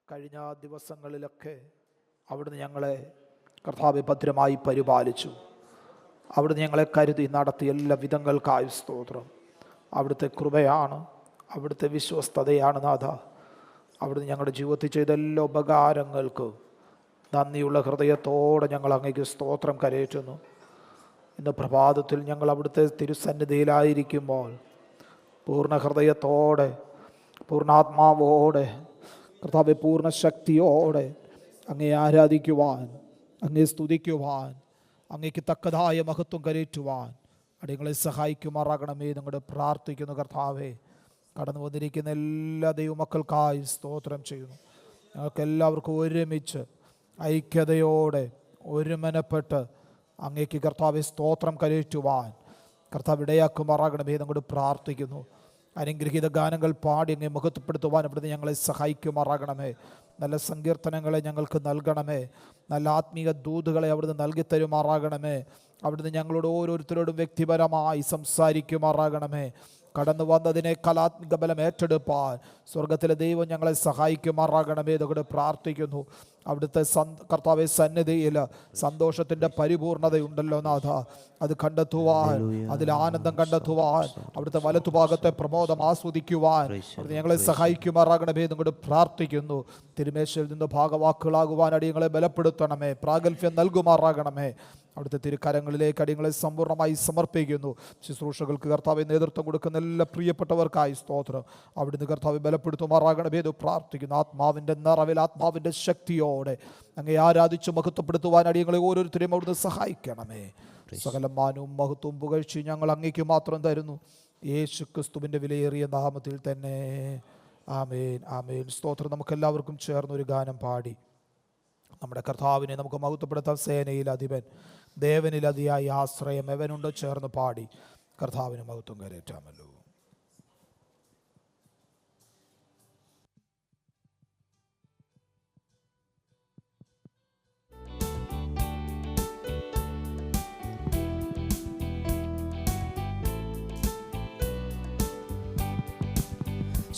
കഴിഞ്ഞ ദിവസങ്ങളിലൊക്കെ അവിടുന്ന് ഞങ്ങളെ കർത്താവെ ഭദ്രമായി പരിപാലിച്ചു. അവിടുന്ന് ഞങ്ങളെ കരുതി നടത്തിയ എല്ലാ വിധങ്ങൾക്കായി സ്തോത്രം. അവിടുത്തെ കൃപയാണ്, അവിടുത്തെ വിശ്വസ്തതയാണ് നാഥ. അവിടുന്ന് ഞങ്ങളുടെ ജീവിതത്തിൽ ചെയ്ത എല്ലാ ഉപകാരങ്ങൾക്ക് നന്ദിയുള്ള ഹൃദയത്തോടെ ഞങ്ങൾ അങ്ങേക്ക് സ്തോത്രം കരയേറ്റുന്നു. ഇന്ന് പ്രഭാതത്തിൽ ഞങ്ങൾ അവിടുത്തെ തിരുസന്നിധിയിലായിരിക്കുമ്പോൾ പൂർണ്ണ ഹൃദയത്തോടെ, പൂർണ്ണാത്മാവോടെ, കർത്താവെ പൂർണ്ണ ശക്തിയോടെ അങ്ങേ ആരാധിക്കുവാൻ, അങ്ങേ സ്തുതിക്കുവാൻ, അങ്ങേക്ക് തക്കതായ മഹത്വം കരയേറ്റുവാൻ അടിയങ്ങളെ സഹായിക്കുമാറാകണമേ നിങ്ങളുടെ പ്രാർത്ഥിക്കുന്നു. കർത്താവെ, കടന്നു വന്നിരിക്കുന്ന എല്ലാ ദൈവമക്കൾക്കായി സ്തോത്രം ചെയ്യുന്നു. ഞങ്ങൾക്ക് എല്ലാവർക്കും ഒരുമിച്ച് ഐക്യതയോടെ ഒരുമനപ്പെട്ട് അങ്ങേക്ക് കർത്താവെ സ്തോത്രം കരയേറ്റുവാൻ കർത്താവ് ഇടയാക്കുമാറാകണമേ നിങ്ങളുടെ പ്രാർത്ഥിക്കുന്നു. അനുഗ്രഹീത ഗാനങ്ങൾ പാടി അങ്ങേ മഹത്വപ്പെടുത്തുവാൻ അവിടുന്ന് ഞങ്ങളെ സഹായിക്കുമാറാകണമേ. നല്ല സങ്കീർത്തനങ്ങളെ ഞങ്ങൾക്ക് നൽകണമേ. നല്ല ആത്മീയ ദൂതുകളെ അവിടുന്ന് നൽകി തരുമാറാകണമേ. അവിടുന്ന് ഞങ്ങളോട് ഓരോരുത്തരോടും വ്യക്തിപരമായി സംസാരിക്കുമാറാകണമേ. കടന്നു വന്നതിനെ കലാത്മിക ബലം ഏറ്റെടുപ്പാൻ സ്വർഗത്തിലെ ദൈവം ഞങ്ങളെ സഹായിക്കുമാറാകണമേ എന്നോട് പ്രാർത്ഥിക്കുന്നു. അവിടുത്തെ കർത്താവെ സന്നിധിയിൽ സന്തോഷത്തിൻ്റെ പരിപൂർണതയുണ്ടല്ലോ നാഥ. അത് കണ്ടെത്തുവാൻ, അതിൽ ആനന്ദം കണ്ടെത്തുവാൻ, അവിടുത്തെ വലത്തുഭാഗത്തെ പ്രമോദം ആസ്വദിക്കുവാൻ അവിടുന്ന് ഞങ്ങളെ സഹായിക്കുമാറാകണമേ എന്നോട് പ്രാർത്ഥിക്കുന്നു. തിരുമേശയിൽ നിന്ന് ഭാഗവാക്കുകളാകുവാൻ അടിയങ്ങളെ ബലപ്പെടുത്തണമേ, പ്രാഗൽഭ്യം നൽകുമാറാകണമേ. അവിടുത്തെ തിരുക്കരങ്ങളിലേക്ക് അടിയങ്ങളെ സമ്പൂർണ്ണമായി സമർപ്പിക്കുന്നു. ശുശ്രൂഷകൾക്ക് കർത്താവ് നേതൃത്വം കൊടുക്കുന്ന എല്ലാ പ്രിയപ്പെട്ടവർക്കായി സ്തോത്രം. അവിടുന്ന് കർത്താവ് ബലപ്പെടുത്തുമാറാകണമേ എന്ന് പ്രാർത്ഥിക്കുന്നു. ആത്മാവിൻ്റെ നിറവിൽ, ആത്മാവിൻ്റെ ശക്തിയോടെ അങ്ങേ ആരാധിച്ച് മഹത്വപ്പെടുത്തുവാൻ അടിയങ്ങളെ ഓരോരുത്തരെയും അവിടുന്ന് സഹായിക്കണമേ. സകല മാനവും മഹത്വവും പുകഴ്ചയും ഞങ്ങൾ അങ്ങേക്ക് മാത്രം തരുന്നു, യേശു ക്രിസ്തുവിൻ്റെ വിലയേറിയ നാമത്തിൽ തന്നെ. ആമേൻ, ആമേൻ. സ്തോത്രം. നമുക്കെല്ലാവർക്കും ചേർന്നൊരു ഗാനം പാടി നമ്മുടെ കർത്താവിനെ നമുക്ക് മഹത്വപ്പെടുത്താം. സേനയിൽ അധിപൻ, ദേവനിൽ അതിയായി ആശ്രയം എവനുണ്ടോ ചേർന്ന് പാടി കർത്താവിന് മഹത്വം കരേറ്റാമല്ലോ.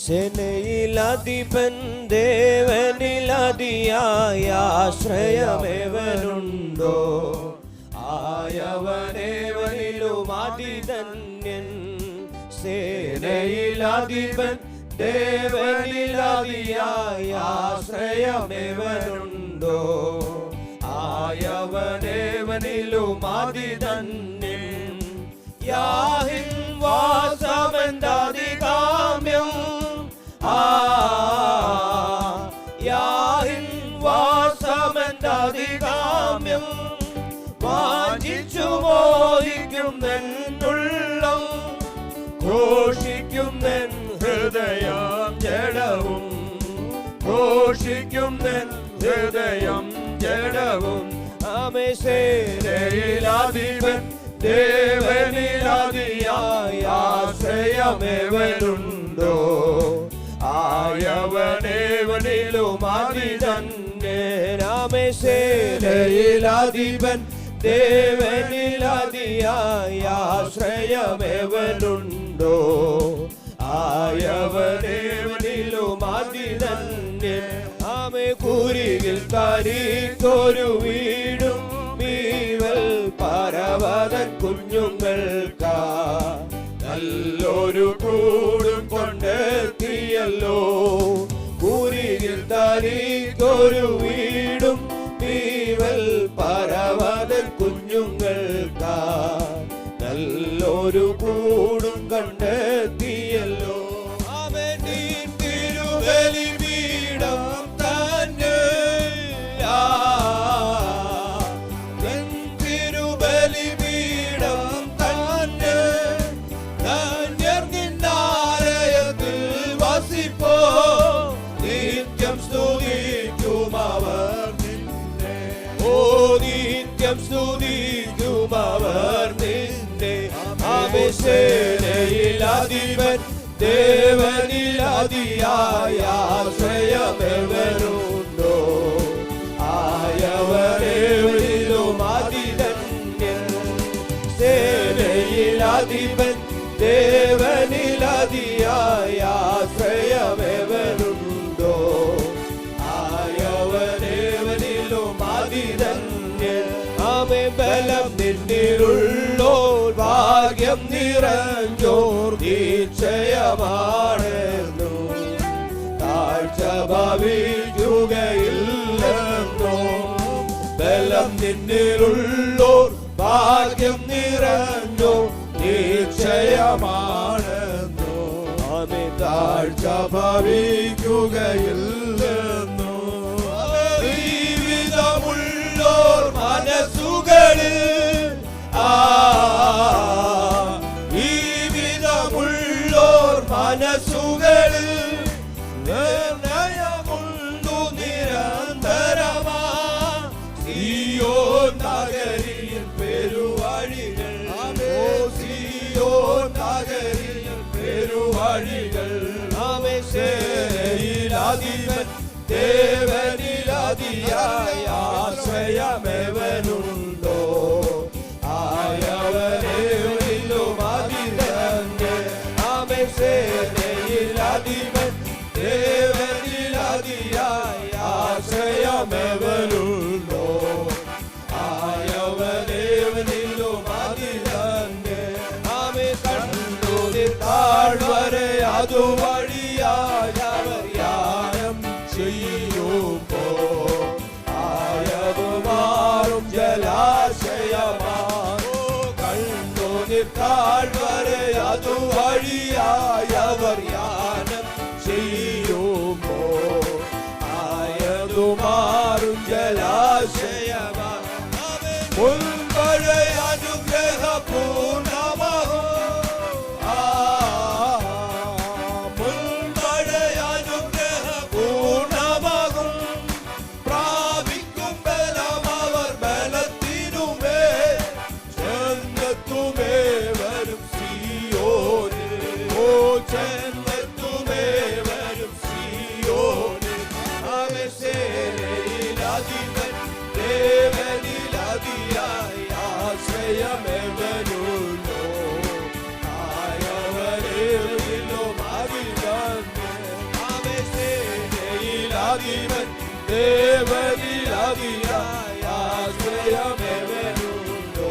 സേനയിലധിപൻ, ദേവനിലതിയായ ആശ്രയമേവനുണ്ടോ? ആയവനേവനിലും അതിധന്യൻ. സേനയിലധിപൻ, ദേവനിലതിയായ ആശ്രയമേവനുണ്ടോ? ആയവനേവനിലും അതിധന്യൻ. യാഹിൻ വാസമെന്തധികാമ്യം, യാഹിൻ വാസമെന്തധികാമ്യം. വാഞ്ചിച്ചു മോഹിക്കുന്നെന്നുള്ളം, ഘോഷിക്കുന്നെൻ ഹൃദയം ജഡവും, ഘോഷിക്കുന്നെൻ ഹൃദയം ജഡവും. ആമേ. സേനയിലധിപൻ, ദേവനിലതിയായ ആശ്രയമേവനുണ്ടോ? ആയവനേവനിലും അതിധന്യനാമേ. സേനയിലധിപൻ, ദേവനിലതിയായ ആശ്രയമേവനുണ്ടോ? ആയവനേവനിലും അതിധന്യൻ. ആമേ. കുരികിൽ തരിക്കൊരു വീടും മീവൽ പരവതൻ കുഞ്ഞുങ്ങൾക്കാ നല്ലൊരു കൂടും കൊണ്ടെത്തിയല്ലോ. കുരികിൽ തരിക്കൊരു വീടും മീവൽ പരവതൻ കുഞ്ഞുങ്ങൾക്കാ നല്ലൊരു കൂടും കണ്ടെത്തിയല്ലോ. അവൻ തിരുബലി പീഠം തന്നെ, തിരുബലി പീഠം തന്നെ. ധന്യർക്കിന്നാലയത്തിൽ വസിപ്പോ, നിത്യം സ്തുതിക്കുമവർ നിന്നെ. ഓ, നിത്യം സ്തുതിക്കുമവർ നിന്നെ. ആമേ. സേനയിലധിപൻ, ദേവനിലതിയായ ആശ്രയമേവനുണ്ടോ? ആയവനേവനിലും അതിധന്യൻ. സേനയിലധിപൻ, ദേവനിലതിയായ ആശ്രയമേവനുണ്ടോ? ബലം നിന്നിലുള്ളോർ ഭാഗ്യം നിറഞ്ഞോർ നിശ്ചയമാണെന്നു താഴ്ച ഭവിക്കുകയില്ലെന്നോ ബലം നിന്നിലുള്ളോർ ഭാഗ്യം നിറഞ്ഞോ നിശ്ചയമാണെന്നോ ആമേൻ താഴ്ച ഭവിക്കുകയില്ലെന്നോ ജീവിതമുള്ളോർ മനസ്സുകളിൽ ജീവിതമുള്ളോർ മനസ്സുകളിൽ നിർണയമുണ്ടു നിരന്തരമാ സിയോൻ നഗരിയിൽ പെരുവഴികൾ സിയോൻ നഗരിയിൽ പെരുവഴികൾ ആമേശയിലധിപൻ ദേവനിലധിയായ ആശ്രയമെവനുണ്ടോ ആയവനെവനിലും അതിരഞ്ഞ് ആമേശയിലധിപൻ ദേവനിലധിയായ ആശ്രയമെവനുണ്ടോ ആയവനെവനിലും അതിരഞ്ഞ് ആമേ കണ്ടു താഴ്വരെ അതുവഴിയായവർ യാനം ചെയ്യുമ്പോ ആയതു മാറും ജലാശയമാണോ കണ്ടു താഴ്വരെ അതുവഴിയായവർ യാനം ചെയ്യുമ്പോ ആയതു മാറും ജലാശയമാണ് മുൻപഴ അനുഗ്രഹപൂർണമാകോ ദേവനിലധിയായ ആശ്രയമെവനുണ്ടോ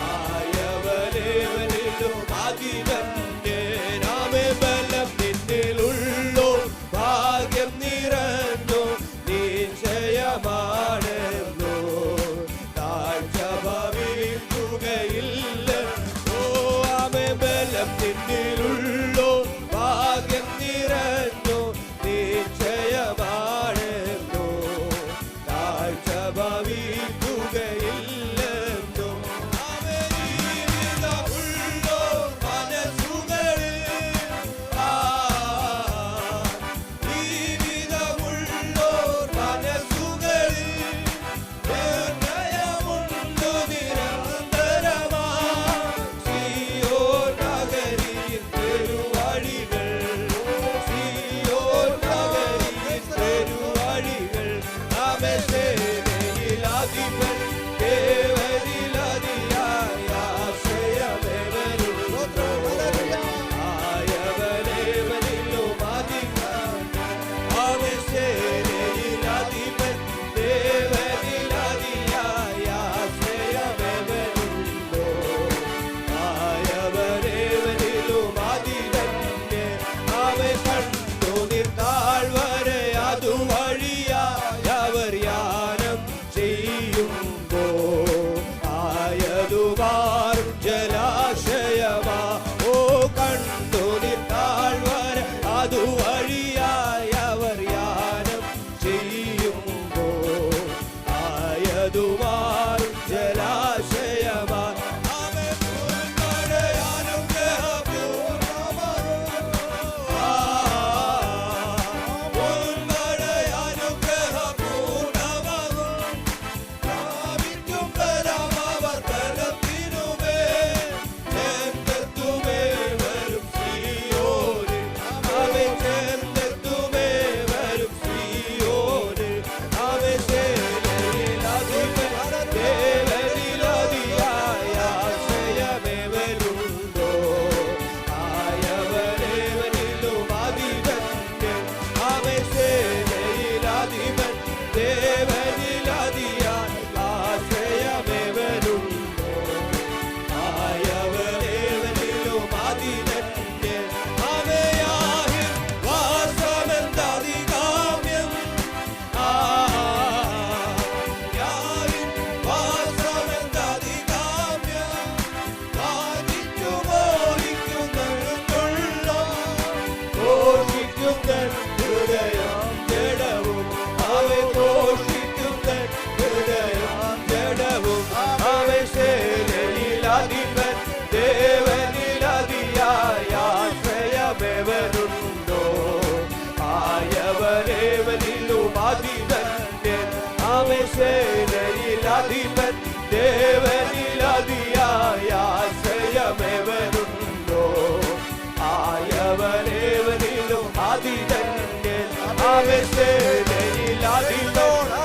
ആയവനേവനിലും അതിരന്റെ നാമേ ബലം നിന്നിലുള്ളോ ഭാഗ്യം നിറഞ്ഞോ നിശ്ചയമാണെന്നോ താഴ്ച ഭവിക്കുകയില്ല ഓ ആമേ ബലം നിന്നിലുള്ളോ ഭാഗ്യം നിറഞ്ഞോ നിശ്ചയമാണെന്നോ താഴ്ച ഭവിക്കുകയില്ലെന്നോ ജീവിതമുള്ളോ മനസ്സുകളിൽ ജീവിതമുള്ളോ മനസ്സുകളിൽ നിർണയമുണ്ടു നിരന്തരമാ സിയോൻ നഗരിയിൽ പെരുവഴികൾ സിയോൻ നഗരിയിൽ പെരുവഴികൾ ആമേശയിലധിപൻ ദേവനിലധിയായ ആശ്രയമെവനുണ്ടോ ആയവനെവനിലും അധികം ആമേശയിലധിപൻ ദേവനിലധിയായ ആശ്രയമെവനുണ്ടോ ആയവനെവനിലും അധികം ആമേ കണ്ടു താഴ്വരെ അതുവഴിയായവർ യാനം ചെയ്യുമ്പോ ആയതു മാറും ജലാശയമാ ഓ കണ്ടു താഴ്വരെ അതുവഴിയായവർ യാനം ചെയ്യുമ്പോ ആയതു മാറും ജലാശയമാ ആമേ ആവേശയിലധിപൻ ദേവനിലതിയായ ആശ്രയമെവരുണ്ടോ ആയവനേവനിലും അതിതന്നെ ആവേശയിലധിപൻ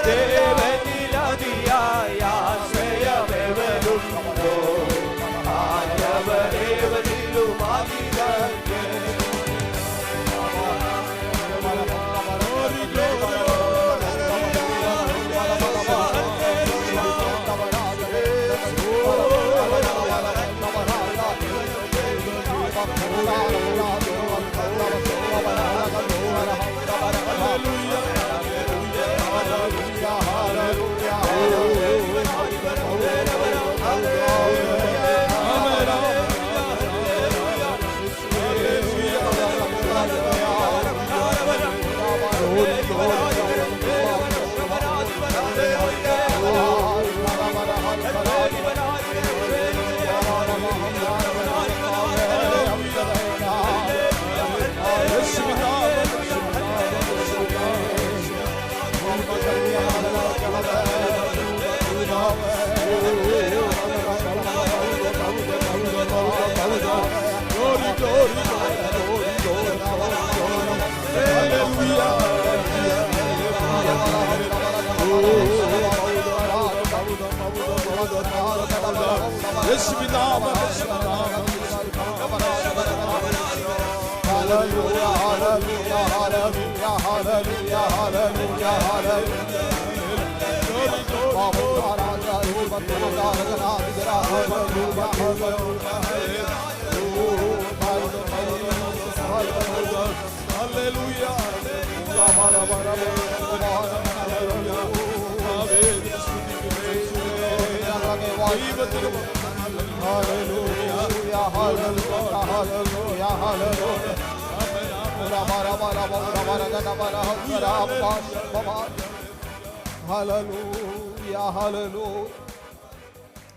ദേവനിലതിയായ ആശ്രയമെവരുണ്ടോ ആയവനേവനിലും അതിതന്നെ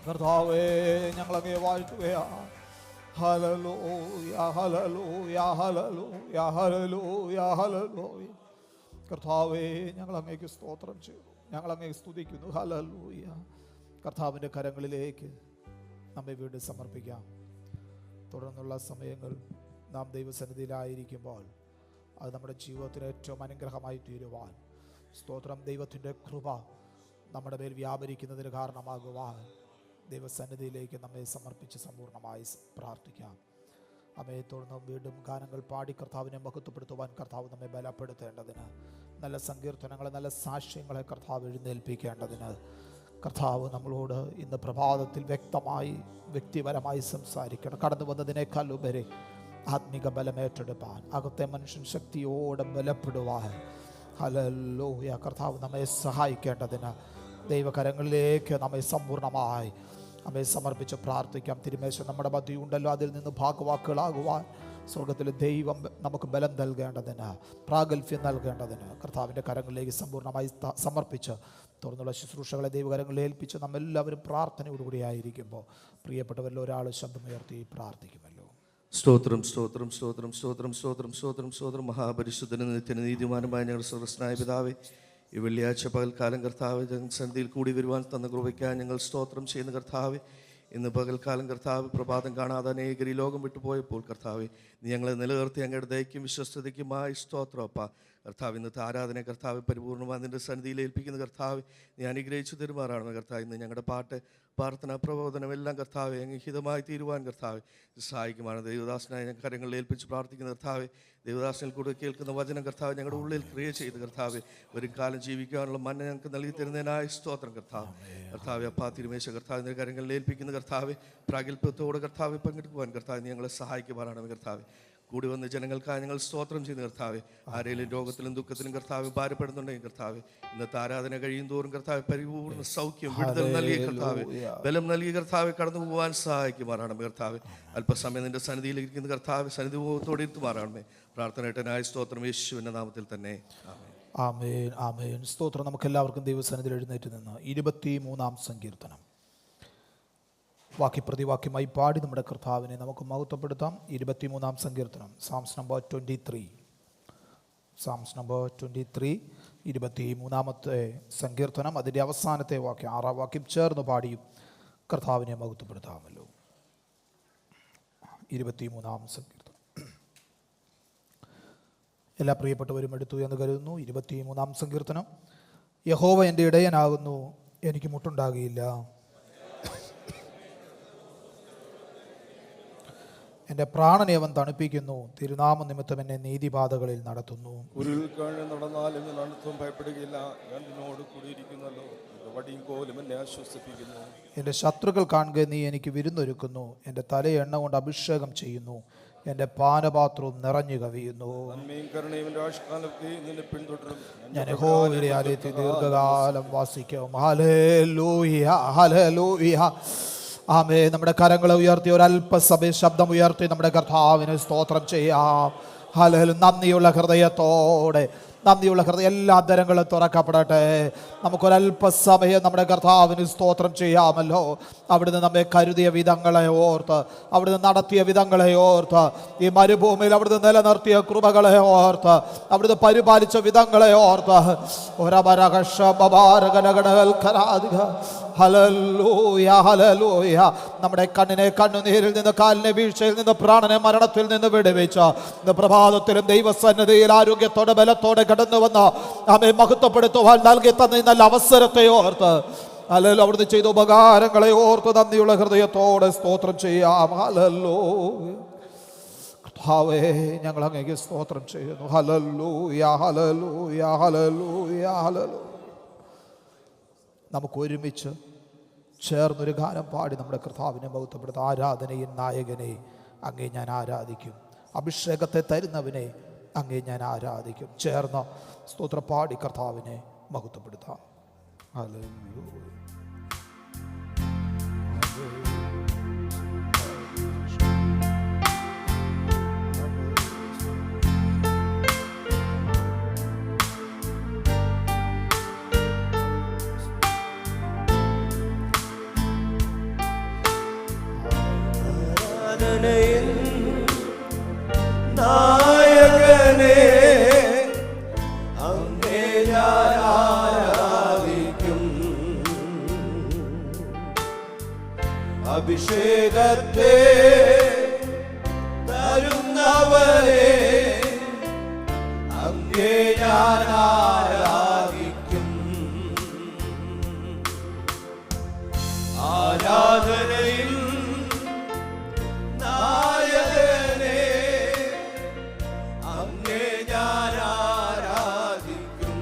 കർത്താവേ, ഞങ്ങളങ്ങേ വാഴ്ത്തുകയാണ്. ഹല്ലേലൂയ, ഹല്ലേലൂയ, ഹല്ലേലൂയ, ഹല്ലേലൂയ, ഹല്ലേലൂയ. കർത്താവേ, ഞങ്ങൾ അങ്ങേക്ക് സ്തോത്രം ചെയ്യുന്നു, ഞങ്ങൾ അങ്ങേ സ്തുതിക്കുന്നു. ഹല്ലേലൂയ. കർത്താവിൻ്റെ കരങ്ങളിലേക്ക് നമ്മെ വീണ്ടും സമർപ്പിക്കാം. തുടർന്നുള്ള സമയങ്ങൾ നാം ദൈവസന്നിധിയിലായിരിക്കുമ്പോൾ അത് നമ്മുടെ ജീവിതത്തിന് ഏറ്റവും അനുഗ്രഹമായി തീരുവാൻ, സ്തോത്രം, ദൈവത്തിൻ്റെ കൃപ നമ്മുടെ മേൽ വ്യാപരിക്കുന്നതിന് കാരണമാകുവാൻ ദൈവസന്നിധിയിലേക്ക് നമ്മെ സമർപ്പിച്ച് സമ്പൂർണ്ണമായി പ്രാർത്ഥിക്കാം. നമ്മെ തുടർന്ന് വീണ്ടും ഗാനങ്ങൾ പാടി കർത്താവിനെ മഹത്വപ്പെടുത്തുവാൻ കർത്താവ് നമ്മെ ബലപ്പെടുത്തേണ്ടതിന്, നല്ല സങ്കീർത്തനങ്ങളെ, നല്ല സാക്ഷ്യങ്ങളെ കർത്താവ് എഴുന്നേൽപ്പിക്കേണ്ടതിന് കർത്താവ് നമ്മളോട് ഇന്ന് പ്രഭാതത്തിൽ വ്യക്തമായി വ്യക്തിപരമായി സംസാരിക്കണം. കടന്നു വന്നതിനേക്കാൾ ഉപരി ആത്മിക ബലമേറ്റെടുപ്പാൻ, അകത്തെ മനുഷ്യൻ ശക്തിയോടെ ബലപ്പെടുവാൻ, ഹല്ലേലൂയ, കർത്താവ് നമ്മെ സഹായിക്കേണ്ടതിന് ദൈവകരങ്ങളിലേക്ക് നമ്മെ സമ്പൂർണ്ണമായി നമ്മെ സമർപ്പിച്ച് പ്രാർത്ഥിക്കാം. തിരുമേശ നമ്മുടെ മധ്യയുണ്ടല്ലോ, അതിൽ നിന്ന് ഭാഗവാക്കുകളാകുവാൻ സ്വർഗത്തിലെ ദൈവം നമുക്ക് ബലം നൽകേണ്ടതിന്, പ്രാഗൽഭ്യം നൽകേണ്ടതിന് കർത്താവിൻ്റെ കരങ്ങളിലേക്ക് സമ്പൂർണ്ണമായി സമർപ്പിച്ച് തുറന്നുള്ള ശുശ്രൂഷകളെ ദൈവകരങ്ങളിൽ ഏൽപ്പിച്ച് നമ്മെല്ലാവരും പ്രാർത്ഥനയോടുകൂടി ആയിരിക്കുമ്പോൾ പ്രിയപ്പെട്ടവരിൽ ഒരാൾ ശബ്ദമുയർത്തി പ്രാർത്ഥിക്കുമല്ലോ. സ്തോത്രം, സ്തോത്രം, സ്തോത്രം, സ്തോത്രം, സ്തോത്രം, സ്തോത്രം, സ്തോത്രം. മഹാപരിശുദ്ധനും നിത്യനും നീതിമാനുമായ ഞങ്ങളുടെ സ്വർഗ്ഗസ്ഥനായ പിതാവേ, ഈ വെള്ളിയാഴ്ച പകൽക്കാലം കർത്താവ് സന്നിധിയിൽ കൂടി വരുവാൻ തന്ന കൃപയ്ക്കായി ഞങ്ങൾ സ്തോത്രം ചെയ്യുന്ന കർത്താവ്. ഇന്ന് പകൽക്കാലം കർത്താവ് പ്രഭാതം കാണാതെ അനേകർ ഈ ലോകം വിട്ടുപോയപ്പോൾ കർത്താവ് നീ ഞങ്ങളെ നിലനിർത്തി അങ്ങയുടെ ദയക്കും വിശ്വസ്തതയ്ക്കുമായി സ്തോത്രം. അപ്പ കർത്താവ് ഇന്നത്തെ ആരാധന കർത്താവ് പരിപൂർണ്ണമായി നിൻ്റെ സന്നിധിയിൽ ഏൽപ്പിക്കുന്ന കർത്താവ് നീ അനുഗ്രഹിച്ചു തരുമാറാണ് കർത്താവ്. ഇന്ന് ഞങ്ങളുടെ പാട്ട്, പ്രാർത്ഥന, പ്രബോധനം എല്ലാം കർത്താവ് അംഗീഹിതമായി തീരുവാൻ കർത്താവ് സഹായിക്കുമാണ്. ദൈവദാസനായ ഞങ്ങൾ കരങ്ങളിൽ ഏൽപ്പിച്ച് പ്രാർത്ഥിക്കുന്ന കർത്താവ്, ദൈവദാസനിൽ കൂടെ കേൾക്കുന്ന വചനം കർത്താവ് ഞങ്ങളുടെ ഉള്ളിൽ ക്രിയ ചെയ്ത് കർത്താവ് ഒരു കാലം ജീവിക്കാനുള്ള മന്ന ഞങ്ങൾക്ക് നൽകി തരുന്നതിനായ സ്തോത്രം കർത്താവ്. കർത്താവ് അപ്പാ തിരുമേശ കർത്താവിൻ്റെ കരങ്ങളിൽ ഏൽപ്പിക്കുന്ന കർത്താവ് പ്രാഗൽഭ്യത്തോടെ കർത്താവ് പങ്കെടുക്കുവാൻ കർത്താവ് ഞങ്ങളെ സഹായിക്കുവാനാണ് കർത്താവ്. കൂടി വന്ന് ജനങ്ങൾക്കായി ഞങ്ങൾ സ്തോത്രം ചെയ്യുന്ന കർത്താവ്. ആരെങ്കിലും രോഗത്തിലും ദുഃഖത്തിലും കർത്താവ് ഭാരപ്പെടുന്നുണ്ടെങ്കിൽ കർത്താവ് ഇന്നത്തെ ആരാധന കഴിയും തോറും കർത്താവ് പരിപൂർണ്ണ സൗഖ്യം, വിടുതൽ നൽകിയ കർത്താവ്, ബലം നൽകിയ കർത്താവ് കടന്നു പോകാൻ സഹായിക്കുമാറാണ് കർത്താവ്. അല്പസമയം നിന്റെ സന്നിധിയിലിരിക്കുന്ന കർത്താവ് സന്നിധി മുഖത്തോടെ ഇരുത്തുമാറാണമേ. പ്രാർത്ഥനയായ സ്തോത്രം യേശുവിൻ്റെ നാമത്തിൽ തന്നെ. ആമേൻ, ആമേൻ. സ്തോത്രം. നമുക്ക് എല്ലാവർക്കും ദൈവസന്നിധിയിൽ എഴുന്നേറ്റ് നിന്ന് 23-ാം സങ്കീർത്തനം വാക്യപ്രതിവാക്യമായി പാടി നമ്മുടെ കർത്താവിനെ നമുക്ക് മഹത്വപ്പെടുത്താം. 23-ാം സങ്കീർത്തനം, സാംസ് നമ്പർ 23. സാംസ് നമ്പർ 23, 23-ാമത്തെ സങ്കീർത്തനം അതിൻ്റെ അവസാനത്തെ വാക്യം 6-ാം വാക്യം ചേർന്ന് പാടിയും കർത്താവിനെ മഹത്വപ്പെടുത്താമല്ലോ. 23-ാം സങ്കീർത്തനം എല്ലാ പ്രിയപ്പെട്ടവരും എടുത്തു എന്ന് കരുതുന്നു. 23-ാം സങ്കീർത്തനം. യഹോവ എൻ്റെ ഇടയനാകുന്നു, എനിക്ക് മുട്ടുണ്ടാകുകയില്ല. എൻ്റെ പ്രാണനെ അവൻ തണുപ്പിക്കുന്നു, തിരുനാമ നിമിത്തം എന്നെ നീതിപാതകളിൽ നടത്തുന്നു. നടന്നാലും നടത്തും ഭയപ്പെടുകയില്ല, ഞാൻ നിന്നോട് കൂടിയിരിക്കുന്നല്ലോ, വടിയും കോലും എന്നെ ആശ്വസിപ്പിക്കുന്നു. എൻ്റെ ശത്രുക്കൾ കാണുക നീ എനിക്ക് വിരുന്നൊരുക്കുന്നു, എൻ്റെ തലയെ എണ്ണ കൊണ്ട് അഭിഷേകം ചെയ്യുന്നു, എൻ്റെ പാനപാത്രവും നിറഞ്ഞു കവിയുന്നു. ഞാൻ യഹോവയുടെ ആലയത്തിൽ ദീർഘകാലം വാസിക്കും. Hallelujah, hallelujah. ആമേ. നമ്മുടെ കരങ്ങളെ ഉയർത്തി ഒരല്പസമയ ശബ്ദം ഉയർത്തി നമ്മുടെ കർത്താവിന് സ്തോത്രം ചെയ്യാം. ഹല്ലേലൂയ. നന്ദിയുള്ള ഹൃദയത്തോടെ, നന്ദിയുള്ള ഹൃദയം എല്ലാ അധരങ്ങളും തുറക്കപ്പെടട്ടെ. നമുക്കൊരല്പസമയം നമ്മുടെ കർത്താവിന് സ്തോത്രം ചെയ്യാമല്ലോ. അവിടുന്ന് നമ്മെ കരുതിയ വിധങ്ങളെ ഓർത്ത്, അവിടുന്ന് നടത്തിയ വിധങ്ങളെ ഓർത്ത്, ഈ മരുഭൂമിയിൽ അവിടുന്ന് നിലനിർത്തിയ കൃപകളെ ഓർത്ത്, അവിടുന്ന് പരിപാലിച്ച വിധങ്ങളെ ഓർത്ത് ഹല്ലേലൂയ, ഹല്ലേലൂയ. നമ്മുടെ കണ്ണിനെ കണ്ണുനീരിൽ നിന്ന്, കാലിനെ വീഴ്ചയിൽ നിന്ന്, പ്രാണനെ മരണത്തിൽ നിന്ന് വിടുവിച്ച ഇന്ന് പ്രഭാതത്തിലും ദൈവസന്നിധിയിൽ ആരോഗ്യത്തോടെ ബലത്തോടെ കടന്നു വന്ന നമ്മെ മഹത്വപ്പെടുത്തുവാൻ നൽകി തന്ന നല്ല അവസരത്തെ ഓർത്ത്, ഹല്ലേലൂയ, അവിടുന്ന് ചെയ്ത ഉപകാരങ്ങളെ ഓർത്ത് നന്ദിയുള്ള ഹൃദയത്തോടെ സ്തോത്രം ചെയ്യാം. ഹല്ലേലൂയ. കർത്താവേ, ഞങ്ങൾ അങ്ങേക്ക് സ്തോത്രം ചെയ്യുന്നു. ഹല്ലേലൂയ, ഹല്ലേലൂയ, ഹല്ലേലൂയ, ഹല്ലേലൂയ. നമുക്ക് ഒരുമിച്ച് ചേർന്നൊരു ഗാനം പാടി നമ്മുടെ കർത്താവിനെ മഹത്വപ്പെടുത്താം. ആരാധനയിൽ നായകനെ അങ്ങേ ഞാൻ ആരാധിക്കും, അഭിഷേകത്തെ തരുന്നവനെ അങ്ങേ ഞാൻ ആരാധിക്കും. ചേർന്ന സ്തോത്ര പാടി കർത്താവിനെ മഹത്വപ്പെടുത്താം. ഹല്ലേലൂയ. നായകനെ അങ്ങേ ഞാൻ ആരാധിക്കും, അഭിഷേകത്തെ തരുന്നവരെ അങ്ങേ ഞാൻ ആരാധിക്കും. ആരാധനയിൽ നായകനെ അങ്ങേ ഞാൻ ആരാധിക്കും,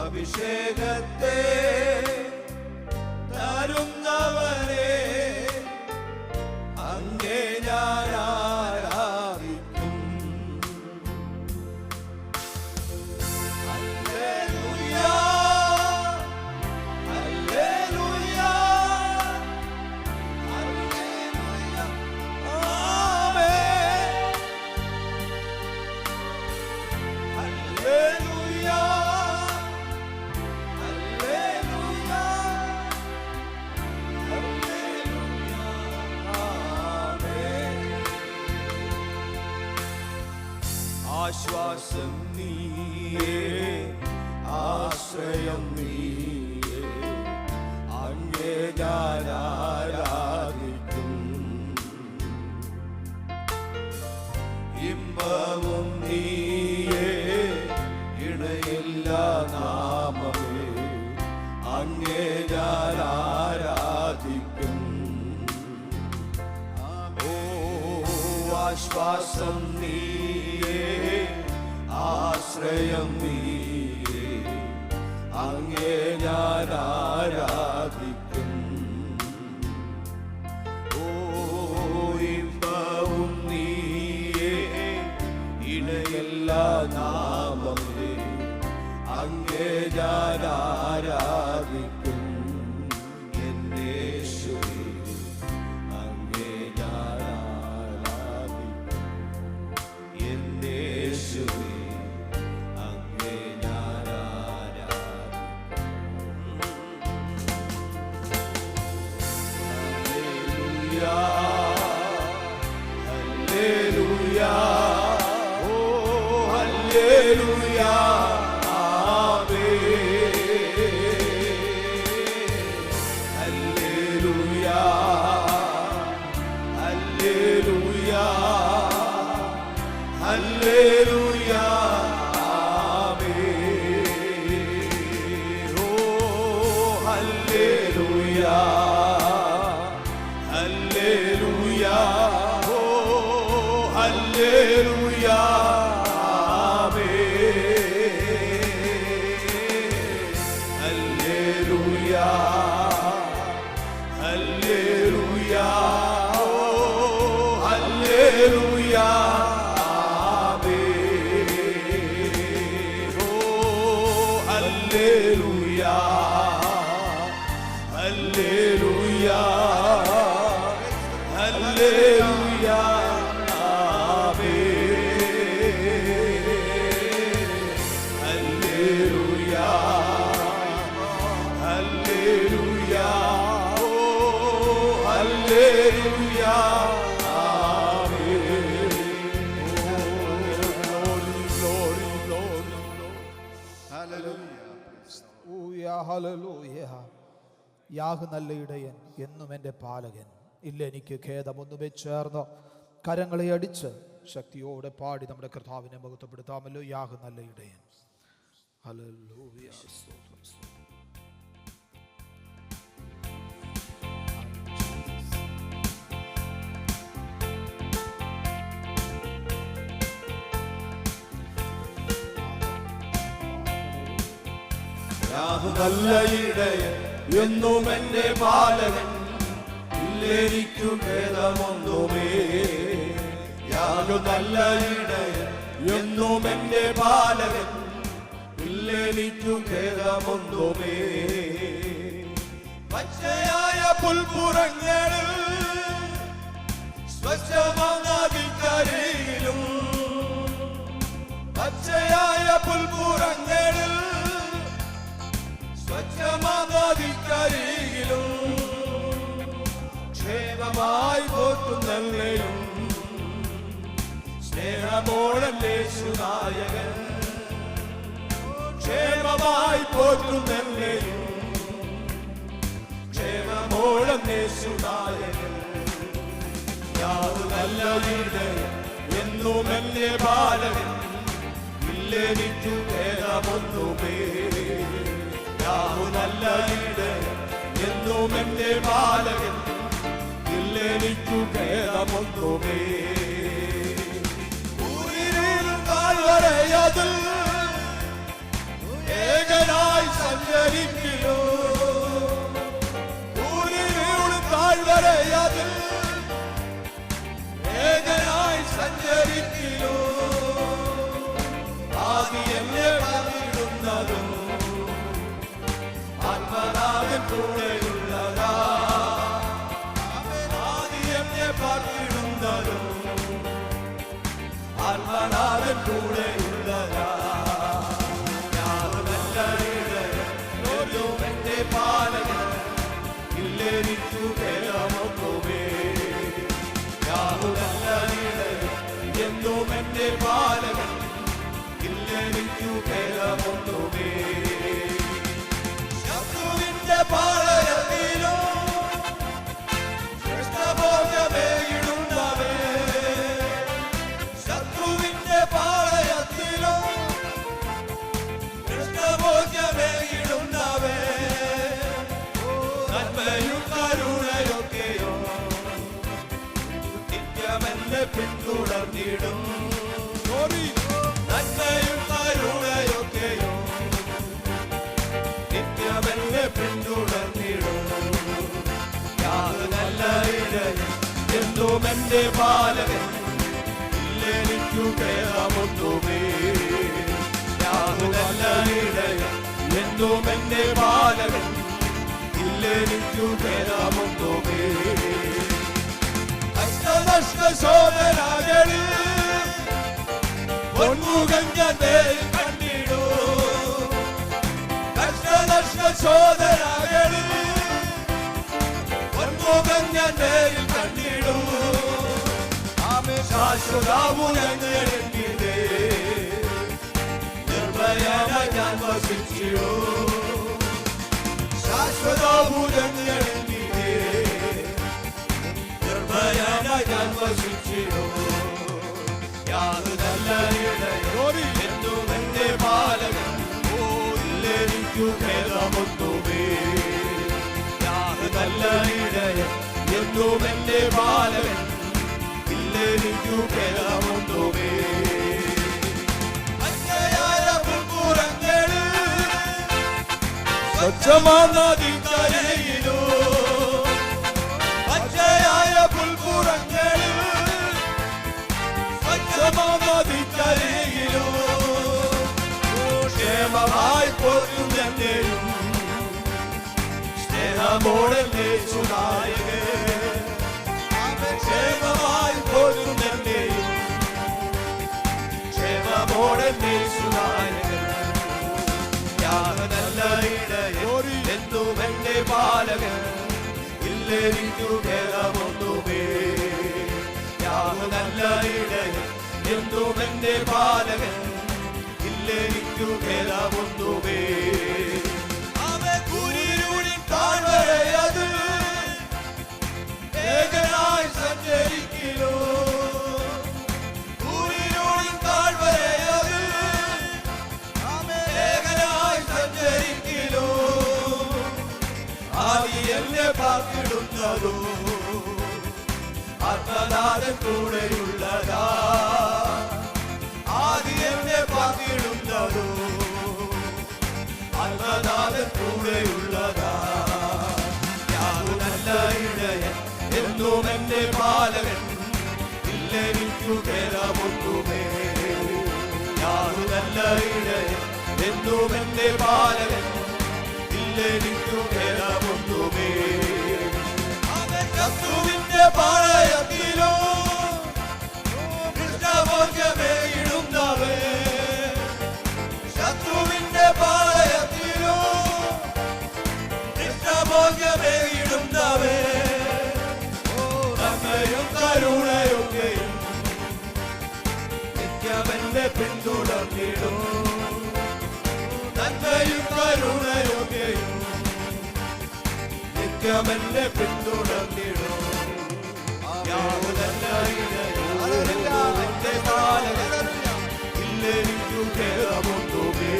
അഭിഷേകത്തെ തരുന്നവരെ അങ്ങേ ഞാൻ ആരാധിക്കും. ഹല്ലേലൂയ, ഹല്ലേലൂയ, ഹല്ലേലൂയ, ആമേൻ. ഹല്ലേലൂയ, ഹല്ലേലൂയ, ഹല്ലേലൂയ, ആമേൻ. ആശ്വാസം നീയേ, ആശ്രയം നീയേ, അങ്ങേ ഞാൻ ആരാധിക്കും. ഇമ്പവും നീയേ, ഇണയില്ല നാമമേ, അങ്ങേ ഞാൻ ആരാധിക്കും. ഓ ആശ്വാസം നീയേ, ആശ്രയം നീയേ, അങ്ങേ ഞാൻ ആരാധിക്കും. ഓ ഇമ്പവും നീയേ, ഇണയില്ല നാമമേ, അങ്ങേ ഞാൻ ആരാധിക്കും. എന്റെ യേശുവേ, അങ്ങേ ഞാൻ ആരാധിക്കും. എന്റെ യേശുവേ, അങ്ങേ ഞാൻ ആരാധിക്കും. ഹല്ലേലൂയ, ഹല്ലേലൂയ, ഓ ഹല്ലേലൂയ ഹല്ലേലൂയ ഹല്ലേലൂയ ഹല്ലേലൂയ ഹല്ലേലൂയ ഓ ഹല്ലേലൂയ ഹല്ലേലൂയ. യാഹ് നല്ല ഇടയൻ, എന്നും എൻ്റെ പാലകൻ, ഇല്ല എനിക്ക് ഖേദമൊന്നുമേ. ചേർന്ന് കരങ്ങളെ അടിച്ച് ശക്തിയോടെ പാടി നമ്മുടെ കർത്താവിനെ മഹത്വപ്പെടുത്താമല്ലോ. യാഹ് നല്ല ഇടയൻ. ഹല്ലേലൂയ. യാഹ് നല്ല ഇടയൻ, എന്നും എന്റെ പാലകൻ, ഇല്ലെനിക്കു ഭേദമൊന്നുമേ. യാഹ് നല്ല ഇടയൻ, എന്നും എന്റെ പാലകൻ, ഇല്ലെനിക്കു ഭേദമൊന്നുമേ. പച്ചയായ പുൽപ്പുറങ്ങളിൽ സ്വച്ഛമാകാതിക്കരിയിലും, പച്ചയായ പുൽപ്പുറങ്ങളിൽ സ്വച്ഛമാകാതിക്കരിയിലും, ക്ഷേമമായി പോറ്റുന്നല്ലയും സ്നേഹമോളല്ലേ യേശുനായകൻ. ക്ഷേമമായി പോറ്റുന്നല്ലയും ക്ഷേമമോളല്ലേ യേശുനായകൻ. യാഹ് നല്ല ഇടയൻ, എന്നും എന്റെ പാലകൻ, ഇല്ലെനിക്കു ഭേദമൊന്നുമേ. യാഹ് നല്ല ഇടയൻ, എന്നും എന്റെ പാലകൻ, ഇല്ലെനിക്കു ഭേദമൊന്നുമേ. ഊരിലും താഴ്വരയതിൽ ഏകനായി സഞ്ചരിക്കുന്നു. ഊരിലും താഴ്വരയതിൽ ഏകനായി സഞ്ചരിക്കുന്നു. ആദി എന്നെ പങ്കിടുന്നതും ആത്മനാഥൻ കൂടെയുള്ളതാ. ആദി എന്നെ പങ്കിടുന്നതും ആത്മനാഥൻ കൂടെയുള്ളതാ. യാഹ് നല്ല ഇടയൻ, എന്നും എന്റെ പാലകൻ, ഇല്ലെനിക്കു ഭേദമൊന്നുമേ. യാഹ് നല്ല ഇടയൻ, എന്നും എന്റെ പാലകൻ, ഇല്ലെനിക്കു ഭേദമൊന്നുമേ. ശത്രുവിന്റെ പാളയത്തിലോ കൃഷ്ണഭോജമേകിടുന്നവേ. ശത്രുവിന്റെ പാളയത്തിലോ കൃഷ്ണഭോജമേകിടുന്നവേ. നന്മയും കരുണയൊക്കെയോ നിത്യമെന്നെ പിന്തുടർന്നിടും. നന്മയും കരുണയൊക്കെയോ നിത്യമെന്നെ പിന്തുടർന്നിടും. യാഹ് നല്ല ഇടയൻ, എന്നും എന്റെ പാലകൻ, ഇല്ലെനിക്കു ഭേദമൊന്നുമേ. യാഹ് നല്ല ഇടയൻ, എന്നും എന്റെ പാലകൻ, ഇല്ലെനിക്കു ഭേദമൊന്നുമേ. കഷ്ടനഷ്ട ശോധനകളിൽ പൊന്മുഖം ഞാൻ കണ്ടിടൂ. കഷ്ടനഷ്ട ശോധനകളിൽ പൊന്മുഖം ഞാൻ കണ്ടിടൂ. ശാശ്വതാവുരങ്ങിടേ നിർഭയന ഞാൻ വസിച്ചിടൂ. ശാശ്വതാവുരങ്ങിടേ നിർഭയന ഞാൻ വസിച്ചിടൂ. യാഹ് നല്ല ഇടയൻ, എന്നും എന്റെ പാലകൻ, ഇല്ലെനിക്കു ഭേദമൊന്നുമേ. യാഹ് നല്ല ഇടയൻ, എന്നും എന്റെ പാലകൻ, ഇല്ലെനിക്കു ഭേദമൊന്നുമേ. പച്ചയായ പുൽപ്പുറങ്ങളിൽ സ്വച്ഛമാകാതിക്കരിയിലോ, പച്ചയായ പുൽപ്പുറങ്ങളിൽ സ്വച്ഛമാകാതിക്കരിയിലോ, ക്ഷേമമായി പോറ്റുന്ന നായകൻ ക്ഷേമമായി പോരും എന്നെയും ക്ഷേമമോടെ യേശുനായകൻ യാഹനല്ല ഇടയൻ എന്നും എന്റെ പാലകൻ ഇല്ലെനിക്കു ഭേദമൊന്നുമേ യാഹനല്ല ഇടയൻ എന്നും എന്റെ പാലകൻ ഇല്ലെനിക്കു ഭേദമൊന്നുമേ അവൻ കുരിരുളിൻ താഴ്വരയത് ഏകനായി സഞ്ചരിക്കിലോ കുരിരുളിൻ താഴ്വരയത് ഏകനായി സഞ്ചരിക്കിലോ ആദി എന്നെ കാത്തിടുന്നതോ ആത്മനാഥൻ കൂടെയുള്ളതാ ആദി എന്നെ കാത്തിടുന്നതോ ആത്മനാഥൻ കൂടെയുള്ളതാ യാതൊന്നല്ല ഇടയൻ എന്നും എന്റെ പാലകൻ ഇല്ലെനിക്കു ഭേദമൊന്നുമേ യാതൊന്നല്ല ഇടയൻ എന്നും എന്റെ പാലകൻ ഇല്ലെനിക്കു ഭേദമൊന്നുമേ അവൻ ശത്രുവിന്റെ പാളയത്തിലോ കൃഷ്ണഭോഗ്യമേ ഇടുന്നവേ ശത്രുവിന്റെ പാളയത്തിലോ കൃഷ്ണഭോഗ്യമേ ഇടുന്നവേ നന്മയും കരുണയൊക്കെയും നിത്യമെന്നെ പിന്തുടർന്നിടും നന്മയും കരുണയൊക്കെയും നിത്യമെന്നെ പിന്തുടർന്നിടും യാതൊന്നല്ല ഇടയൻ എന്റെ പാലകൻ ഇല്ലെനിക്കു ഭേദമൊന്നുമേ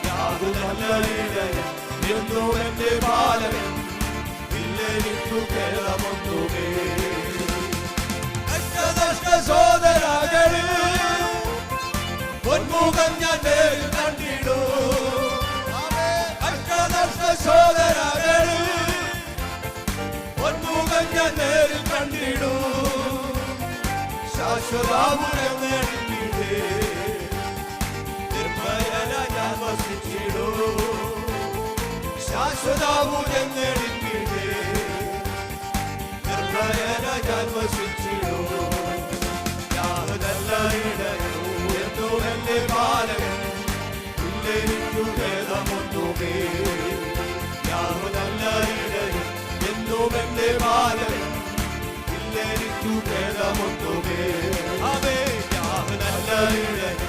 യാതൊന്നല്ല ഇടയൻ എന്നും എന്റെ പാലകൻ ഇല്ലെനിക്കു ഭേദമൊന്നുമേ കഷ്ടനഷ്ട സോദരകളിൽ പൊന്മുഖം ഞാൻ നേരിൽ കണ്ടിടൂ കഷ്ടനഷ്ട സോദരകളിൽ പൊന്മുഖം ഞാൻ നേരിൽ കണ്ടിടൂ ശാശ്വതാപുരം നേടിയിടേ നിർഭയന ഞാൻ വസിച്ചിടൂ ശാശ്വതാപുരം നേടിയിടേ നിർഭയന ഞാൻ വസിച്ചിടൂ യാതൊന്നല്ല ഇടയൻ എന്നും എന്റെ പാലകൻ ഇല്ലെനിക്കു ഭേദമൊന്നുമേ യാതൊന്നല്ല ഇടയൻ എന്നും എന്റെ പാലകൻ ഇല്ലെനിക്കു ഭേദമൊന്നുമേ അവേ യാതൊന്നല്ല ഇടയൻ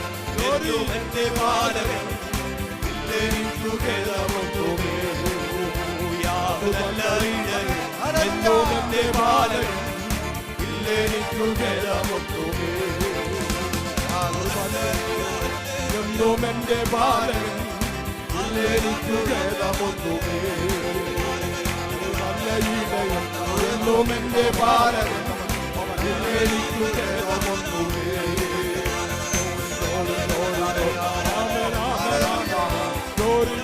എന്നും എന്റെ പാലകൻ ഇല്ലെനിക്കു ഭേദമൊന്നുമേ യാതൊന്നല്ല ഇടയൻ എന്നും എന്റെ പാലകൻ ഇല്ലെനിക്കു ഭേദമൊന്നുമേ എന്നും എന്റെ പാലകൻ ഇല്ലെനിക്കു ഭേദമൊന്നുമേ നല്ല ഇടയൻ എന്നും എന്റെ പാലകൻ ഇല്ലെനിക്കു ഭേദമൊന്നുമേ Glory,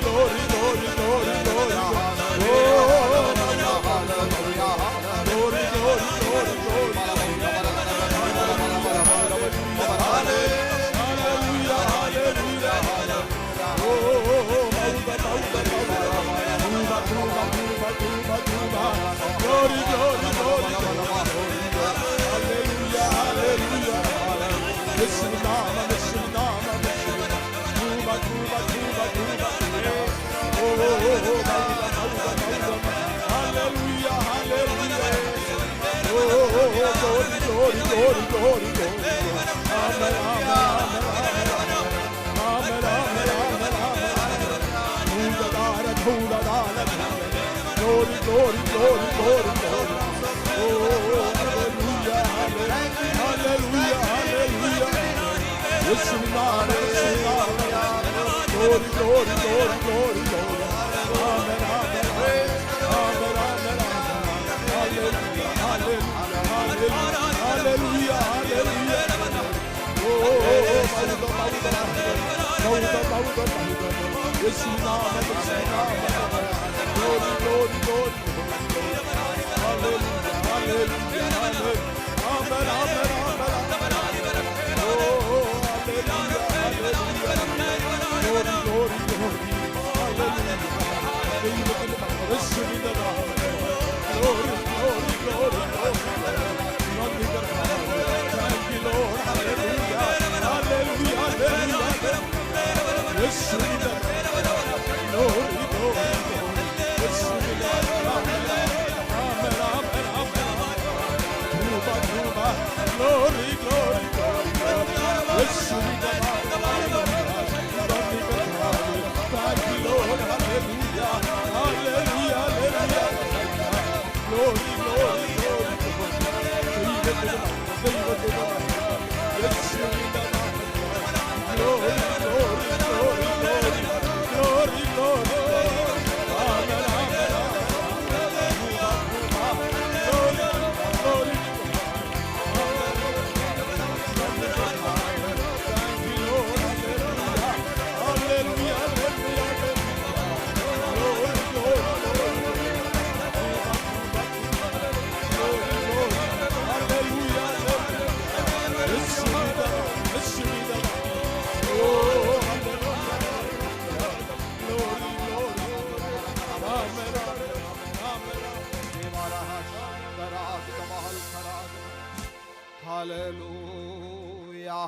glory, glory, glory, glory,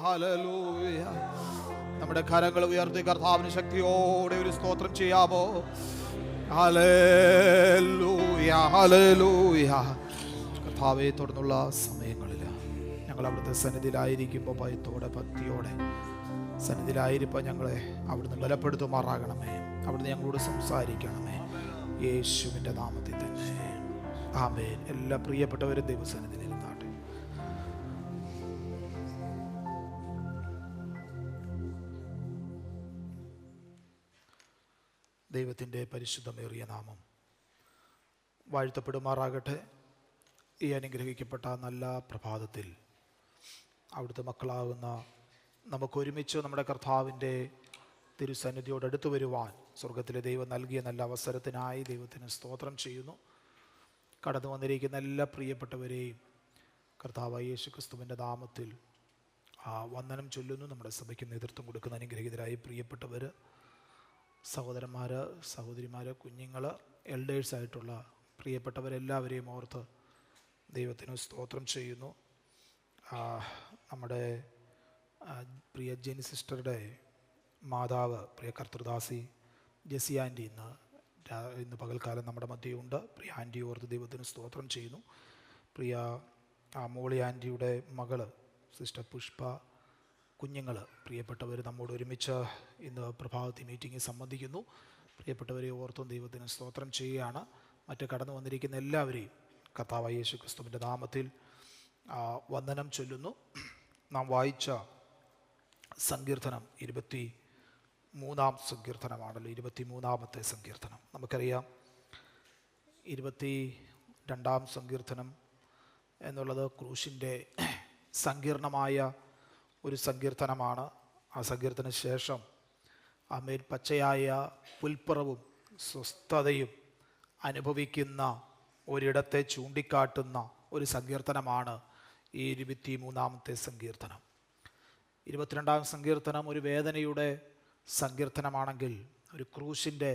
hallelujah. നമ്മുടെ കരങ്ങൾ ഉയർത്തി കർത്താവിന് ശക്തിയോടെ ഒരു സ്തോത്രം ചെയ്യാമോ? ഹല്ലേലൂയ, ഹല്ലേലൂയ. കർത്താവേ, തുടർന്നുള്ള സമയങ്ങളിൽ ഞങ്ങൾ അവിടുത്തെ സന്നിധിയിലായിരിക്കുമ്പോൾ ഭയത്തോടെ ഭക്തിയോടെ സന്നിധിയിലായിരിപ്പോൾ ഞങ്ങളെ അവിടുന്ന് ബലപ്പെടുത്തുമാറാകണമേ. അവിടുന്ന് ഞങ്ങളോട് സംസാരിക്കണമേ, യേശുവിൻ്റെ നാമത്തിൽ തന്നെ. ആമേൻ. എല്ലാ പ്രിയപ്പെട്ടവരും ദൈവസന്നിധിയിൽ ഇരുന്നാട്ടെ. ദൈവത്തിൻ്റെ പരിശുദ്ധമേറിയ നാമം വാഴ്ത്തപ്പെടുമാറാകട്ടെ. ഈ അനുഗ്രഹിക്കപ്പെട്ട നല്ല പ്രഭാതത്തിൽ അവിടുത്തെ മക്കളാകുന്ന നമുക്കൊരുമിച്ച് നമ്മുടെ കർത്താവിൻ്റെ തിരുസന്നിധിയോട് അടുത്തു വരുവാൻ സ്വർഗത്തിലെ ദൈവം നൽകിയ നല്ല അവസരത്തിനായി ദൈവത്തിന് സ്തോത്രം ചെയ്യുന്നു. കടന്നു വന്നിരിക്കുന്ന എല്ലാ പ്രിയപ്പെട്ടവരെയും കർത്താവായ യേശു ക്രിസ്തുവിൻ്റെ നാമത്തിൽ വന്ദനം ചൊല്ലുന്നു. നമ്മുടെ സഭയ്ക്ക് നേതൃത്വം കൊടുക്കുന്ന അനുഗ്രഹീതരായി പ്രിയപ്പെട്ടവർ, സഹോദരന്മാർ, സഹോദരിമാർ, കുഞ്ഞുങ്ങൾ, എൽഡേഴ്സായിട്ടുള്ള പ്രിയപ്പെട്ടവരെല്ലാവരെയും ഓർത്ത് ദൈവത്തിന് സ്തോത്രം ചെയ്യുന്നു. നമ്മുടെ പ്രിയ ജെനി സിസ്റ്ററുടെ മാതാവ് പ്രിയ കർത്തൃദാസി ജെസി ആൻറ്റി ഇന്ന് പകൽക്കാലം നമ്മുടെ മധ്യയുണ്ട്. പ്രിയ ആൻറ്റി ഓർത്ത് ദൈവത്തിന് സ്തോത്രം ചെയ്യുന്നു. പ്രിയ മോളി ആൻറ്റിയുടെ മകള് സിസ്റ്റർ പുഷ്പ, കുഞ്ഞുങ്ങൾ, പ്രിയപ്പെട്ടവർ നമ്മോട് ഒരുമിച്ച് ഇന്ന് പ്രഭാതത്തിൽ മീറ്റിങ്ങിൽ സംബന്ധിക്കുന്നു. പ്രിയപ്പെട്ടവരെ ഓർത്തും ദൈവത്തിന് സ്തോത്രം ചെയ്യുകയാണ്. മറ്റ് കടന്നു വന്നിരിക്കുന്ന എല്ലാവരെയും കർത്താവായ യേശു ക്രിസ്തുവിൻ്റെ നാമത്തിൽ വന്ദനം ചൊല്ലുന്നു. നാം വായിച്ച സങ്കീർത്തനം 23-ാം സങ്കീർത്തനമാണല്ലോ, 23-ാമത്തെ സങ്കീർത്തനം. നമുക്കറിയാം 22-ാം സങ്കീർത്തനം എന്നുള്ളത് ക്രൂശിൻ്റെ സങ്കീർണമായ ഒരു സങ്കീർത്തനമാണ്. ആ സങ്കീർത്തന ശേഷം ആമേൻ പച്ചയായ പുൽപ്പുറവും സ്വസ്ഥതയും അനുഭവിക്കുന്ന ഒരിടത്തെ ചൂണ്ടിക്കാട്ടുന്ന ഒരു സങ്കീർത്തനമാണ് ഈ 23-ാമത്തെ സങ്കീർത്തനം. 22-ാം സങ്കീർത്തനം ഒരു വേദനയുടെ സങ്കീർത്തനമാണെങ്കിൽ, ഒരു ക്രൂശിൻ്റെ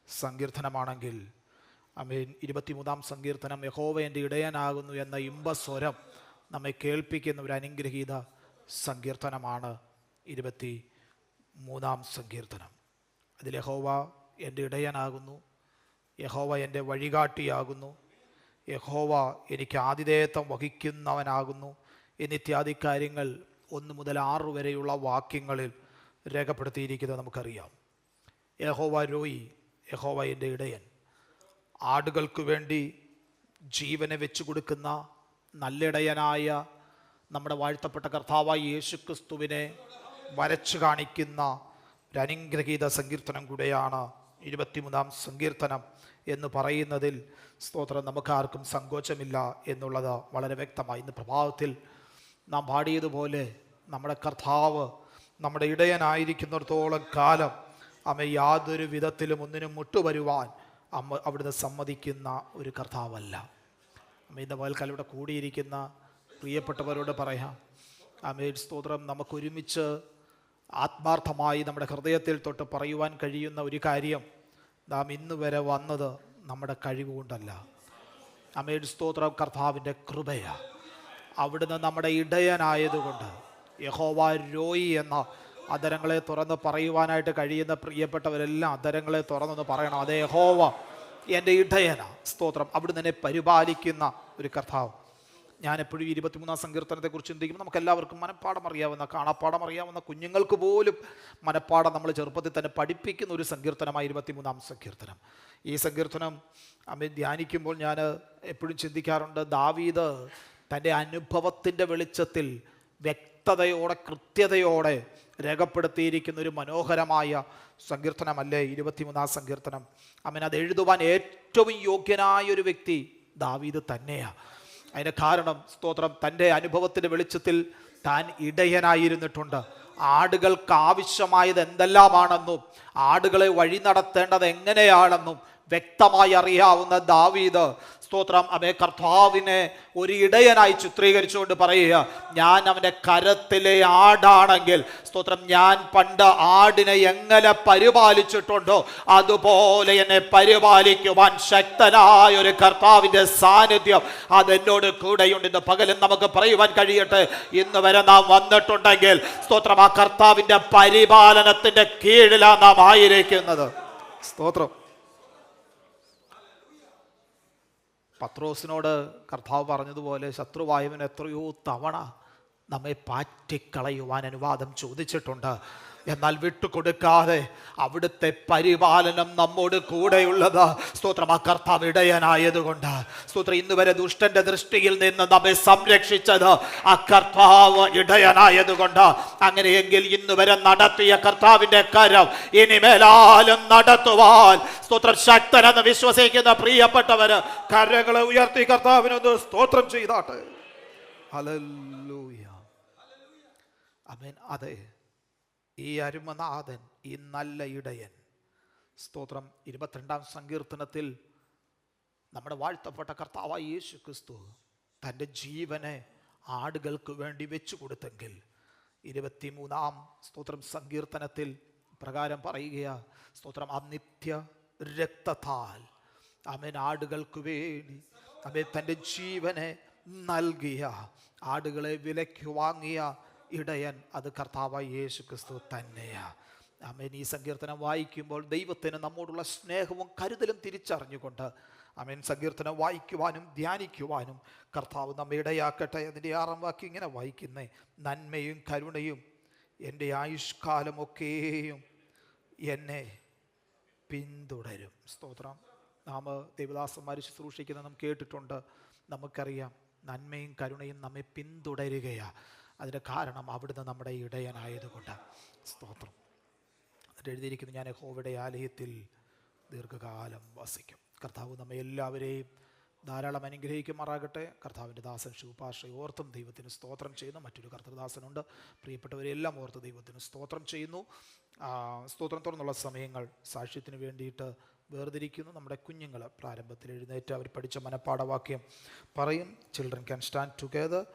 സങ്കീർത്തനമാണെങ്കിൽ, ആമേൻ 23-ാം സങ്കീർത്തനം യഹോവ എൻ്റെ ഇടയനാകുന്നു എന്ന ഇമ്പസ്വരം നമ്മെ കേൾപ്പിക്കുന്ന ഒരു അനുഗ്രഹീത സങ്കീർത്തനമാണ് 23-ാം സങ്കീർത്തനം. അതിൽ യഹോവ എൻ്റെ ഇടയനാകുന്നു, യഹോവ എൻ്റെ വഴികാട്ടിയാകുന്നു, യഹോവ എനിക്ക് ആതിഥേയത്വം വഹിക്കുന്നവനാകുന്നു എന്നിത്യാദി കാര്യങ്ങൾ 1 മുതൽ 6 വരെയുള്ള വാക്യങ്ങളിൽ രേഖപ്പെടുത്തിയിരിക്കുന്നത് നമുക്കറിയാം. യഹോവ രോയി, യഹോവ എൻ്റെ ഇടയൻ. ആടുകൾക്ക് വേണ്ടി ജീവനെ വെച്ചു കൊടുക്കുന്ന നല്ലിടയനായ നമ്മുടെ വാഴ്ത്തപ്പെട്ട കർത്താവായ യേശു ക്രിസ്തുവിനെ വരച്ചു കാണിക്കുന്ന ഒരു അനുഗ്രഹീത സങ്കീർത്തനം കൂടെയാണ് 23-ാം സങ്കീർത്തനം എന്ന് പറയുന്നതിൽ സ്തോത്രം നമുക്കാർക്കും സങ്കോചമില്ല എന്നുള്ളത് വളരെ വ്യക്തമായി. ഇന്ന് പ്രഭാതത്തിൽ നാം പാടിയതുപോലെ നമ്മുടെ കർത്താവ് നമ്മുടെ ഇടയനായിരിക്കുന്നിടത്തോളം കാലം അമ്മ യാതൊരു വിധത്തിലും ഒന്നിനും മുട്ടുവരുവാൻ അവിടുന്ന് സമ്മതിക്കുന്ന ഒരു കർത്താവല്ല. അമ്മ ഇന്ന് പകൽക്കാലം ഇവിടെ കൂടിയിരിക്കുന്ന പ്രിയപ്പെട്ടവരോട് പറയാം, ആമേൻ സ്തോത്രം, നമുക്കൊരുമിച്ച് ആത്മാർത്ഥമായി നമ്മുടെ ഹൃദയത്തിൽ തൊട്ട് പറയുവാൻ കഴിയുന്ന ഒരു കാര്യം, നാം ഇന്ന് വരെ വന്നത് നമ്മുടെ കഴിവുകൊണ്ടല്ല. ആമേൻ സ്തോത്രം, കർത്താവിൻ്റെ കൃപയാ. അവിടുന്ന് നമ്മുടെ ഇടയനായതുകൊണ്ട് യഹോവ രോയി എന്ന അധരങ്ങളെ തുറന്ന് പറയുവാനായിട്ട് കഴിയുന്ന പ്രിയപ്പെട്ടവരെല്ലാം അധരങ്ങളെ തുറന്നൊന്ന് പറയണം, അതേ യഹോവ എൻ്റെ ഇടയനാ. സ്തോത്രം, അവിടുന്ന് എന്നെ പരിപാലിക്കുന്ന ഒരു കർത്താവ്. ഞാൻ എപ്പോഴും 23-ാം സങ്കീർത്തനത്തെക്കുറിച്ച് ചിന്തിക്കുമ്പോൾ നമുക്ക് എല്ലാവർക്കും മനപ്പാഠം അറിയാവുന്ന, കാണാപ്പാഠം അറിയാവുന്ന, കുഞ്ഞുങ്ങൾക്ക് പോലും മനപ്പാഠം നമ്മൾ ചെറുപ്പത്തിൽ തന്നെ പഠിപ്പിക്കുന്ന ഒരു സങ്കീർത്തനമായി 23-ാം സങ്കീർത്തനം. ഈ സങ്കീർത്തനം അമ്മ ധ്യാനിക്കുമ്പോൾ ഞാൻ എപ്പോഴും ചിന്തിക്കാറുണ്ട്, ദാവീദ് തൻ്റെ അനുഭവത്തിൻ്റെ വെളിച്ചത്തിൽ വ്യക്തതയോടെ കൃത്യതയോടെ രേഖപ്പെടുത്തിയിരിക്കുന്ന ഒരു മനോഹരമായ സങ്കീർത്തനമല്ലേ 23-ാം സങ്കീർത്തനം. അമ്മൻ അത് എഴുതുവാൻ ഏറ്റവും യോഗ്യനായ ഒരു വ്യക്തി ദാവീദ് തന്നെയാണ്. അതിന് കാരണം സ്തോത്രം, തൻ്റെ അനുഭവത്തിൻ്റെ വെളിച്ചത്തിൽ താൻ ഇടയനായിരുന്നിട്ടുണ്ട്. ആടുകൾക്ക് ആവശ്യമായത് എന്തെല്ലാമാണെന്നും ആടുകളെ വഴി നടത്തേണ്ടത് എങ്ങനെയാണെന്നും വ്യക്തമായി അറിയാവുന്ന ദാവീദ് സ്തോത്രം കർത്താവിനെ ഒരു ഇടയനായി ചിത്രീകരിച്ചുകൊണ്ട് പറയുക, ഞാൻ അവൻ്റെ കരത്തിലെ ആടാണെങ്കിൽ, സ്തോത്രം, ഞാൻ പണ്ട് ആടിനെ എങ്ങനെ പരിപാലിച്ചിട്ടുണ്ടോ അതുപോലെ എന്നെ പരിപാലിക്കുവാൻ ശക്തനായ ഒരു കർത്താവിൻ്റെ സാന്നിധ്യം അതെന്നോട് കൂടെയുണ്ട്. ഇന്ന് പകലും നമുക്ക് പറയുവാൻ കഴിയട്ടെ, ഇന്ന് വരെ നാം വന്നിട്ടുണ്ടെങ്കിൽ സ്തോത്രം ആ കർത്താവിൻ്റെ പരിപാലനത്തിൻ്റെ കീഴിലാണ് നാം ആയിരിക്കുന്നത്. സ്തോത്രം. പത്രോസിനോട് കർത്താവ് പറഞ്ഞതുപോലെ ശത്രുവായവൻ എത്രയോ തവണ നമ്മെ പാറ്റിക്കളയുവാൻ അനുവാദം ചോദിച്ചിട്ടുണ്ട്. എന്നാൽ വിട്ടുകൊടുക്കാതെ അവിടുത്തെ പരിപാലനം നമ്മോട് കൂടെയുള്ളത് സ്തോത്രം ആ കർത്താവ് ഇടയനായതുകൊണ്ട്. സ്തോത്രം, ഇന്ന് വരെ ദുഷ്ടന്റെ ദൃഷ്ടിയിൽ നിന്ന് നമ്മെ സംരക്ഷിച്ചത് ആ കർത്താവ് ഇടയനായതുകൊണ്ട്. അങ്ങനെയെങ്കിൽ ഇന്ന് വരെ നടത്തിയ കർത്താവിന്റെ കരം ഇനിമേലാലും നടത്തുവാൻ സ്തോത്രം ശക്തനെന്ന് വിശ്വസിക്കുന്ന പ്രിയപ്പെട്ടവര് കരങ്ങളെ ഉയർത്തി കർത്താവിനൊന്ന് സ്തോത്രം ചെയ്താട്ടെ. ഹല്ലേലൂയ. ആമേൻ. അതെ, ഈ അരുമനാഥൻ, ഈ നല്ല ഇടയൻ, സ്തോത്രം, 22-ാം സങ്കീർത്തനത്തിൽ നമ്മുടെ വാഴ്ത്തപ്പെട്ട കർത്താവായ യേശു ക്രിസ്തു തൻ്റെ ജീവനെ ആടുകൾക്ക് വേണ്ടി വെച്ചു കൊടുത്തെങ്കിൽ 23-ാം സ്തോത്രം സങ്കീർത്തനത്തിൽ പ്രകാരം പറയുക, സ്തോത്രം, ആ നിത്യ രക്തത്താൽ അവൻ ആടുകൾക്ക് വേണ്ടി അവൻ തൻ്റെ ജീവനെ നൽകിയ, ആടുകളെ വിലയ്ക്ക് വാങ്ങിയ ഇടയൻ അത് കർത്താവായ യേശു ക്രിസ്തു തന്നെയാണ്. ആമേൻ. ഈ സങ്കീർത്തനം വായിക്കുമ്പോൾ ദൈവത്തിന് നമ്മോടുള്ള സ്നേഹവും കരുതലും തിരിച്ചറിഞ്ഞുകൊണ്ട് ആമേൻ സങ്കീർത്തനം വായിക്കുവാനും ധ്യാനിക്കുവാനും കർത്താവ് നമ്മെ ഇടയാക്കട്ടെ. അതിൻ്റെ 6-ാം വാക്യം ഇങ്ങനെ വായിക്കുന്നേ, നന്മയും കരുണയും എൻ്റെ ആയുഷ്കാലമൊക്കെയും എന്നെ പിന്തുടരും. സ്തോത്രം. നാം ദേവദാസന്മാർ ശുശ്രൂഷിക്കുന്നത് നാം കേട്ടിട്ടുണ്ട്. നമുക്കറിയാം നന്മയും കരുണയും നമ്മെ പിന്തുടരുകയാണ്. അതിൻ്റെ കാരണം അവിടുന്ന് നമ്മുടെ ഇടയനായതുകൊണ്ട്. സ്തോത്രം. എന്നിട്ട് എഴുതിയിരിക്കുന്നു, ഞാൻ യഹോവയുടെ ആലയത്തിൽ ദീർഘകാലം വസിക്കും. കർത്താവ് നമ്മെ എല്ലാവരെയും ധാരാളം അനുഗ്രഹിക്കുമാറാകട്ടെ. കർത്താവിൻ്റെ ദാസൻ ശുപാർശ ഓർത്തും ദൈവത്തിന് സ്തോത്രം ചെയ്യുന്നു. മറ്റൊരു കർത്തൃദാസനുണ്ട്, പ്രിയപ്പെട്ടവരെല്ലാം ഓർത്ത് ദൈവത്തിന് സ്തോത്രം ചെയ്യുന്നു. സ്തോത്രം തുറന്നുള്ള സമയങ്ങൾ സാക്ഷ്യത്തിന് വേണ്ടിയിട്ട് വേർതിരിക്കുന്നു. നമ്മുടെ കുഞ്ഞുങ്ങൾ പ്രാരംഭത്തിൽ എഴുന്നേറ്റ് അവർ പഠിച്ച മനപ്പാഠവാക്യം പറയും. Children can stand together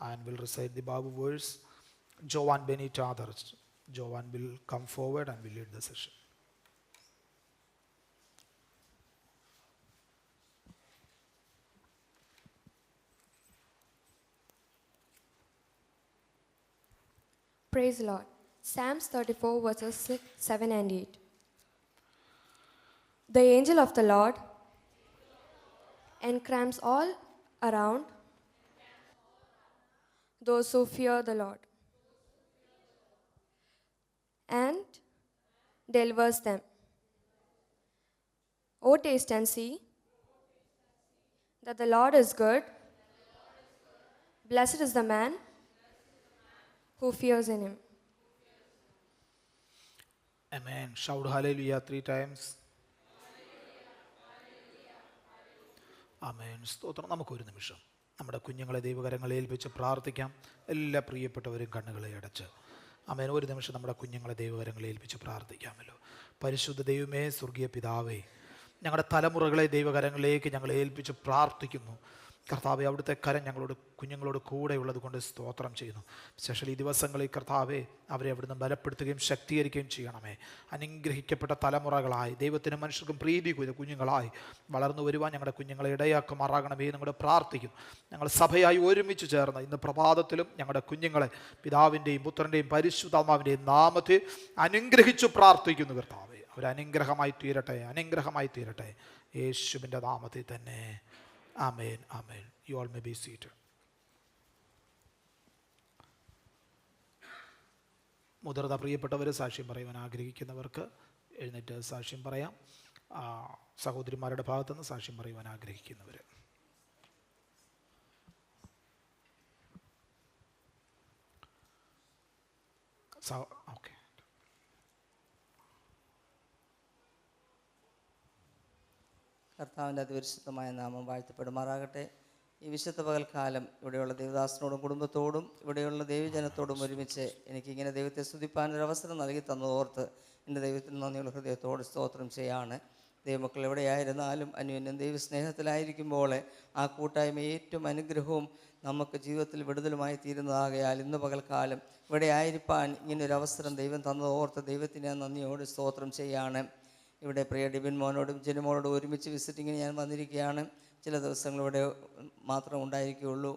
and will recite the Bible verse. Jovan Benita others. Jovan will come forward and will lead the session. Praise the Lord. Psalms 34 verses 6, 7 and 8. The angel of the Lord encamps all around those who fear the Lord and delivers them. O taste and see that the Lord is good. Blessed is the man who fears in him. Amen. Shout hallelujah 3 times. ആമേൻ. സ്തോത്രം. നമുക്കൊരു നിമിഷം നമ്മുടെ കുഞ്ഞുങ്ങളെ ദൈവകരങ്ങളെ ഏൽപ്പിച്ച് പ്രാർത്ഥിക്കാം. എല്ലാ പ്രിയപ്പെട്ടവരും കണ്ണുകളെ അടച്ച് ആമേൻ ഒരു നിമിഷം നമ്മുടെ കുഞ്ഞുങ്ങളെ ദൈവകരങ്ങളെ ഏൽപ്പിച്ച് പ്രാർത്ഥിക്കാമല്ലോ. പരിശുദ്ധ ദൈവമേ, സ്വർഗീയ പിതാവേ, ഞങ്ങളുടെ തലമുറകളെ ദൈവകരങ്ങളിലേക്ക് ഞങ്ങൾ ഏൽപ്പിച്ച് പ്രാർത്ഥിക്കുന്നു. കർത്താവെ, അവിടുത്തെ കരം ഞങ്ങളോട് കുഞ്ഞുങ്ങളോട് കൂടെയുള്ളത് കൊണ്ട് സ്തോത്രം ചെയ്യുന്നു. സ്പെഷ്യലി ഈ ദിവസങ്ങളിൽ കർത്താവെ അവരെ അവിടുന്ന് ബലപ്പെടുത്തുകയും ശക്തീകരിക്കുകയും ചെയ്യണമേ. അനുഗ്രഹിക്കപ്പെട്ട തലമുറകളായി ദൈവത്തിനും മനുഷ്യർക്കും പ്രീതി കുഞ്ഞ കുഞ്ഞുങ്ങളായി വളർന്നു വരുവാൻ ഞങ്ങളുടെ കുഞ്ഞുങ്ങളെ ഇടയാക്കുമാറാകണമേ ഞങ്ങളുടെ പ്രാർത്ഥിക്കും. ഞങ്ങൾ സഭയായി ഒരുമിച്ച് ചേർന്ന് ഇന്ന് പ്രഭാതത്തിലും ഞങ്ങളുടെ കുഞ്ഞുങ്ങളെ പിതാവിൻ്റെയും പുത്രൻ്റെയും പരിശുദ്ധാത്മാവിൻ്റെയും നാമത്തിൽ അനുഗ്രഹിച്ചു പ്രാർത്ഥിക്കുന്നു. കർത്താവെ, അവരനുഗ്രഹമായി തീരട്ടെ, അനുഗ്രഹമായി തീരട്ടെ, യേശുവിൻ്റെ നാമത്തിൽ തന്നെ. Amen. Amen. You all may be seated. മുതിർന്ന പ്രിയപ്പെട്ടവർ സാക്ഷ്യം പറയുവാൻ ആഗ്രഹിക്കുന്നവർക്ക് എഴുന്നേറ്റ് സാക്ഷ്യം പറയാം. സഹോദരിമാരുടെ ഭാഗത്തുനിന്ന് സാക്ഷ്യം പറയുവാൻ ആഗ്രഹിക്കുന്നവർ. ഓക്കെ. കർത്താവിൻ്റെ അതിപരിശുദ്ധമായ നാമം വാഴ്ത്തപ്പെടുമാറാകട്ടെ. ഈ വിശുദ്ധ പകൽക്കാലം ഇവിടെയുള്ള ദേവദാസനോടും കുടുംബത്തോടും ഇവിടെയുള്ള ദൈവജനത്തോടും ഒരുമിച്ച് എനിക്കിങ്ങനെ ദൈവത്തെ സ്തുതിപ്പാനൊരു അവസരം നൽകി തന്നതോർത്ത് എൻ്റെ ദൈവത്തിന് നന്ദിയുള്ള ഹൃദയത്തോട് സ്തോത്രം ചെയ്യാണ്. ദൈവമക്കൾ എവിടെയായിരുന്നാലും അന്യോന്യം ദൈവസ്നേഹത്തിലായിരിക്കുമ്പോൾ ആ കൂട്ടായ്മ ഏറ്റവും അനുഗ്രഹവും നമുക്ക് ജീവിതത്തിൽ വിടുതലുമായി തീരുന്നതാകയാൽ ഇന്ന് പകൽക്കാലം ഇവിടെ ആയിരിക്കാൻ ഇങ്ങനൊരു അവസരം ദൈവം തന്നത് ഓർത്ത് ദൈവത്തിന് ഞാൻ നന്ദിയോട് സ്തോത്രം ചെയ്യാണ്. ഇവിടെ പ്രിയ ഡിബിൻ മോനോടും ജെനിമോളോടും ഒരുമിച്ച് വിസിറ്റിങ്ങിന് ഞാൻ വന്നിരിക്കുകയാണ്. ചില ദിവസങ്ങൾ ഇവിടെ മാത്രം ഉണ്ടായിരിക്കുകയുള്ളൂ.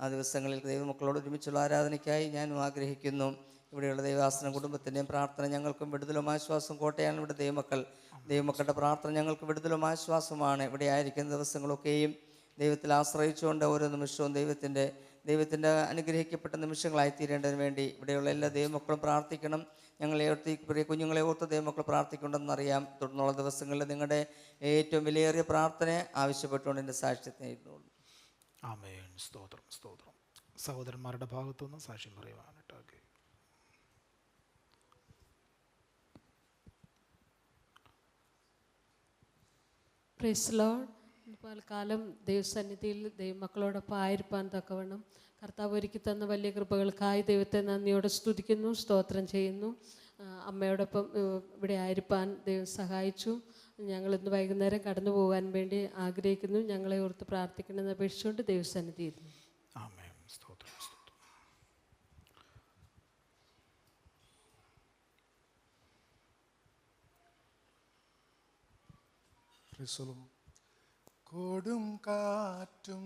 ആ ദിവസങ്ങളിൽ ദൈവമക്കളോട് ഒരുമിച്ചുള്ള ആരാധനയ്ക്കായി ഞാനും ആഗ്രഹിക്കുന്നു. ഇവിടെയുള്ള ദൈവാസന കുടുംബത്തിൻ്റെയും പ്രാർത്ഥന ഞങ്ങൾക്കും വിടുതലും ആശ്വാസം കോട്ടയാണ്. ഇവിടെ ദൈവമക്കളുടെ പ്രാർത്ഥന ഞങ്ങൾക്ക് വിടുതലും ആശ്വാസമാണ്. ഇവിടെ ആയിരിക്കുന്ന ദിവസങ്ങളൊക്കെയും ദൈവത്തിൽ ആശ്രയിച്ചുകൊണ്ട് ഓരോ നിമിഷവും ദൈവത്തിൻ്റെ അനുഗ്രഹിക്കപ്പെട്ട നിമിഷങ്ങളായി തീരേണ്ടതിന് വേണ്ടി ഇവിടെയുള്ള എല്ലാ ദൈവമക്കളും പ്രാർത്ഥിക്കണം. ഞങ്ങളെ ഓർത്ത് പ്രിയ കുഞ്ഞുങ്ങളെ ഓർത്ത് ദൈവമക്കൾ പ്രാർത്ഥിക്കുന്നുണ്ടെന്നറിയാം. തുടർന്നുള്ള ദിവസങ്ങളിൽ നിങ്ങളുടെ ഏറ്റവും വിലയേറിയ പ്രാർത്ഥന ആവശ്യപ്പെട്ടുകൊണ്ട് എൻ്റെ സാക്ഷ്യത്തെ ഇരുന്നുള്ളൂ. ആമേൻ. സ്തോത്രം സ്തോത്രം. സഹോദരന്മാരുടെ ഭാഗത്തുനിന്ന് സാക്ഷ്യം പറയുവാനായിട്ട് പ്രൈസ് ലോർഡ്. പൽക്കാലം ദൈവസന്നിധിയിൽ ദൈവമക്കളോടൊപ്പം ആയിരിക്കാൻ തക്കവണ്ണം കർത്താവ് ഒരുക്കി തന്ന വലിയ കൃപകൾക്കായി ദൈവത്തെ നന്ദിയോടെ സ്തുതിക്കുന്നു, സ്തോത്രം ചെയ്യുന്നു. അമ്മയോടൊപ്പം ഇവിടെ ആയിരിക്കാൻ ദൈവം സഹായിച്ചു. ഞങ്ങൾ ഇന്ന് വൈകുന്നേരം കടന്നു പോകാൻ വേണ്ടി ആഗ്രഹിക്കുന്നു. ഞങ്ങളെ ഓർത്ത് പ്രാർത്ഥിക്കണമെന്ന് അപേക്ഷിച്ചുകൊണ്ട് ദൈവസന്നിധിയിൽ. ആമേൻ. സ്തോത്രം സ്തോത്രം. കൊടും കാറ്റും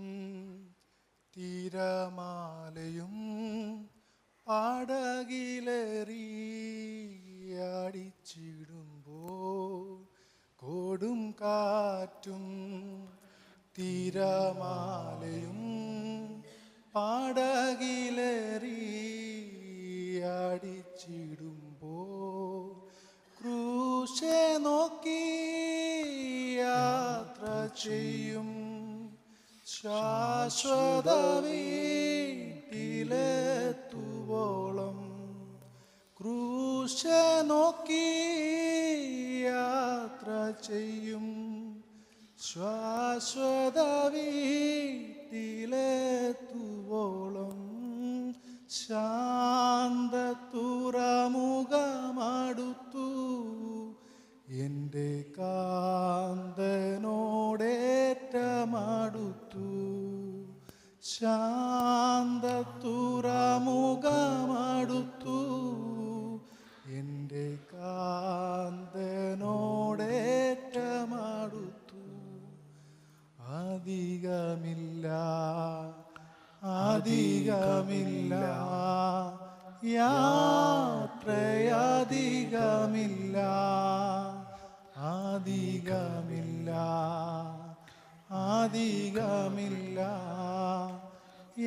തിരമാലയും പാടകിലേറിയടിച്ചിടുമ്പോൾ, കൊടും കാറ്റും തിരമാലയും പാടകിലേറിയടിച്ചിടുമ്പോൾ, ക്രൂശെ നോക്കി യാത്ര ചെയ്യും ശാശ്വത വീട്ടിലെത്തുവോളം, ക്രൂശെ നോക്കി യാത്ര ചെയ്യും ശാശ്വത വീട്ടിലെത്തുവോളം, ശാന്തതുറമുഖമടുത്തു എൻ്റെ കാന്തനോടേറ്റമടുത്തു, ശാന്തതുറമുഖമടുത്തു എൻ്റെ കാന്തനോടേറ്റമടുത്തു. അധികമില്ല അധികമില്ല യാത്രയധികമില്ല അധികമില്ല അധികമില്ല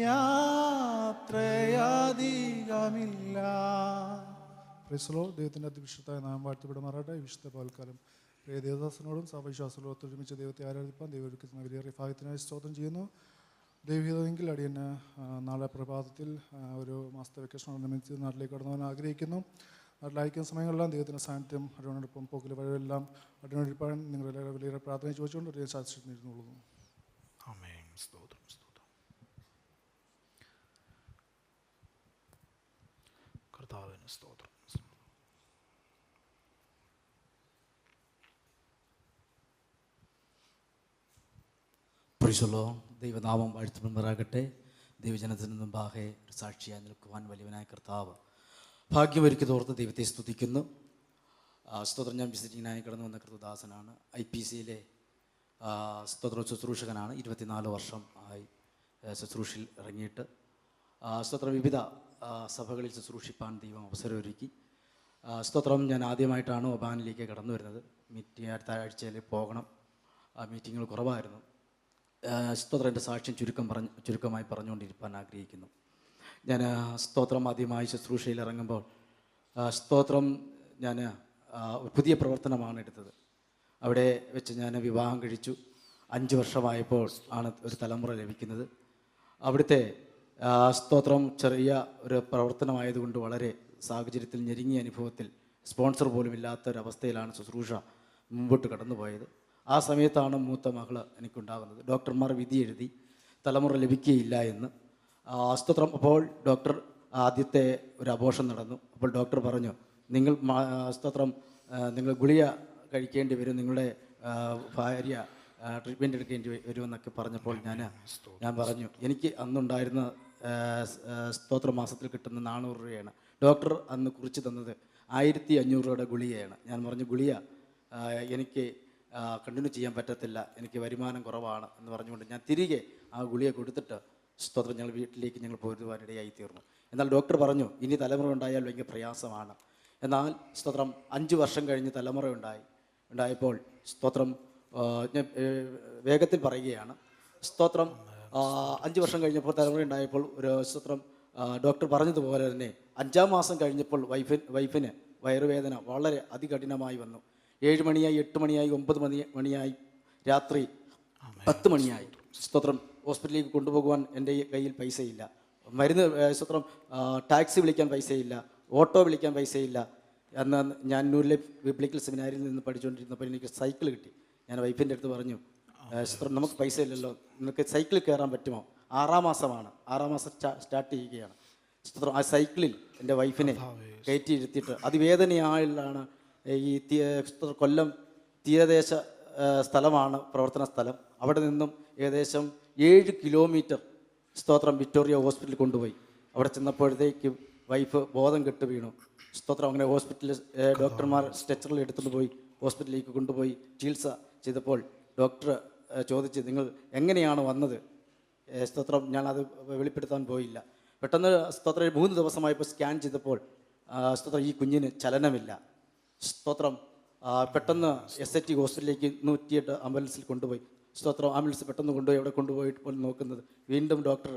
യാത്രയധികമില്ല. പ്രൈസ് ദൈവത്തിൻ്റെ അതിവിശുദ്ധമായ നാം വാഴ്ത്തപ്പെടുമാറാട്ടെ. വിശുദ്ധ പകൽക്കാലം പ്രിയ ദേവദാസനോടും സഭവിശ്വാസങ്ങളോട് ഒരുമിച്ച് ദൈവത്തെ ആരാധിപ്പാൻ ദൈവം ഒരുക്കുന്ന വലിയ ഭാഗ്യത്തിനായി സ്തോത്രം ചെയ്യുന്നു. ദൈവഹിതമെങ്കിൽ അടിയന് നാളെ പ്രഭാതത്തിൽ ഒരു മാസത്തെ വെക്കേഷനോടനുബന്ധിച്ച് നാട്ടിലേക്ക് കടന്നു ആഗ്രഹിക്കുന്നു. നാട്ടിലയക്കുന്ന സമയങ്ങളെല്ലാം ദൈവത്തിൻ്റെ സാന്നിധ്യം അടിയോടൊപ്പം പോക്കിൽ വഴിയെല്ലാം അടിയോടിപ്പാൻ നിങ്ങളുടെ വലിയ പ്രാർത്ഥന ചോദിച്ചുകൊണ്ട് ഒരു സാധിച്ചിരുന്നുള്ളൂ. ആമേൻ. സ്തോത്രം സ്തോത്രം. കർത്താവിന് സ്തോത്രം. പ്രിയമുള്ള ദൈവനാമം വാഴ്ത്തപ്പെടുമാറാകട്ടെ. ദൈവജനത്തിന് മുമ്പാകെ ഒരു സാക്ഷിയായി നിൽക്കുവാൻ വലിയവനായ കർത്താവ് ഭാഗ്യമൊരുക്കി തോർത്ത് ദൈവത്തെ സ്തുതിക്കുന്നു. സ്തോത്രം. ഞാൻ വിസിറ്റിങ്ങിനായി കടന്നു വന്ന കൃതദാസനാണ്. IPCയിലെ സ്തോത്ര ശുശ്രൂഷകനാണ്. 24 വർഷം ആയി ശുശ്രൂഷയിൽ ഇറങ്ങിയിട്ട്. സ്തോത്രം. വിവിധ സഭകളിൽ ശുശ്രൂഷിപ്പാൻ ദൈവം അവസരമൊരുക്കി. സ്തോത്രം. ഞാൻ ആദ്യമായിട്ടാണ് ഒബാനിലേക്ക് കടന്നു വരുന്നത്. അടുത്ത ആഴ്ചയിൽ പോകണം. മീറ്റിങ്ങുകൾ കുറവായിരുന്നു. സ്തോത്രം. എൻ്റെ സാക്ഷ്യം ചുരുക്കമായി പറഞ്ഞുകൊണ്ടിരിക്കാൻ ആഗ്രഹിക്കുന്നു. ഞാൻ സ്തോത്രം ആദ്യമായി ശുശ്രൂഷയിൽ ഇറങ്ങുമ്പോൾ സ്തോത്രം ഞാൻ പുതിയ പ്രവർത്തനമാണ് എടുത്തത്. അവിടെ വെച്ച് ഞാൻ വിവാഹം കഴിച്ചു. 5 വർഷമായപ്പോൾ ആണ് ഒരു തലമുറ ലഭിക്കുന്നത്. അവിടുത്തെ സ്തോത്രം ചെറിയ ഒരു പ്രവർത്തനമായതുകൊണ്ട് വളരെ സാഹചര്യത്തിൽ ഞെരുങ്ങിയ അനുഭവത്തിൽ സ്പോൺസർ പോലും ഇല്ലാത്തൊരവസ്ഥയിലാണ് ശുശ്രൂഷ മുമ്പോട്ട് കടന്നുപോയത്. ആ സമയത്താണ് മൂത്ത മകൾ എനിക്കുണ്ടാകുന്നത്. ഡോക്ടർമാർ വിധി എഴുതി തലമുറ ലഭിക്കുകയില്ല എന്ന്. സ്തോത്രം. അപ്പോൾ ഡോക്ടർ ആദ്യത്തെ ഒരു അബോർഷൻ നടന്നു. അപ്പോൾ ഡോക്ടർ പറഞ്ഞു, നിങ്ങൾ സ്തോത്രം നിങ്ങൾ ഗുളിക കഴിക്കേണ്ടി വരും, നിങ്ങളുടെ ഭാര്യ ട്രീറ്റ്മെൻറ്റ് എടുക്കേണ്ടി വരുമെന്നൊക്കെ പറഞ്ഞപ്പോൾ ഞാൻ പറഞ്ഞു എനിക്ക് അന്നുണ്ടായിരുന്ന സ്തോത്ര മാസത്തിൽ കിട്ടുന്ന 400 രൂപയാണ്. ഡോക്ടർ അന്ന് കുറിച്ച് തന്നത് 1500 രൂപയുടെ ഗുളികയാണ്. ഞാൻ പറഞ്ഞു ഗുളിക എനിക്ക് കണ്ടിന്യൂ ചെയ്യാൻ പറ്റത്തില്ല, എനിക്ക് വരുമാനം കുറവാണ് എന്ന് പറഞ്ഞുകൊണ്ട് ഞാൻ തിരികെ ആ ഗുളിക കൊടുത്തിട്ട് സ്തോത്രം ഞങ്ങൾ വീട്ടിലേക്ക് ഞങ്ങൾ പോരുവാനിടയായി തീർന്നു. എന്നാൽ ഡോക്ടർ പറഞ്ഞു ഇനി തലമുറ ഉണ്ടായാൽ ഭയങ്കര പ്രയാസമാണ്. എന്നാൽ സ്തോത്രം 5 വർഷം കഴിഞ്ഞ് തലമുറ ഉണ്ടായപ്പോൾ സ്തോത്രം ഞാൻ വേഗത്തിൽ പറയുകയാണ്. സ്തോത്രം 5 വർഷം കഴിഞ്ഞപ്പോൾ തലമുറ ഉണ്ടായപ്പോൾ ഒരു സ്തോത്രം ഡോക്ടർ പറഞ്ഞതുപോലെ തന്നെ 5-ാം മാസം കഴിഞ്ഞപ്പോൾ വൈഫിന് വയറുവേദന വളരെ അതികഠിനമായി വന്നു. 7 മണിയായി, 8 മണിയായി, 9 മണിയായി, രാത്രി 10 മണിയായി. സ്തോത്രം ഹോസ്പിറ്റലിലേക്ക് കൊണ്ടുപോകുവാൻ എൻ്റെ കയ്യിൽ പൈസയില്ല. മരുന്ന് സ്തോത്രം ടാക്സി വിളിക്കാൻ പൈസയില്ല, ഓട്ടോ വിളിക്കാൻ പൈസയില്ല. അന്ന് ഞാൻ നൂറിലെ ബിബ്ലിക്കൽ സെമിനാരിൽ നിന്ന് പഠിച്ചുകൊണ്ടിരുന്നപ്പോൾ എനിക്ക് സൈക്കിൾ കിട്ടി. ഞാൻ വൈഫിൻ്റെ അടുത്ത് പറഞ്ഞു സ്തോത്രം നമുക്ക് പൈസ ഇല്ലല്ലോ, നിനക്ക് സൈക്കിളിൽ കയറാൻ പറ്റുമോ? 6-ാം മാസമാണ്, 6-ാം മാസം സ്റ്റാർട്ട് ചെയ്യുകയാണ്. സ്തോത്രം ആ സൈക്കിളിൽ എൻ്റെ വൈഫിനെ കയറ്റി ഇരുത്തിയിട്ട് അതിവേദനയായാണ് ഈ കൊല്ലം തീരദേശ സ്ഥലമാണ് പ്രവർത്തന സ്ഥലം. അവിടെ നിന്നും ഏകദേശം 7 കിലോമീറ്റർ സ്തോത്രം വിക്ടോറിയ ഹോസ്പിറ്റലിൽ കൊണ്ടുപോയി. അവിടെ ചെന്നപ്പോഴത്തേക്കും വൈഫ് ബോധം കെട്ട് വീണു. സ്തോത്രം അങ്ങനെ ഹോസ്പിറ്റലിൽ ഡോക്ടർമാർ സ്ട്രെച്ചറിൽ എടുത്തുകൊണ്ട് പോയി ഹോസ്പിറ്റലിലേക്ക് കൊണ്ടുപോയി ചികിത്സ ചെയ്തപ്പോൾ ഡോക്ടർ ചോദിച്ച് നിങ്ങൾ എങ്ങനെയാണ് വന്നത്? സ്തോത്രം ഞാനത് വെളിപ്പെടുത്താൻ പോയില്ല. പെട്ടെന്ന് സ്തോത്രം 3 ദിവസമായപ്പോൾ സ്കാൻ ചെയ്തപ്പോൾ സ്തോത്രം ഈ കുഞ്ഞിന് ചലനമില്ല. സ്തോത്രം പെട്ടെന്ന് SIT ഹോസ്പിറ്റലിലേക്ക് 108 ആംബുലൻസിൽ കൊണ്ടുപോയി. സ്തോത്രം ആംബുലൻസ് പെട്ടെന്ന് കൊണ്ടുപോയി അവിടെ കൊണ്ടുപോയിട്ട് പോലും നോക്കുന്നത് വീണ്ടും ഡോക്ടർ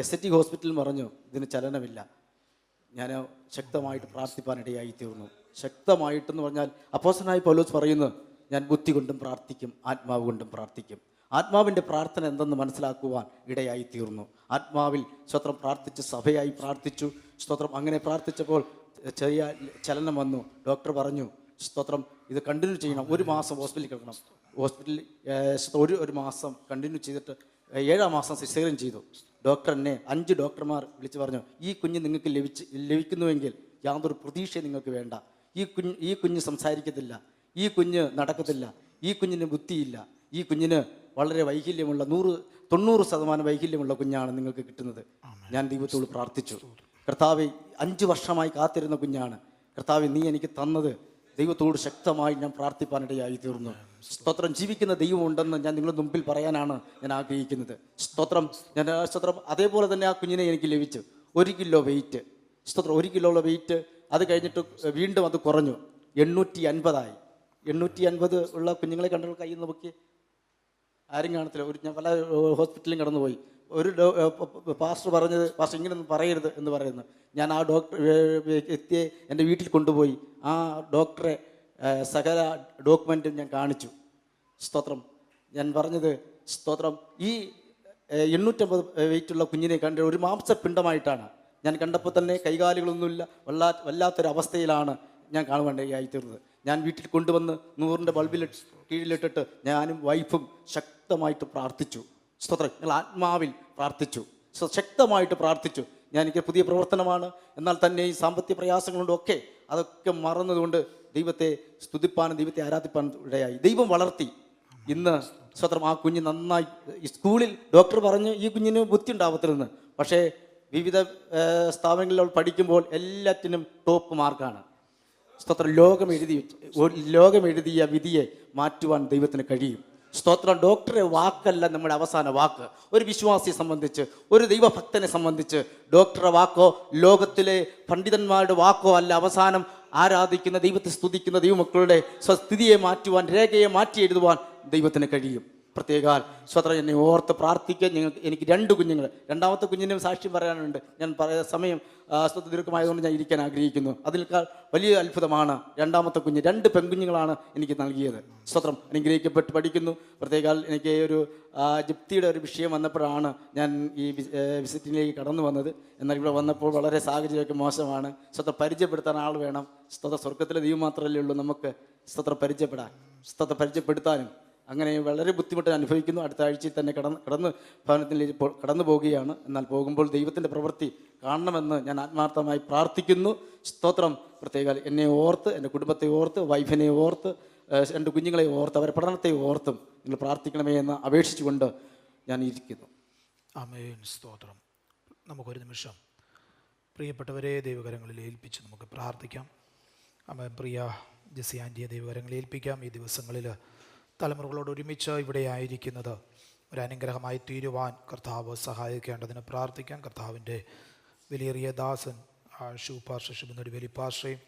SIT ഹോസ്പിറ്റലിൽ പറഞ്ഞു ഇതിന് ചലനമില്ല. ഞാൻ ശക്തമായിട്ട് പ്രാർത്ഥിപ്പാനിടയായി തീർന്നു. ശക്തമായിട്ടെന്ന് പറഞ്ഞാൽ അപ്പോസ്തലനായ പൗലോസ് പറയുന്നു ഞാൻ ബുദ്ധി കൊണ്ടും പ്രാർത്ഥിക്കും, ആത്മാവ് കൊണ്ടും പ്രാർത്ഥിക്കും. ആത്മാവിൻ്റെ പ്രാർത്ഥന എന്തെന്ന് മനസ്സിലാക്കുവാൻ ഇടയായി തീർന്നു. ആത്മാവിൽ സ്തോത്രം പ്രാർത്ഥിച്ച് സഭയായി പ്രാർത്ഥിച്ചു. സ്തോത്രം അങ്ങനെ പ്രാർത്ഥിച്ചപ്പോൾ ചെറിയ ചലനം വന്നു. ഡോക്ടർ പറഞ്ഞു സ്തോത്രം ഇത് കണ്ടിന്യൂ ചെയ്യണം, 1 മാസം ഹോസ്പിറ്റലിൽ കിടക്കണം. ഹോസ്പിറ്റലിൽ ഒരു മാസം കണ്ടിന്യൂ ചെയ്തിട്ട് 7-ാം മാസം സിസേറിയൻ ചെയ്തു. ഡോക്ടർ എന്നെ 5 ഡോക്ടർമാർ വിളിച്ച് പറഞ്ഞു ഈ കുഞ്ഞ് നിങ്ങൾക്ക് ലഭിക്കുന്നുവെങ്കിൽ യാതൊരു പ്രതീക്ഷയും നിങ്ങൾക്ക് വേണ്ട. ഈ കുഞ്ഞ് സംസാരിക്കത്തില്ല, ഈ കുഞ്ഞ് നടക്കത്തില്ല, ഈ കുഞ്ഞിന് ബുദ്ധിയില്ല, ഈ കുഞ്ഞിന് വളരെ വൈകല്യമുള്ള 90% വൈകല്യമുള്ള കുഞ്ഞാണ് നിങ്ങൾക്ക് കിട്ടുന്നത്. ഞാൻ ദൈവത്തോട് പ്രാർത്ഥിച്ചു. കർത്താവെ 5 വർഷമായി കാത്തിരുന്ന കുഞ്ഞാണ് കർത്താവെ നീ എനിക്ക് തന്നത്. ദൈവത്തോട് ശക്തമായി ഞാൻ പ്രാർത്ഥിപ്പാനിടയായി തീർന്നു. സ്തോത്രം ജീവിക്കുന്ന ദൈവം ഉണ്ടെന്ന് ഞാൻ നിങ്ങളുടെ മുമ്പിൽ പറയാനാണ് ഞാൻ ആഗ്രഹിക്കുന്നത്. സ്തോത്രം അതേപോലെ തന്നെ ആ കുഞ്ഞിനെ എനിക്ക് ലഭിച്ചു. 1 കിലോ വെയിറ്റ്. സ്തോത്രം 1 കിലോയുള്ള വെയിറ്റ്. അത് കഴിഞ്ഞിട്ട് വീണ്ടും അത് കുറഞ്ഞു, 850 850 ഉള്ള കുഞ്ഞുങ്ങളെ കണ്ടുള്ള കയ്യിൽ നോക്കി ആരും കാണത്തില്ല. ഞാൻ പല ഹോസ്പിറ്റലിലും കടന്നുപോയി. ഒരു പാസ്റ്റർ പറഞ്ഞത് പാസ്റ്റർ ഇങ്ങനെയൊന്നും പറയരുത് എന്ന് പറയുന്നത്. ഞാൻ ആ ഡോക്ടർ എത്തിയെ എൻ്റെ വീട്ടിൽ കൊണ്ടുപോയി ആ ഡോക്ടറെ സകല ഡോക്യുമെൻറ്റും ഞാൻ കാണിച്ചു. സ്തോത്രം ഞാൻ പറഞ്ഞത് സ്തോത്രം ഈ 850 വെയിറ്റുള്ള കുഞ്ഞിനെ കണ്ട ഒരു മാംസപിണ്ഡമായിട്ടാണ് ഞാൻ കണ്ടപ്പോൾ തന്നെ. കൈകാലുകളൊന്നുമില്ല, വല്ലാത്തൊരവസ്ഥയിലാണ് ഞാൻ കാണുവാനിടയായി തീർന്നത്. ഞാൻ വീട്ടിൽ കൊണ്ടുവന്ന് 100-ന്റെ ബൾബിൽ കീഴിലിട്ടിട്ട് ഞാനും വൈഫും ശക്തമായിട്ട് പ്രാർത്ഥിച്ചു. സ്തോത്രം ഞങ്ങൾ ആത്മാവിൽ പ്രാർത്ഥിച്ചു, ശക്തമായിട്ട് പ്രാർത്ഥിച്ചു. എനിക്ക് പുതിയ പ്രവർത്തനമാണ്, എന്നാൽ തന്നെ ഈ സാമ്പത്തിക പ്രയാസങ്ങളുണ്ടൊക്കെ അതൊക്കെ മറന്നതുകൊണ്ട് ദൈവത്തെ സ്തുതിപ്പാനും ദൈവത്തെ ആരാധിപ്പാനും ഇടയായി. ദൈവം വളർത്തി. ഇന്ന് സ്തോത്രം ആ കുഞ്ഞ് നന്നായി സ്കൂളിൽ ഡോക്ടർ പറഞ്ഞ് ഈ കുഞ്ഞിന് ബുദ്ധി ഉണ്ടാവത്തില്ലെന്ന്. പക്ഷേ വിവിധ സ്ഥാപനങ്ങളിൽ പഠിക്കുമ്പോൾ എല്ലാറ്റിനും ടോപ്പ് മാർക്കാണ്. സ്തോത്രം ലോകം എഴുതിയ വിധിയെ മാറ്റുവാൻ ദൈവത്തിന് കഴിയും. സ്തോത്രം ഡോക്ടറെ വാക്കല്ല നമ്മുടെ അവസാന വാക്ക്. ഒരു വിശ്വാസിയെ സംബന്ധിച്ച്, ഒരു ദൈവഭക്തനെ സംബന്ധിച്ച് ഡോക്ടറെ വാക്കോ ലോകത്തിലെ പണ്ഡിതന്മാരുടെ വാക്കോ അല്ല അവസാനം. ആരാധിക്കുന്ന ദൈവത്തെ സ്തുതിക്കുന്ന ദൈവമക്കളുടെ സ്വസ്ഥിതിയെ മാറ്റുവാൻ, രേഖയെ മാറ്റി എഴുതുവാൻ ദൈവത്തിന് കഴിയും. പ്രത്യേകാൽ സ്വതന്ത്രം എന്നെ ഓർത്ത് പ്രാർത്ഥിക്കുക. എനിക്ക് 2 കുഞ്ഞുങ്ങൾ, 2ാമത്തെ കുഞ്ഞിനും സാക്ഷ്യം പറയാനുണ്ട്. ഞാൻ സമയം ദീർഘമായതുകൊണ്ട് ഞാൻ ഇരിക്കാൻ ആഗ്രഹിക്കുന്നു. അതിനേക്കാൾ വലിയ അത്ഭുതമാണ് 2ാമത്തെ കുഞ്ഞ്. 2 പെൺകുഞ്ഞുങ്ങളാണ് എനിക്ക് നൽകിയത്. സ്വതന്ത്രം അനുഗ്രഹിക്കപ്പെട്ട് പഠിക്കുന്നു. പ്രത്യേകാൽ എനിക്ക് ഒരു ജപ്തിയുടെ ഒരു വിഷയം വന്നപ്പോഴാണ് ഞാൻ ഈ വിസിറ്റിലേക്ക് കടന്നു വന്നത്. എന്നാൽ ഇവിടെ വന്നപ്പോൾ വളരെ സാഹചര്യമൊക്കെ മോശമാണ്. സ്വതന്ത്രം പരിചയപ്പെടുത്താൻ ആൾ വേണം. സ്വതന്ത്ര സ്വർഗത്തിലെ ദൈവം മാത്രമല്ലേ ഉള്ളൂ നമുക്ക് സ്വതന്ത്രം പരിചയപ്പെടുത്താനും. അങ്ങനെ വളരെ ബുദ്ധിമുട്ട് അനുഭവിക്കുന്നു. അടുത്ത ആഴ്ചയിൽ തന്നെ കടന്നു പോവുകയാണ്. എന്നാൽ പോകുമ്പോൾ ദൈവത്തിൻ്റെ പ്രവൃത്തി കാണണമെന്ന് ഞാൻ ആത്മാർത്ഥമായി പ്രാർത്ഥിക്കുന്നു. സ്തോത്രം. പ്രത്യേകം എന്നെ ഓർത്ത്, എൻ്റെ കുടുംബത്തെ ഓർത്ത്, വൈഫിനെ ഓർത്ത് രണ്ട് കുഞ്ഞുങ്ങളെ ഓർത്ത് അവരുടെ പഠനത്തെ ഓർത്തും നിങ്ങൾ പ്രാർത്ഥിക്കണമേ എന്ന് അപേക്ഷിച്ചുകൊണ്ട് ഞാൻ ഇരിക്കുന്നു. ആമേൻ. സ്തോത്രം. നമുക്കൊരു നിമിഷം പ്രിയപ്പെട്ടവരെ ദൈവകരങ്ങളിൽ ഏൽപ്പിച്ച് നമുക്ക് പ്രാർത്ഥിക്കാം. ആമേൻ. പ്രിയ ജെസി ആൻറ്റിയെ ദൈവകരങ്ങളിൽ ഏൽപ്പിക്കാം. ഈ ദിവസങ്ങളിൽ തലമുറകളോട് ഒരുമിച്ച് ഇവിടെ ആയിരിക്കുന്നത് ഒരു അനുഗ്രഹമായി തീരുവാൻ കർത്താവ് സഹായിക്കേണ്ടതിന് പ്രാർത്ഥിക്കാം. കർത്താവിൻ്റെ വിലയേറിയ ദാസൻ ശുഭ വെലിപ്പാശ്രയും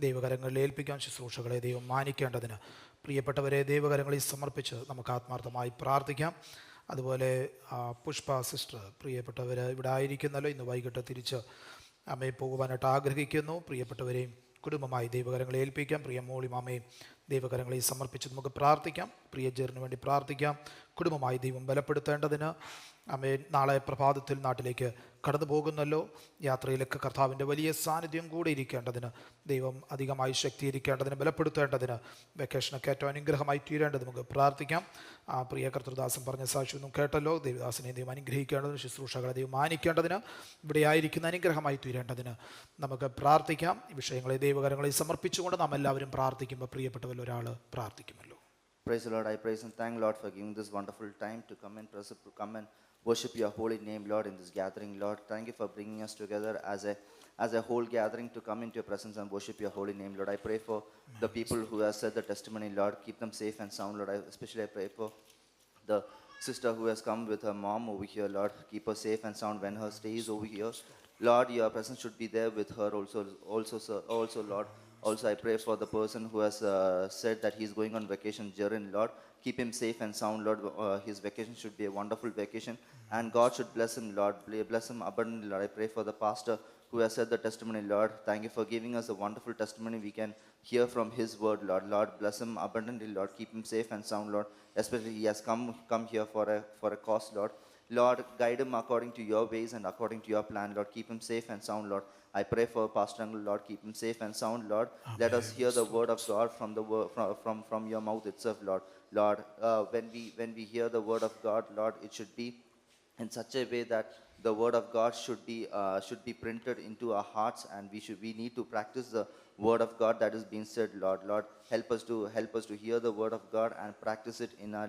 ദൈവകരങ്ങളിൽ ഏൽപ്പിക്കാം. ശുശ്രൂഷകളെ ദൈവം മാനിക്കേണ്ടതിന് പ്രിയപ്പെട്ടവരെ ദൈവകരങ്ങളിൽ സമർപ്പിച്ച് നമുക്ക് ആത്മാർത്ഥമായി പ്രാർത്ഥിക്കാം. അതുപോലെ പുഷ്പ സിസ്റ്റർ പ്രിയപ്പെട്ടവർ ഇവിടെ ആയിരിക്കുന്നല്ലോ, ഇന്ന് വൈകിട്ട് തിരിച്ച് അമ്മയെ പോകുവാനായിട്ട് ആഗ്രഹിക്കുന്നു. പ്രിയപ്പെട്ടവരെയും കുടുംബമായി ദൈവകരങ്ങളെ ഏൽപ്പിക്കാം. പ്രിയ മോളി മാമയും ദൈവകരങ്ങളെ സമർപ്പിച്ച് നമുക്ക് പ്രാർത്ഥിക്കാം. പ്രിയ ജെറിന് വേണ്ടി പ്രാർത്ഥിക്കാം. കുടുംബമായി ദൈവം ബലപ്പെടുത്തേണ്ടതിന് അമ്മേ നാളെ പ്രഭാതത്തിൽ നാട്ടിലേക്ക് കടന്നു പോകുന്നല്ലോ, യാത്രയിലൊക്കെ കർത്താവിൻ്റെ വലിയ സാന്നിധ്യം കൂടെ ഇരിക്കേണ്ടതിന് ദൈവം അധികമായി ശക്തീകരിക്കേണ്ടതിന് ബലപ്പെടുത്തേണ്ടതിന് വെക്കേഷനൊക്കെ ഏറ്റവും അനുഗ്രഹമായി തീരേണ്ടത് നമുക്ക് പ്രാർത്ഥിക്കാം. പ്രിയ കർത്തൃദാസൻ പറഞ്ഞ സാക്ഷ്യമൊന്നും കേട്ടല്ലോ, ദേവദാസനെ ദൈവം അനുഗ്രഹിക്കേണ്ടതിന് ശുശ്രൂഷകളെ ദൈവം മാനിക്കേണ്ടതിന് ഇവിടെ ആയിരിക്കുന്ന അനുഗ്രഹമായി തീരേണ്ടതിന് നമുക്ക് പ്രാർത്ഥിക്കാം. ഈ വിഷയങ്ങളെ ദൈവകരങ്ങളിൽ സമർപ്പിച്ചുകൊണ്ട് നാം എല്ലാവരും പ്രാർത്ഥിക്കുമ്പോൾ പ്രിയപ്പെട്ടവരിൽ ഒരാൾ പ്രാർത്ഥിക്കുമല്ലോ. Praise the Lord. I praise and thank Lord for giving this wonderful time to come and worship your holy name, Lord, in this gathering, Lord. Thank you for bringing us together as a whole gathering to come into your presence and worship your holy name, Lord. I pray for the people who have said the testimony, Lord. Keep them safe and sound, Lord. Especially I pray for the sister who has come with her mom over here, Lord. Keep her safe and sound when her stay is over here. Lord, your presence should be there with her also, Lord. Also, I pray for the person who has said that he is going on vacation, Jarin, Lord. Keep him safe and sound, Lord. His vacation should be a wonderful vacation. And God should bless him, Lord. Bless him abundantly, Lord. I pray for the pastor who has said the testimony, Lord. Thank you for giving us a wonderful testimony we can hear from his word, Lord. Lord, bless him abundantly, Lord. Keep him safe and sound, Lord. Especially he has come here for a cause, Lord. Lord, guide him according to your ways and according to your plan, Lord. Keep him safe and sound, Lord. I pray for Pastor Angle, Lord. Keep him safe and sound, Lord. Amen. Let us hear the word of God from your mouth itself, Lord. Lord, when we hear the word of God, Lord, it should be in such a way that the word of God should be printed into our hearts, and we need to practice the word of God that is being said, Lord. Lord, help us to hear the word of God and practice it in our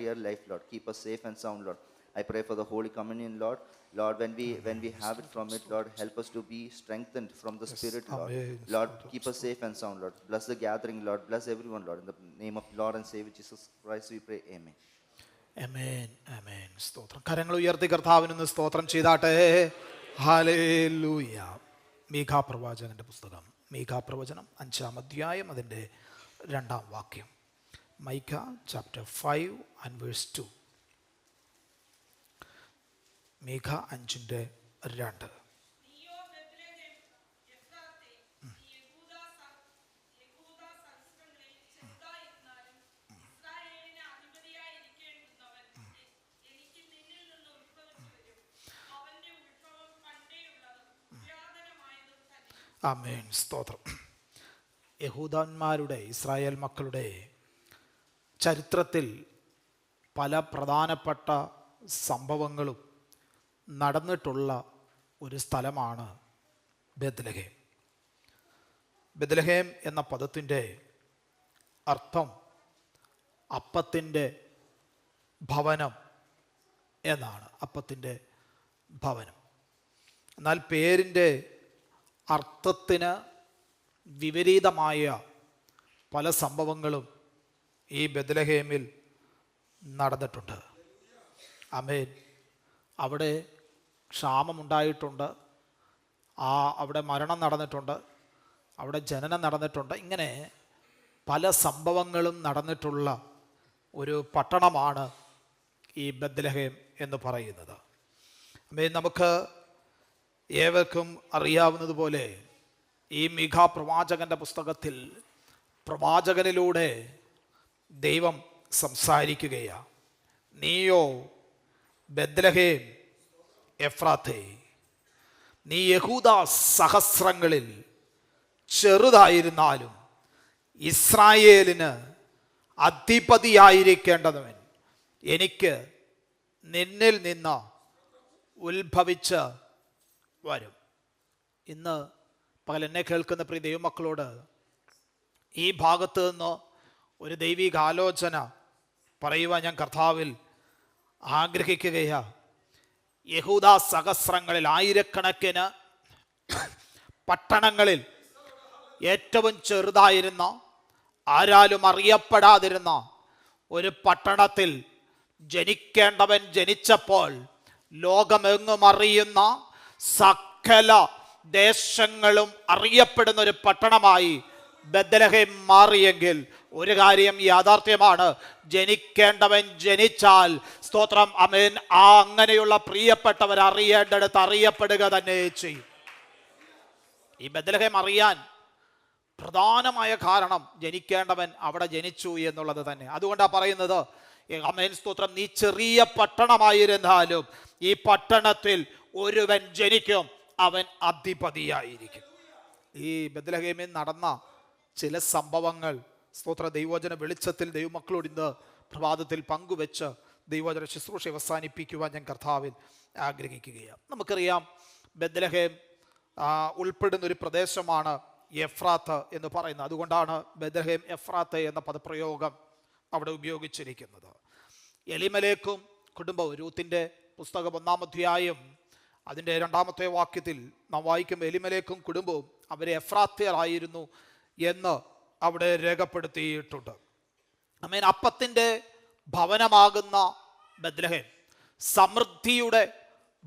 real life, Lord. Keep us safe and sound, Lord. I pray for the Holy Communion, Lord. Lord, when we have it from it, Lord, help us to be strengthened from the Spirit, Lord. Amen. Lord, keep us safe and sound, Lord. Bless the gathering, Lord. Bless everyone, Lord. In the name of Lord and Savior Jesus Christ, we pray. Amen. ആമേൻ. ആമേൻ. സ്തോത്രം. കരങ്ങൾ ഉയർത്തി കർത്താവിന് സ്തോത്രം ചെയ്താട്ടെ. Hallelujah. മീഖാ പ്രവാചകന്റെ പുസ്തകം, മീഖാ പ്രവചനം 5-ാം അധ്യായം അതിൻ്റെ 2-ാം വാക്യം. മൈഖ ചാപ്റ്റർ 5 and verse 2. മീഖ 5:2. ആമേൻ. സ്തോത്രം. യഹൂദന്മാരുടെ, ഇസ്രായേൽ മക്കളുടെ ചരിത്രത്തിൽ പല പ്രധാനപ്പെട്ട സംഭവങ്ങളും നടന്നിട്ടുള്ള ഒരു സ്ഥലമാണ് ബെത്ലഹേം. ബെത്ലഹേം എന്ന പദത്തിൻ്റെ അർത്ഥം അപ്പത്തിൻ്റെ ഭവനം എന്നാണ്. അപ്പത്തിൻ്റെ ഭവനം. എന്നാൽ പേരിൻ്റെ അർത്ഥത്തിന് വിപരീതമായ പല സംഭവങ്ങളും ഈ ബെത്ലഹേമിൽ നടന്നിട്ടുണ്ട്. ആമേൻ. അവിടെ ക്ഷാമമുണ്ടായിട്ടുണ്ട്, അവിടെ മരണം നടന്നിട്ടുണ്ട്, അവിടെ ജനനം നടന്നിട്ടുണ്ട്. ഇങ്ങനെ പല സംഭവങ്ങളും നടന്നിട്ടുള്ള ഒരു പട്ടണമാണ് ഈ ബെത്ലഹേം എന്ന് പറയുന്നത്. ആമേൻ. നമുക്ക് ഏവർക്കും അറിയാവുന്നതുപോലെ ഈ മീഖാ പ്രവാചകന്റെ പുസ്തകത്തിൽ പ്രവാചകനിലൂടെ ദൈവം സംസാരിക്കുകയാണ്. നീയോ ബെത്ലഹേം എഫ്രാത്തേ, നീ യഹൂദ സഹസ്രങ്ങളിൽ ചെറുതായിരുന്നാലും ഇസ്രായേലിന് അധിപതിയായിരിക്കേണ്ടവൻ എനിക്ക് നിന്നിൽ നിന്ന് ഉത്ഭവിച്ച് വരും. ഇന്ന് പകൽ എന്നെ കേൾക്കുന്ന പ്രിയ ദൈവമക്കളോട് ഈ ഭാഗത്ത് നിന്ന് ഒരു ദൈവികാലോചന പറയുവാൻ ഞാൻ കർത്താവിൽ ആഗ്രഹിക്കുകയാ. യഹൂദ സഹസ്രങ്ങളിൽ ആയിരക്കണക്കിന് പട്ടണങ്ങളിൽ ഏറ്റവും ചെറുതായിരുന്ന, ആരാലും അറിയപ്പെടാതിരുന്ന ഒരു പട്ടണത്തിൽ ജനിക്കേണ്ടവൻ ജനിച്ചപ്പോൾ ലോകമെങ്ങും അറിയുന്ന സകല ദേശങ്ങളും അറിയപ്പെടുന്ന ഒരു പട്ടണമായി ബെത്ലഹേം മാറിയെങ്കിൽ ഒരു കാര്യം യാഥാർത്ഥ്യമാണ്, ജനിക്കേണ്ടവൻ ജനിച്ചാൽ സ്തോത്രം ആമേൻ, ആ അങ്ങനെയുള്ള പ്രിയപ്പെട്ടവർ അറിയേണ്ടടുത്ത് അറിയപ്പെടുക തന്നെ ചെയ്യും. ഈ ബെത്ലഹേം അറിയാൻ പ്രധാനമായ കാരണം ജനിക്കേണ്ടവൻ അവിടെ ജനിച്ചു എന്നുള്ളത് തന്നെ. അതുകൊണ്ടാണ് പറയുന്നത്, ആമേൻ സ്തോത്രം, നീ ചെറിയ പട്ടണമായിരുന്നാലും ഈ പട്ടണത്തിൽ ഒരുവൻ ജനിക്കും, അവൻ അധിപതിയായിരിക്കും. ഈ ബെത്ലഹേമിൽ നടന്ന ചില സംഭവങ്ങൾ സ്തോത്ര ദൈവവചന വെളിച്ചത്തിൽ ദൈവമക്കളോട് ഇന്ന് പ്രഭാതത്തിൽ പങ്കുവെച്ച് ദൈവവചന ശുശ്രൂഷ അവസാനിപ്പിക്കുവാൻ ഞാൻ കർത്താവിൽ ആഗ്രഹിക്കുകയാണ്. നമുക്കറിയാം, ബെത്ലഹേം ഉൾപ്പെടുന്ന ഒരു പ്രദേശമാണ് എഫ്രാത്ത് എന്ന് പറയുന്നത്. അതുകൊണ്ടാണ് ബെത്ലഹേം എഫ്രാത്ത് എന്ന പദപ്രയോഗം അവിടെ ഉപയോഗിച്ചിരിക്കുന്നത്. എലിമലേക്കും കുടുംബവും, രൂത്തിന്റെ പുസ്തകം 1-ാം അധ്യായം അതിൻ്റെ 2-ാമത്തെ വാക്യത്തിൽ നാം വായിക്കും, എലിമലേക്കും കുടുംബവും അവരെ എഫ്രാത്യരായിരുന്നു എന്ന് അവിടെ രേഖപ്പെടുത്തിയിട്ടുണ്ട്. ആമേൻ. അപ്പത്തിൻ്റെ ഭവനമാകുന്ന ബെത്ലഹേം, സമൃദ്ധിയുടെ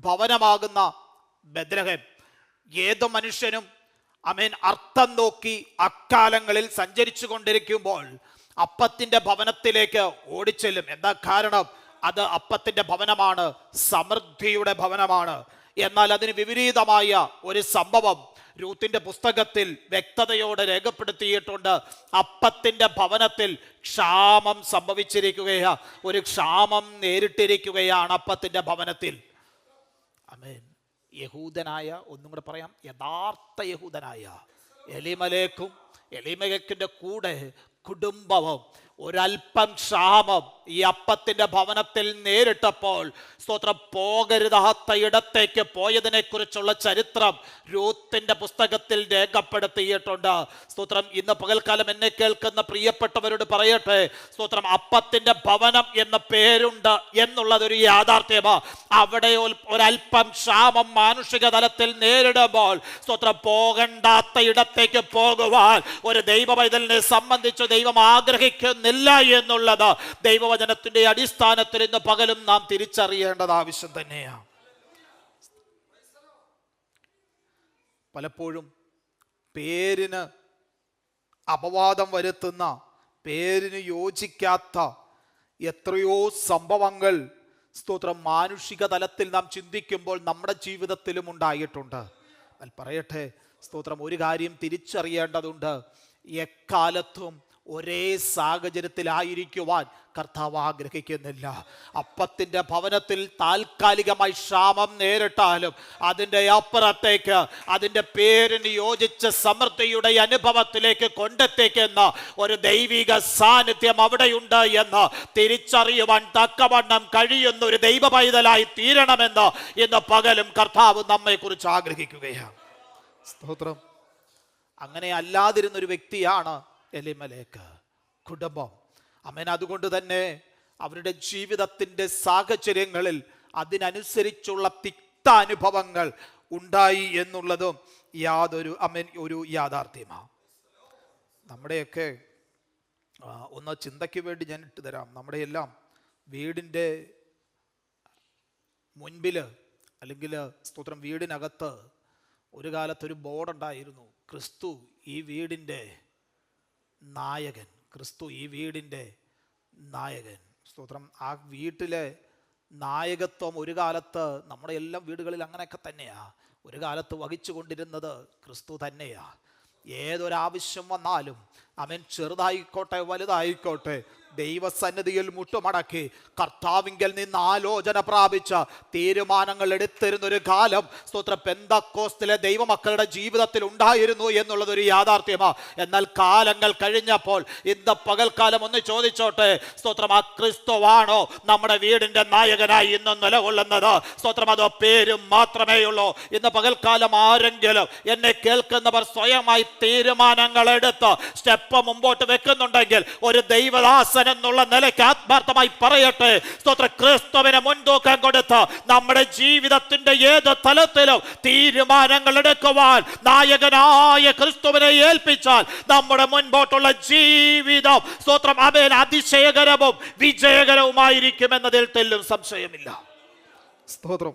ഭവനമാകുന്ന ബെത്ലഹേം, ഏത് മനുഷ്യനും ആമേൻ അർത്ഥം നോക്കി അക്കാലങ്ങളിൽ സഞ്ചരിച്ചു കൊണ്ടിരിക്കുമ്പോൾ അപ്പത്തിൻ്റെ ഭവനത്തിലേക്ക് ഓടിച്ചെല്ലും. എന്താ കാരണം? അത് അപ്പത്തിൻ്റെ ഭവനമാണ്, സമൃദ്ധിയുടെ ഭവനമാണ്. എന്നാൽ അതിന് വിപരീതമായ ഒരു സംഭവം രൂത്തിന്റെ പുസ്തകത്തിൽ വ്യക്തതയോടെ രേഖപ്പെടുത്തിയിട്ടുണ്ട്. അപ്പത്തിൻ്റെ ഭവനത്തിൽ ക്ഷാമം സംഭവിച്ചിരിക്കുകയാണ്. ഒരു ക്ഷാമം നേരിട്ടിരിക്കുകയാണ് അപ്പത്തിൻ്റെ ഭവനത്തിൽ. ആമേൻ. യഹൂദനായ, ഒന്നും കൂടെ പറയാം, യഥാർത്ഥ യഹൂദനായ എലിമലേക്കിന്റെ കൂടെ കുടുംബവും ഒരൽപ്പം ക്ഷാമം ഈ അപ്പത്തിൻ്റെ ഭവനത്തിൽ നേരിട്ടപ്പോൾ സ്തോത്രം പോകരുതാത്ത ഇടത്തേക്ക് പോയതിനെ കുറിച്ചുള്ള ചരിത്രം രൂത്തിന്റെ പുസ്തകത്തിൽ രേഖപ്പെടുത്തിയിട്ടുണ്ട്. സ്തോത്രം, ഇന്ന് പകൽക്കാലം എന്നെ കേൾക്കുന്ന പ്രിയപ്പെട്ടവരോട് പറയട്ടെ, സ്തോത്രം, അപ്പത്തിൻ്റെ ഭവനം എന്ന പേരുണ്ട് എന്നുള്ളതൊരു യാഥാർത്ഥ്യമാണ്. അവിടെ ഒരൽപ്പം ക്ഷാമം മാനുഷിക തലത്തിൽ നേരിടുമ്പോൾ സ്തോത്രം പോകണ്ടാത്ത ഇടത്തേക്ക് പോകുവാൻ ഒരു ദൈവ പൈതലിനെ സംബന്ധിച്ച് ദൈവം ആഗ്രഹിക്കുന്നില്ല എന്നുള്ളത് ദൈവവചനത്തിന്റെ അടിസ്ഥാനത്തിൽ ഇന്ന് പകലും നാം തിരിച്ചറിയേണ്ടത് ആവശ്യം തന്നെയാണ്. പലപ്പോഴും പേരിന് അപവാദം വരുത്തുന്ന, പേരിന് യോജിക്കാത്ത എത്രയോ സംഭവങ്ങൾ സ്തോത്രം മാനുഷിക തലത്തിൽ നാം ചിന്തിക്കുമ്പോൾ നമ്മുടെ ജീവിതത്തിലും ഉണ്ടായിട്ടുണ്ട്. പറയട്ടെ, സ്തോത്രം, ഒരു കാര്യം തിരിച്ചറിയേണ്ടതുണ്ട്, എക്കാലത്തും ഒരേ സാഹചര്യത്തിലായിരിക്കുവാൻ കർത്താവ് ആഗ്രഹിക്കുന്നില്ല. അപ്പത്തിൻ്റെ ഭവനത്തിൽ താൽക്കാലികമായി ക്ഷാമം നേരിട്ടാലും അതിൻ്റെ അപ്പുറത്തേക്ക് അതിൻ്റെ പേരിന് യോജിച്ച സമൃദ്ധിയുടെ അനുഭവത്തിലേക്ക് കൊണ്ടെത്തിക്കുന്ന ഒരു ദൈവിക സാന്നിധ്യം അവിടെയുണ്ട് എന്ന് തിരിച്ചറിയുവാൻ തക്കവണ്ണം കഴിയുന്ന ഒരു ദൈവ പൈതലായി തീരണമെന്ന് ഇന്ന് പകലും കർത്താവ് നമ്മെക്കുറിച്ച് ആഗ്രഹിക്കുകയാണ്. സ്തോത്രം. അങ്ങനെ അല്ലാതിരുന്നൊരു വ്യക്തിയാണ് എലിമലേക്ക് കുടുംബം. ആമേൻ. അതുകൊണ്ട് തന്നെ അവരുടെ ജീവിതത്തിൻ്റെ സാഹചര്യങ്ങളിൽ അതിനനുസരിച്ചുള്ള തിക്താനുഭവങ്ങൾ ഉണ്ടായി എന്നുള്ളതും ഒരു യാഥാർത്ഥ്യമാണ്. നമ്മുടെയൊക്കെ ഒന്ന് ചിന്തയ്ക്ക് വേണ്ടി ഞാൻ ഇട്ട് തരാം. നമ്മുടെ എല്ലാം വീടിൻ്റെ മുൻപിൽ അല്ലെങ്കിൽ സ്തോത്രം വീടിനകത്ത് ഒരു കാലത്തൊരു ബോർഡുണ്ടായിരുന്നു, ക്രിസ്തു ഈ വീടിൻ്റെ നായകൻ. ക്രിസ്തു ഈ വീടിൻ്റെ നായകൻ. സ്തോത്രം. ആ വീട്ടിലെ നായകത്വം ഒരു കാലത്ത് നമ്മുടെ എല്ലാം വീടുകളിൽ അങ്ങനെയൊക്കെ തന്നെയാണ്. ഒരു കാലത്ത് വഹിച്ചു കൊണ്ടിരുന്നത് ക്രിസ്തു തന്നെയാണ്. ഏതൊരാവശ്യം വന്നാലും അവൻ ചെറുതായിക്കോട്ടെ വലുതായിക്കോട്ടെ ദൈവസന്നിധിയിൽ മുട്ടുമടക്കി കർത്താവിങ്കൽ നിന്ന് ആലോചന പ്രാപിച്ച തീരുമാനങ്ങൾ എടുത്തിരുന്നൊരു കാലം സ്തോത്രം പെന്തക്കോസ്തിലെ ദൈവമക്കളുടെ ജീവിതത്തിൽ ഉണ്ടായിരുന്നു എന്നുള്ളതൊരു യാഥാർത്ഥ്യമാണ്. എന്നാൽ കാലങ്ങൾ കഴിഞ്ഞപ്പോൾ ഇന്ന് പകൽക്കാലം ഒന്ന് ചോദിച്ചോട്ടെ, സ്തോത്രം, ആ ക്രിസ്തുവാണോ നമ്മുടെ വീടിന്റെ നായകനായി ഇന്ന് നിലകൊള്ളുന്നത്? സ്തോത്രം, അതോ പേരും മാത്രമേ ഉള്ളൂ? ഇന്ന് പകൽക്കാലം ആരെങ്കിലും എന്നെ കേൾക്കുന്നവർ സ്വയമായി തീരുമാനങ്ങൾ എടുത്ത് സ്റ്റെപ്പ് മുമ്പോട്ട് വെക്കുന്നുണ്ടെങ്കിൽ ഒരു ദൈവദാസൻ എന്നുള്ള നിലയ്ക്ക് ആത്മാർത്ഥമായി പറയട്ടെ, സ്തോത്ര, ക്രിസ്തുവിനെ മുൻതൂക്കം കൊടുത്ത് നമ്മുടെ ജീവിതത്തിന്റെ ഏത് തലത്തിലും തീരുമാനങ്ങൾ എടുക്കുവാൻ നായകനായ ക്രിസ്തുവിനെ ഏൽപ്പിച്ചാൽ നമ്മുടെ മുൻപോട്ടുള്ള ജീവിതം സ്തോത്രം അവൻ അതിശയകരവും വിജയകരവുമായിരിക്കുമെന്നതിൽ തെല്ലും സംശയമില്ല. സ്തോത്രം.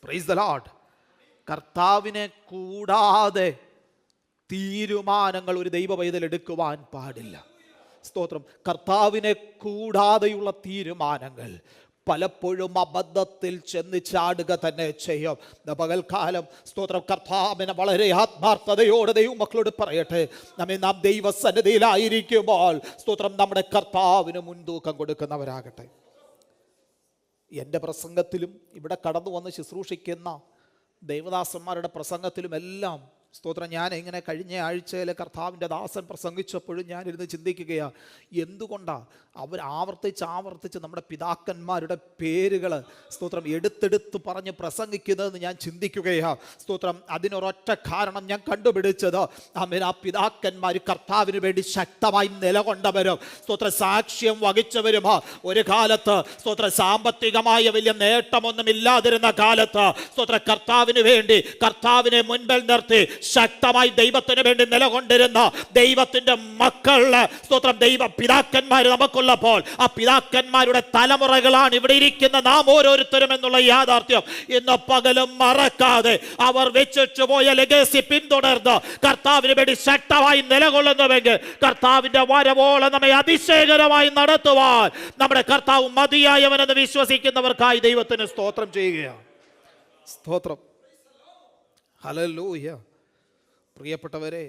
Praise the Lord. കർത്താവിനെ കൂടാതെ തീരുമാനങ്ങൾ ഒരു ദൈവ പൈതൽ എടുക്കുവാൻ പാടില്ല. സ്തോത്രം. കർത്താവിനെ കൂടാതെയുള്ള തീരുമാനങ്ങൾ പലപ്പോഴും അബദ്ധത്തിൽ ചെന്ന് ചാടുക തന്നെ ചെയ്യും. പകൽക്കാലം സ്തോത്രം കർത്താവിനെ വളരെ ആത്മാർത്ഥതയോടെ ദൈവമക്കളോട് പറയട്ടെ, നാം ദൈവസന്നിധിയിലായിരിക്കുമ്പോൾ സ്തോത്രം നമ്മുടെ കർത്താവിന് മുൻതൂക്കം കൊടുക്കുന്നവരാകട്ടെ. എൻ്റെ പ്രസംഗത്തിലും ഇവിടെ കടന്നു വന്ന് ശുശ്രൂഷിക്കുന്ന ദൈവദാസന്മാരുടെ പ്രസംഗത്തിലും എല്ലാം സ്തോത്രം ഞാൻ ഇങ്ങനെ കഴിഞ്ഞ ആഴ്ചയിൽ കർത്താവിൻ്റെ ദാസൻ പ്രസംഗിച്ചപ്പോഴും ഞാനിരുന്ന് ചിന്തിക്കുകയാണ്, എന്തുകൊണ്ടാണ് അവർ ആവർത്തിച്ച് നമ്മുടെ പിതാക്കന്മാരുടെ പേരുകൾ സ്തോത്രം എടുത്തെടുത്ത് പറഞ്ഞ് പ്രസംഗിക്കുന്നതെന്ന് ഞാൻ ചിന്തിക്കുകയാണ്. സ്തോത്രം, അതിനൊരൊറ്റ കാരണം ഞാൻ കണ്ടുപിടിച്ചത്, ആ പിതാക്കന്മാർ കർത്താവിന് വേണ്ടി ശക്തമായി നിലകൊണ്ടവരും സ്തോത്ര സാക്ഷ്യം വഹിച്ചവരും ഒരു കാലത്ത് സ്തോത്ര സാമ്പത്തികമായ വലിയ നേട്ടമൊന്നും ഇല്ലാതിരുന്ന കാലത്ത് സ്തോത്ര കർത്താവിന് വേണ്ടി കർത്താവിനെ മുൻപിൽ നിർത്തി ശക്തമായി ദൈവത്തിന് വേണ്ടി നിലകൊണ്ടിരുന്ന ദൈവത്തിന്റെ മക്കളുടെ സ്തോത്രം ദൈവ പിതാക്കന്മാർ നമുക്കുള്ളപ്പോൾ ആ പിതാക്കന്മാരുടെ തലമുറകളാണ് ഇവിടെ ഇരിക്കുന്ന നാം ഓരോരുത്തരും എന്നുള്ള യാഥാർത്ഥ്യം ഇന്ന് പകലും മറക്കാതെ അവർ വെച്ചു പോയ ലെഗസി പിന്തുടർന്ന് കർത്താവിന് വേണ്ടി ശക്തമായി നിലകൊള്ളുന്നുവെങ്കിൽ കർത്താവിന്റെ വരവോളം നമ്മെ അതിശയകരമായി നടത്തുവാൻ നമ്മുടെ കർത്താവ് മതിയായവനെന്ന് വിശ്വസിക്കുന്നവർക്കായി ദൈവത്തിന് സ്തോത്രം ചെയ്യുകയാണ്. സ്തോത്രം. ഹല്ലേലൂയ. പ്രിയപ്പെട്ടവരെ,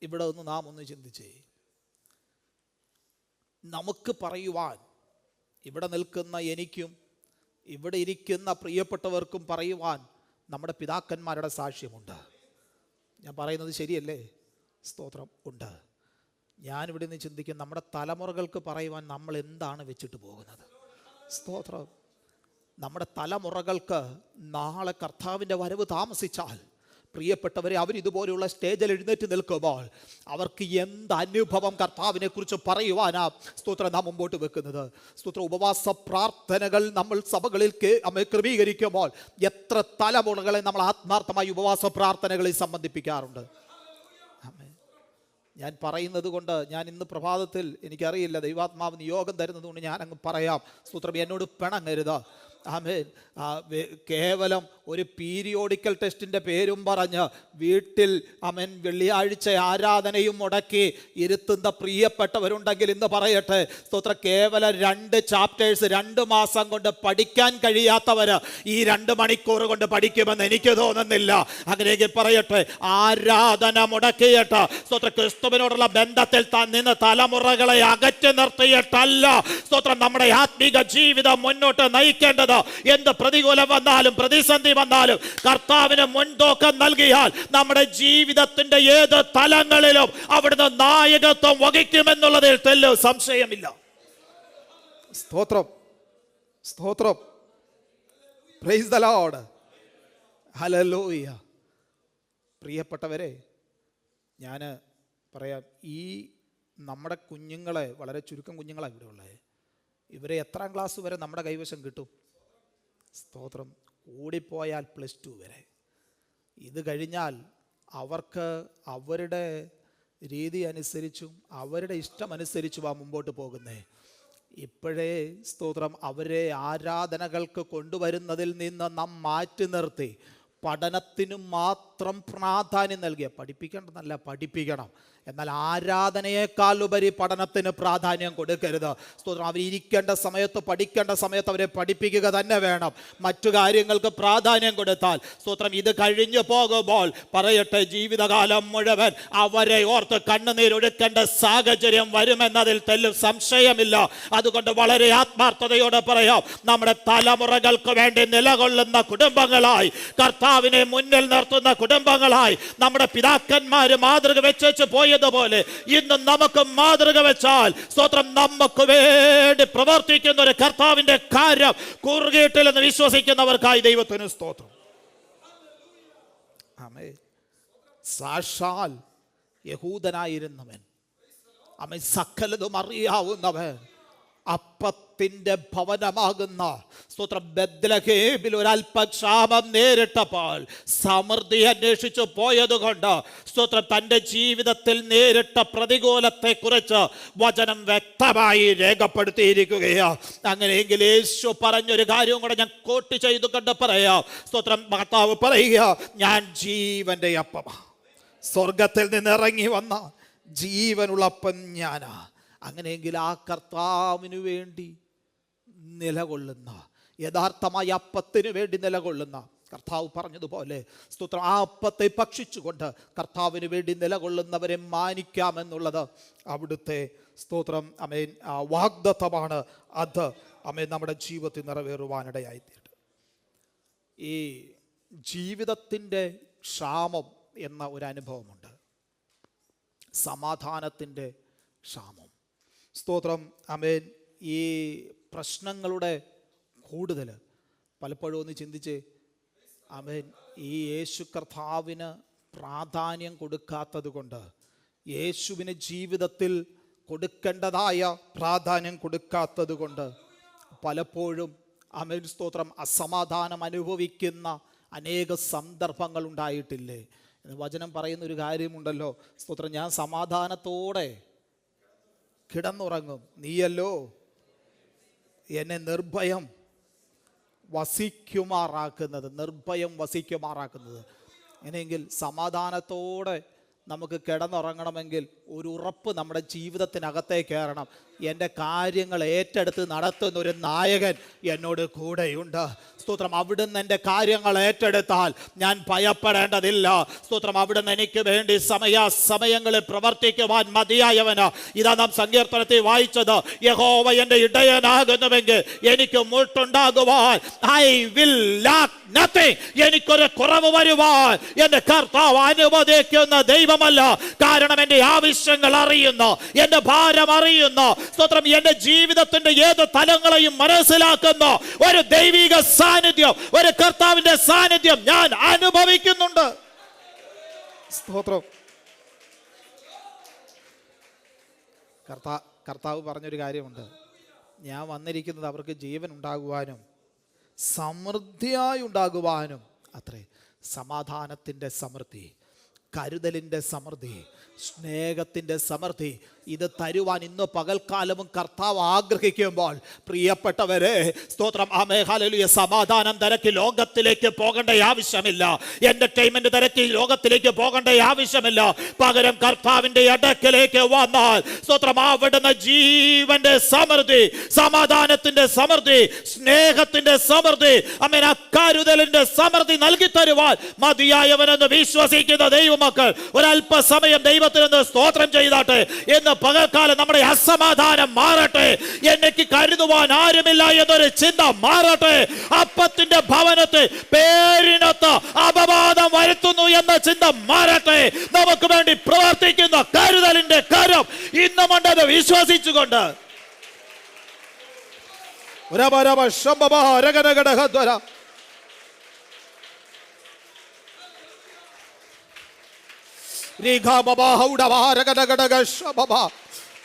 ഇവിടെ ഒന്ന് നാം ഒന്ന് ചിന്തിച്ചേ. നമുക്ക് പറയുവാൻ ഇവിടെ നിൽക്കുന്ന എനിക്കും ഇവിടെ ഇരിക്കുന്ന പ്രിയപ്പെട്ടവർക്കും പറയുവാൻ നമ്മുടെ പിതാക്കന്മാരുടെ സാക്ഷ്യമുണ്ട്. ഞാൻ പറയുന്നത് ശരിയല്ലേ? സ്തോത്രം. ഉണ്ട്. ഞാനിവിടെ നിന്ന് ചിന്തിക്കും, നമ്മുടെ തലമുറകൾക്ക് പറയുവാൻ നമ്മൾ എന്താണ് വെച്ചിട്ട് പോകുന്നത്? സ്തോത്രം. നമ്മുടെ തലമുറകൾക്ക് നാളെ കർത്താവിൻ്റെ വരവ് താമസിച്ചാൽ പ്രിയപ്പെട്ടവരെ, അവരിതുപോലെയുള്ള സ്റ്റേജിൽ എഴുന്നേറ്റ് നിൽക്കുമ്പോൾ അവർക്ക് എന്ത് അനുഭവം കർത്താവിനെ കുറിച്ച് പറയുവാനാ സ്തോത്രം നാം മുമ്പോട്ട് വെക്കുന്നത്? സ്തോത്രം. ഉപവാസ പ്രാർത്ഥനകൾ നമ്മൾ സഭകളിൽ ക്രമീകരിക്കുമ്പോൾ എത്ര തലമുറകളെ നമ്മൾ ആത്മാർത്ഥമായി ഉപവാസ പ്രാർത്ഥനകളിൽ സംബന്ധിപ്പിക്കാറുണ്ട്. ഞാൻ പറയുന്നത് കൊണ്ട്, ഞാൻ ഇന്ന് പ്രഭാതത്തിൽ എനിക്കറിയില്ല, ദൈവാത്മാവ് നിയോഗം തരുന്നത് കൊണ്ട് ഞാൻ അങ്ങ് പറയാം. സ്തോത്രം. എന്നോട് പിണങ്ങരുത്. ആമേൻ. കേവലം ഒരു പീരിയോഡിക്കൽ ടെസ്റ്റിൻ്റെ പേരും പറഞ്ഞ് വീട്ടിൽ ആമേൻ വെള്ളിയാഴ്ച ആരാധനയും മുടക്കി ഇരുത്തുന്ന പ്രിയപ്പെട്ടവരുണ്ടെങ്കിൽ ഇന്ന് പറയട്ടെ, സ്തോത്ര, കേവലം 2 ചാപ്റ്റേഴ്സ് 2 മാസം കൊണ്ട് പഠിക്കാൻ കഴിയാത്തവർ ഈ 2 മണിക്കൂർ കൊണ്ട് പഠിക്കുമെന്ന് എനിക്ക് തോന്നുന്നില്ല. അങ്ങനെയെങ്കിൽ പറയട്ടെ, ആരാധന മുടക്കിയിട്ട് സ്തോത്ര ക്രിസ്തുവിനോടുള്ള ബന്ധത്തിൽ നിന്ന് തലമുറകളെ അകറ്റി നിർത്തിയിട്ടല്ല സ്തോത്രം നമ്മുടെ ആത്മീക ജീവിതം മുന്നോട്ട് നയിക്കേണ്ടത്. എന്ത് പ്രതികൂലം വന്നാലും പ്രതിസന്ധി വന്നാലും കർത്താവിന് മുൻതൂക്കം നൽകിയാൽ നമ്മുടെ ജീവിതത്തിന്റെ ഏത് തലങ്ങളിലും അവിടുന്ന് നായകത്വം വഹിക്കുമെന്നുള്ളതിൽ തെല്ലും സംശയമില്ല. സ്തോത്രം. സ്തോത്രം. Praise the Lord. ഹല്ലേലൂയ. പ്രിയപ്പെട്ടവരെ, ഞാൻ പറയാം, ഈ നമ്മുടെ കുഞ്ഞുങ്ങളെ, വളരെ ചുരുക്കം കുഞ്ഞുങ്ങളാണ് ഇവിടെ ഉള്ളത്, ഇവരെ എത്രാം ക്ലാസ് വരെ നമ്മുടെ കൈവശം കിട്ടും? സ്തോത്രം. കൂടിപ്പോയാൽ +2 വരെ. ഇത് കഴിഞ്ഞാൽ അവർക്ക് അവരുടെ രീതി അനുസരിച്ചും അവരുടെ ഇഷ്ടമനുസരിച്ചുമാണ് മുമ്പോട്ട് പോകുന്നത്. ഇപ്പോഴേ സ്തോത്രം അവരെ ആരാധനകൾക്ക് കൊണ്ടുവരുന്നതിൽ നിന്ന് നാം മാറ്റി നിർത്തി പഠനത്തിനും മാത്രം പ്രാധാന്യം നൽകിയ, പഠിപ്പിക്കേണ്ടതല്ല, പഠിപ്പിക്കണം, എന്നാൽ ആരാധനയേക്കാൾ ഉപരി പഠനത്തിന് പ്രാധാന്യം കൊടുക്കരുത്. സ്തോത്രം. അവരിയ്ക്കേണ്ട സമയത്ത് പഠിക്കേണ്ട സമയത്ത് അവരെ പഠിപ്പിക്കുക തന്നെ വേണം. മറ്റു കാര്യങ്ങൾക്ക് പ്രാധാന്യം കൊടുത്താൽ, സ്തോത്രം, ഇത് കഴിഞ്ഞു പോകുമ്പോൾ പറയട്ടെ, ജീവിതകാലം മുഴുവൻ അവരെ ഓർത്ത് കണ്ണുനീരൊഴുക്കേണ്ട സാഹചര്യം വരുമെന്നതിൽ തെല്ലും സംശയമില്ല. അതുകൊണ്ട് വളരെ ആത്മാർത്ഥതയോടെ പറയാം, നമ്മുടെ തലമുറകൾക്ക് വേണ്ടി നിലകൊള്ളുന്ന കുടുംബങ്ങളായി, കർത്താവിനെ മുന്നിൽ നിർത്തുന്ന കുടുംബങ്ങളായി, നമ്മുടെ പിതാക്കന്മാര് മാതൃക വെച്ചു പോയതുപോലെ ഇന്ന് നമുക്ക് മാതൃക വെച്ചാൽ, സ്തോത്രം, നമുക്ക് വേണ്ടി പ്രവർത്തിക്കുന്ന ഒരു കർത്താവിന്റെ കാര്യം കുറുകിയിട്ടില്ലെന്ന് വിശ്വസിക്കുന്നവർക്കായി ദൈവത്തിന് സ്തോത്രം. ആമേൻ. സാക്ഷാൽ യഹൂദനായിരുന്നവൻ, അവൻ സകലതും അറിയാവുന്നവൻ, അപ്പത്തിന്റെ ഭവനമാകുന്ന, സ്തോത്രം, ബെത്ലഹേമിൽ ഒരല്പക്ഷാമം നേരിട്ടപ്പോൾ സമൃദ്ധി അന്വേഷിച്ചു പോയതുകൊണ്ട്, സ്തോത്രം, തൻ്റെ ജീവിതത്തിൽ നേരിട്ട പ്രതികൂലത്തെ കുറിച്ച് വചനം വ്യക്തമായി രേഖപ്പെടുത്തിയിരിക്കുകയാണ്. അങ്ങനെയെങ്കിൽ യേശു പറഞ്ഞൊരു കാര്യവും കൂടെ ഞാൻ കോട്ട് ചെയ്തുകൊണ്ട് പറയാം. സ്തോത്രം, കർത്താവ് പറയുക, ഞാൻ ജീവന്റെ അപ്പമാ, സ്വർഗത്തിൽ നിന്ന് ഇറങ്ങി വന്ന ജീവനുള്ള അപ്പം ഞാനാ. അങ്ങനെയെങ്കിൽ ആ കർത്താവിന് വേണ്ടി നിലകൊള്ളുന്ന, യഥാർത്ഥമായ അപ്പത്തിന് വേണ്ടി നിലകൊള്ളുന്ന, കർത്താവ് പറഞ്ഞതുപോലെ, സ്തോത്രം, ആ അപ്പത്തെ ഭക്ഷിച്ചുകൊണ്ട് കർത്താവിന് വേണ്ടി നിലകൊള്ളുന്നവരെ മാനിക്കാമെന്നുള്ളത് അവിടുത്തെ, സ്തോത്രം, അമേൻ, വാഗ്ദത്തമാണ്. അത് അമേൻ നമ്മുടെ ജീവിതത്തിൽ നിറവേറുവാനിടയായിത്തീരും. ഈ ജീവിതത്തിൻ്റെ ക്ഷാമം എന്ന ഒരു അനുഭവമുണ്ട്, സമാധാനത്തിൻ്റെ ക്ഷാമം. സ്തോത്രം, അമേൻ. ഈ പ്രശ്നങ്ങളുടെ കൂടുതൽ പലപ്പോഴും ഒന്ന് ചിന്തിച്ച്, അമേൻ, ഈ യേശു കർത്താവിന് പ്രാധാന്യം കൊടുക്കാത്തത് കൊണ്ട്, യേശുവിന് ജീവിതത്തിൽ കൊടുക്കേണ്ടതായ പ്രാധാന്യം കൊടുക്കാത്തത് കൊണ്ട് പലപ്പോഴും, അമേൻ, സ്തോത്രം, അസമാധാനം അനുഭവിക്കുന്ന അനേക സന്ദർഭങ്ങൾ ഉണ്ടായിട്ടില്ലേ? വചനം പറയുന്നൊരു കാര്യമുണ്ടല്ലോ, സ്തോത്രം, ഞാൻ സമാധാനത്തോടെ കിടന്നുറങ്ങും, നീയല്ലോ എന്നെ നിർഭയം വസിക്കുമാറാക്കുന്നത്, നിർഭയം വസിക്കുമാറാക്കുന്നത്. അങ്ങനെയെങ്കിൽ സമാധാനത്തോടെ നമുക്ക് കിടന്നുറങ്ങണമെങ്കിൽ ഒരു ഉറപ്പ് നമ്മുടെ ജീവിതത്തിനകത്തേക്ക് കയറണം. എൻ്റെ കാര്യങ്ങൾ ഏറ്റെടുത്ത് നടത്തുന്ന ഒരു നായകൻ എന്നോട് കൂടെയുണ്ട്. സ്തോത്രം, അവിടുന്ന് എൻ്റെ കാര്യങ്ങൾ ഏറ്റെടുത്താൽ ഞാൻ ഭയപ്പെടേണ്ടതില്ല. സ്തോത്രം, അവിടുന്ന് എനിക്ക് വേണ്ടി സമയങ്ങളിൽ പ്രവർത്തിക്കുവാൻ മതിയായവന്. ഇതാ നാം സങ്കീർത്തനത്തിൽ വായിച്ചത്, യഹോവ എൻ്റെ ഇടയനാകുന്നുവെങ്കിൽ എനിക്ക് മുട്ടുണ്ടാകുവാൻ, ഐ വിൽ ലാക്ക് നത്തിങ്, എനിക്കൊരു കുറവ് വരുവാൻ എൻ്റെ കർത്താവ് അനുവദിക്കുന്ന ദൈവമല്ല. കാരണം എൻ്റെ ആവശ്യങ്ങൾ അറിയുന്നു, എൻ്റെ ഭാരം അറിയുന്നു. സ്തോത്രം, എൻ്റെ ജീവിതത്തിന്റെ ഏത് തലങ്ങളെയും മനസ്സിലാക്കുന്ന ഒരു ദൈവിക സാന്നിധ്യം, ഒരു കർത്താവിന്റെ സാന്നിധ്യം ഞാൻ അനുഭവിക്കുന്നുണ്ട്. സ്തോത്രം. കർത്താവ് പറഞ്ഞൊരു കാര്യമുണ്ട്, ഞാൻ വന്നിരിക്കുന്നത് അവർക്ക് ജീവൻ ഉണ്ടാകുവാനും സമൃദ്ധിയായി ഉണ്ടാകുവാനും അത്രേ. സമാധാനത്തിൻ്റെ സമൃദ്ധി, കരുതലിൻ്റെ സമൃദ്ധി, സ്നേഹത്തിൻ്റെ സമൃദ്ധി, ഇത് തരുവാൻ ഇന്ന് പകൽക്കാലവും കർത്താവ് ആഗ്രഹിക്കുമ്പോൾ, പ്രിയപ്പെട്ടവരെ, സ്തോത്രം, ഹല്ലേലൂയ, സമാധാനം തിരക്കി ലോകത്തിലേക്ക് പോകേണ്ട ആവശ്യമില്ല, എന്റർടൈൻമെന്റ് തിരക്കി ലോകത്തിലേക്ക് പോകേണ്ട ആവശ്യമില്ല. പകരം കർത്താവിന്റെ അടുക്കലേക്ക് വന്നാൽ, സ്തോത്രം, അവിടുന്ന് ജീവന്റെ സമൃദ്ധി, സമാധാനത്തിന്റെ സമൃദ്ധി, സ്നേഹത്തിന്റെ സമൃദ്ധി, അമേൻ, കരുതലിന്റെ സമൃദ്ധി നൽകി തരുവാൻ മതിയായവനെന്ന് വിശ്വസിക്കുന്ന ദൈവമക്കൾ ഒരല്പസമയം ദൈവത്തിന് സ്തോത്രം ചെയ്താട്ടെ. എന്ന് പകൽക്കാലം നമ്മുടെ അസമാധാനം മാറട്ടെ, എനിക്ക് കരുതുവാൻ ആരുമില്ല എന്നൊരു ചിന്ത മാറട്ടെ. അപ്പത്തിന്റെ ഭവനത്തെ പേരിനൊത്ത് അപവാദം വരുത്തുന്നു എന്ന ചിന്ത മാറട്ടെ. നമുക്ക് വേണ്ടി പ്രവർത്തിക്കുന്ന കരുതലിന്റെ കരം ഇന്നുമുണ്ടെന്ന് വിശ്വസിച്ചുകൊണ്ട്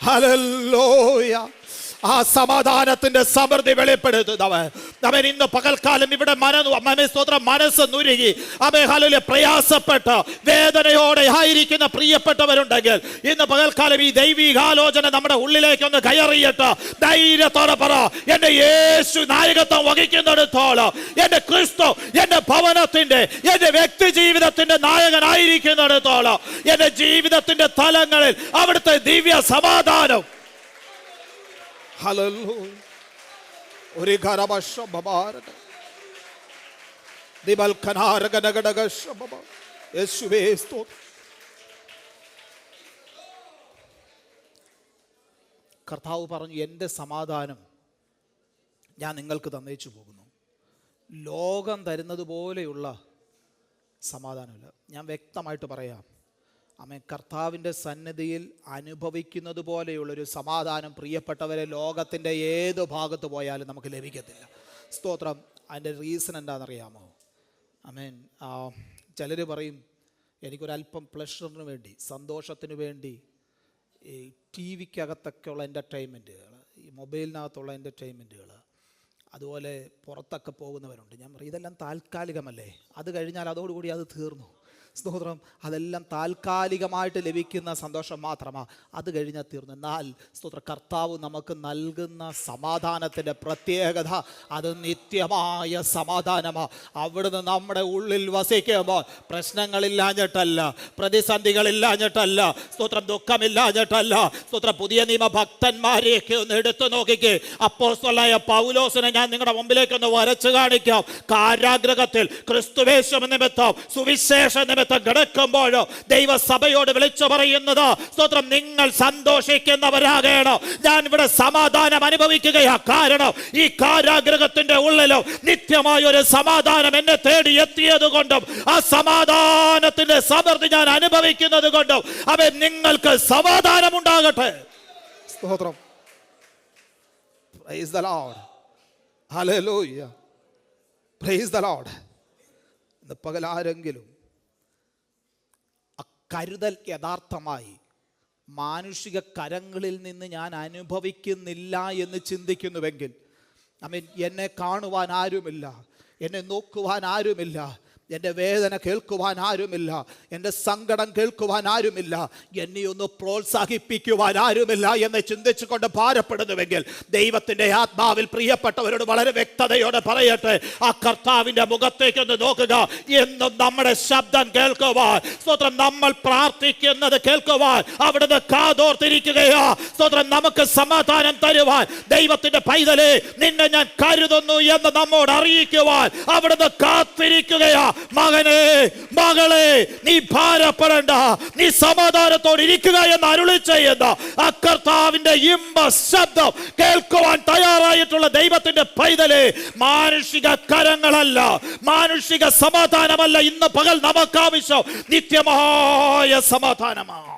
ഹല്ലേലൂയ. ആ സമാധാനത്തിന്റെ സമൃദ്ധി വെളിപ്പെടുത്തുന്നവൻ. അവൻ ഇന്ന് പകൽക്കാലം ഇവിടെ മനസ്സ് നുരുകി ഹല്ലേലൂയ പ്രയാസപ്പെട്ട് വേദനയോടെ ആയിരിക്കുന്ന പ്രിയപ്പെട്ടവരുണ്ടെങ്കിൽ ഇന്ന് പകൽക്കാലം ഈ ദൈവികാലോചന നമ്മുടെ ഉള്ളിലേക്ക് ഒന്ന് കയറിയിട്ട് ധൈര്യത്തോടെ പറ, എന്റെ യേശു നായകത്വം വഹിക്കുന്നിടത്തോളം എന്റെ ക്രിസ്തു എന്റെ ഭവനത്തിന്റെ എന്റെ വ്യക്തി ജീവിതത്തിന്റെ നായകനായിരിക്കുന്നിടത്തോളം എന്റെ ജീവിതത്തിന്റെ തലങ്ങളിൽ അവിടുത്തെ ദിവ്യ സമാധാനം. ഹല്ലേലൂയ. ഒരു ഘരമശബബാരക ദിബൽഖനാരകനഗടഗശബബ. യേശുവേ സ്തോത്രം. കർത്താവ് പറഞ്ഞു, എൻ്റെ സമാധാനം ഞാൻ നിങ്ങൾക്ക് തന്നേച്ചു പോകുന്നു. ലോകം തരുന്നത് പോലെയുള്ള സമാധാനമില്ല. ഞാൻ വ്യക്തമായിട്ട് പറയാം, ആമേൻ. കർത്താവിൻ്റെ സന്നിധിയിൽ അനുഭവിക്കുന്നത് പോലെയുള്ളൊരു സമാധാനം പ്രിയപ്പെട്ടവരെ ലോകത്തിൻ്റെ ഏത് ഭാഗത്ത് പോയാലും നമുക്ക് ലഭിക്കത്തില്ല. സ്തോത്രം. അതിൻ്റെ റീസൺ എന്താണെന്നറിയാമോ? ആമേൻ. ചിലർ പറയും, എനിക്കൊരല്പം പ്ലഷറിന് വേണ്ടി, സന്തോഷത്തിന് വേണ്ടി ഈ ടി വിക്കകത്തൊക്കെയുള്ള എൻ്റർടൈൻമെൻറ്റുകൾ, ഈ മൊബൈലിനകത്തുള്ള എൻ്റർടൈൻമെൻറ്റുകൾ, അതുപോലെ പുറത്തൊക്കെ പോകുന്നവരുണ്ട്. ഞാൻ പറയും, ഇതെല്ലാം താൽക്കാലികമല്ലേ, അത് കഴിഞ്ഞാൽ അതോടുകൂടി അത് തീർന്നു. സ്തോത്രം. അതെല്ലാം താൽക്കാലികമായിട്ട് ലഭിക്കുന്ന സന്തോഷം മാത്രമാണ്, അത് കഴിഞ്ഞാൽ തീർന്നു. എന്നാൽ സ്തോത്ര കർത്താവ് നമുക്ക് നൽകുന്ന സമാധാനത്തിൻ്റെ പ്രത്യേകത അത് നിത്യമായ സമാധാനമാണ്. അവിടുന്ന് നമ്മുടെ ഉള്ളിൽ വസിക്കുമ്പോൾ പ്രശ്നങ്ങളില്ലാഞ്ഞിട്ടല്ല, പ്രതിസന്ധികളില്ലാഞ്ഞിട്ടല്ല, സ്തോത്രം ദുഃഖമില്ലാഞ്ഞിട്ടല്ല. സ്തോത്രം. പുതിയ നിയമ ഭക്തന്മാരെയൊക്കെ ഒന്ന് എടുത്തു നോക്കിക്കേ. അപ്പോസ്തലനായ പൗലോസിനെ ഞാൻ നിങ്ങളുടെ മുമ്പിലേക്കൊന്ന് വരച്ചു കാണിക്കാം. കാരാഗ്രഹത്തിൽ ക്രിസ്തുവേശു നിമിത്തം സുവിശേഷ നിമിത്തം കിടക്കുമ്പോഴോ ദൈവസഭയോട് വിളിച്ചു പറയുന്നത്, സ്തോത്രം, നിങ്ങൾ സന്തോഷിക്കുന്നവരാകണം. ഞാൻ ഇവിടെ സമാധാനം അനുഭവിക്കുകയാ. കാരണം ഈ കാരാഗ്രഹത്തിന്റെ ഉള്ളിലും നിത്യമായ ഒരു സമാധാനം എന്നെ തേടി എത്തിയത് കൊണ്ടും ആ സമാധാനത്തിന്റെ സമൃദ്ധി ഞാൻ അനുഭവിക്കുന്നത് കൊണ്ടും അവൻ നിങ്ങൾക്ക് സമാധാനം ഉണ്ടാകട്ടെ. സ്തോത്രം. Praise the Lord. Hallelujah. Praise the Lord. ഇന്ന് പകൽ ആരെങ്കിലും കരുതൽ യഥാർത്ഥമായി മാനുഷിക കരങ്ങളിൽ നിന്ന് ഞാൻ അനുഭവിക്കുന്നില്ല എന്ന് ചിന്തിക്കുന്നുവെങ്കിൽ, ആമേൻ, എന്നെ കാണുവാൻ ആരുമില്ല, എന്നെ നോക്കുവാൻ ആരുമില്ല, എൻ്റെ വേദന കേൾക്കുവാൻ ആരുമില്ല, എൻ്റെ സങ്കടം കേൾക്കുവാൻ ആരുമില്ല, എന്നെ ഒന്ന് പ്രോത്സാഹിപ്പിക്കുവാൻ ആരുമില്ല എന്ന് ചിന്തിച്ചുകൊണ്ട് ഭാരപ്പെടുന്നുവെങ്കിൽ ദൈവത്തിൻ്റെ ആത്മാവിൽ പ്രിയപ്പെട്ടവരോട് വളരെ വ്യക്തതയോടെ പറയട്ടെ, ആ കർത്താവിൻ്റെ മുഖത്തേക്കൊന്ന് നോക്കുക. എന്നും നമ്മുടെ ശബ്ദം കേൾക്കുവാൻ, സ്തോത്രം, നമ്മൾ പ്രാർത്ഥിക്കുന്നത് കേൾക്കുവാൻ അവിടുന്ന് കാതോർത്തിരിക്കുകയാ. സ്തോത്രം. നമുക്ക് സമാധാനം തരുവാൻ ദൈവത്തിൻ്റെ പൈതലേ, നിന്നെ ഞാൻ കരുതുന്നു എന്ന് നമ്മോട് അറിയിക്കുവാൻ അവിടുന്ന് കാത്തിരിക്കുകയാ. മകനെ, മകളെ, നീ ഭാരപ്പെടേണ്ട, നീ സമാധാനത്തോടെ ഇരിക്കുക എന്ന് അരുളി ചെയ്യുന്ന ആ കർത്താവിന്റെ ഇമ്പ ശബ്ദം കേൾക്കുവാൻ തയ്യാറായിട്ടുള്ള ദൈവത്തിന്റെ പൈതലേ, മാനുഷിക കരങ്ങളല്ല, മാനുഷിക സമാധാനമല്ല ഇന്ന് പകൽ നമുക്ക് ആവശ്യം, നിത്യമായ സമാധാനമാണ്.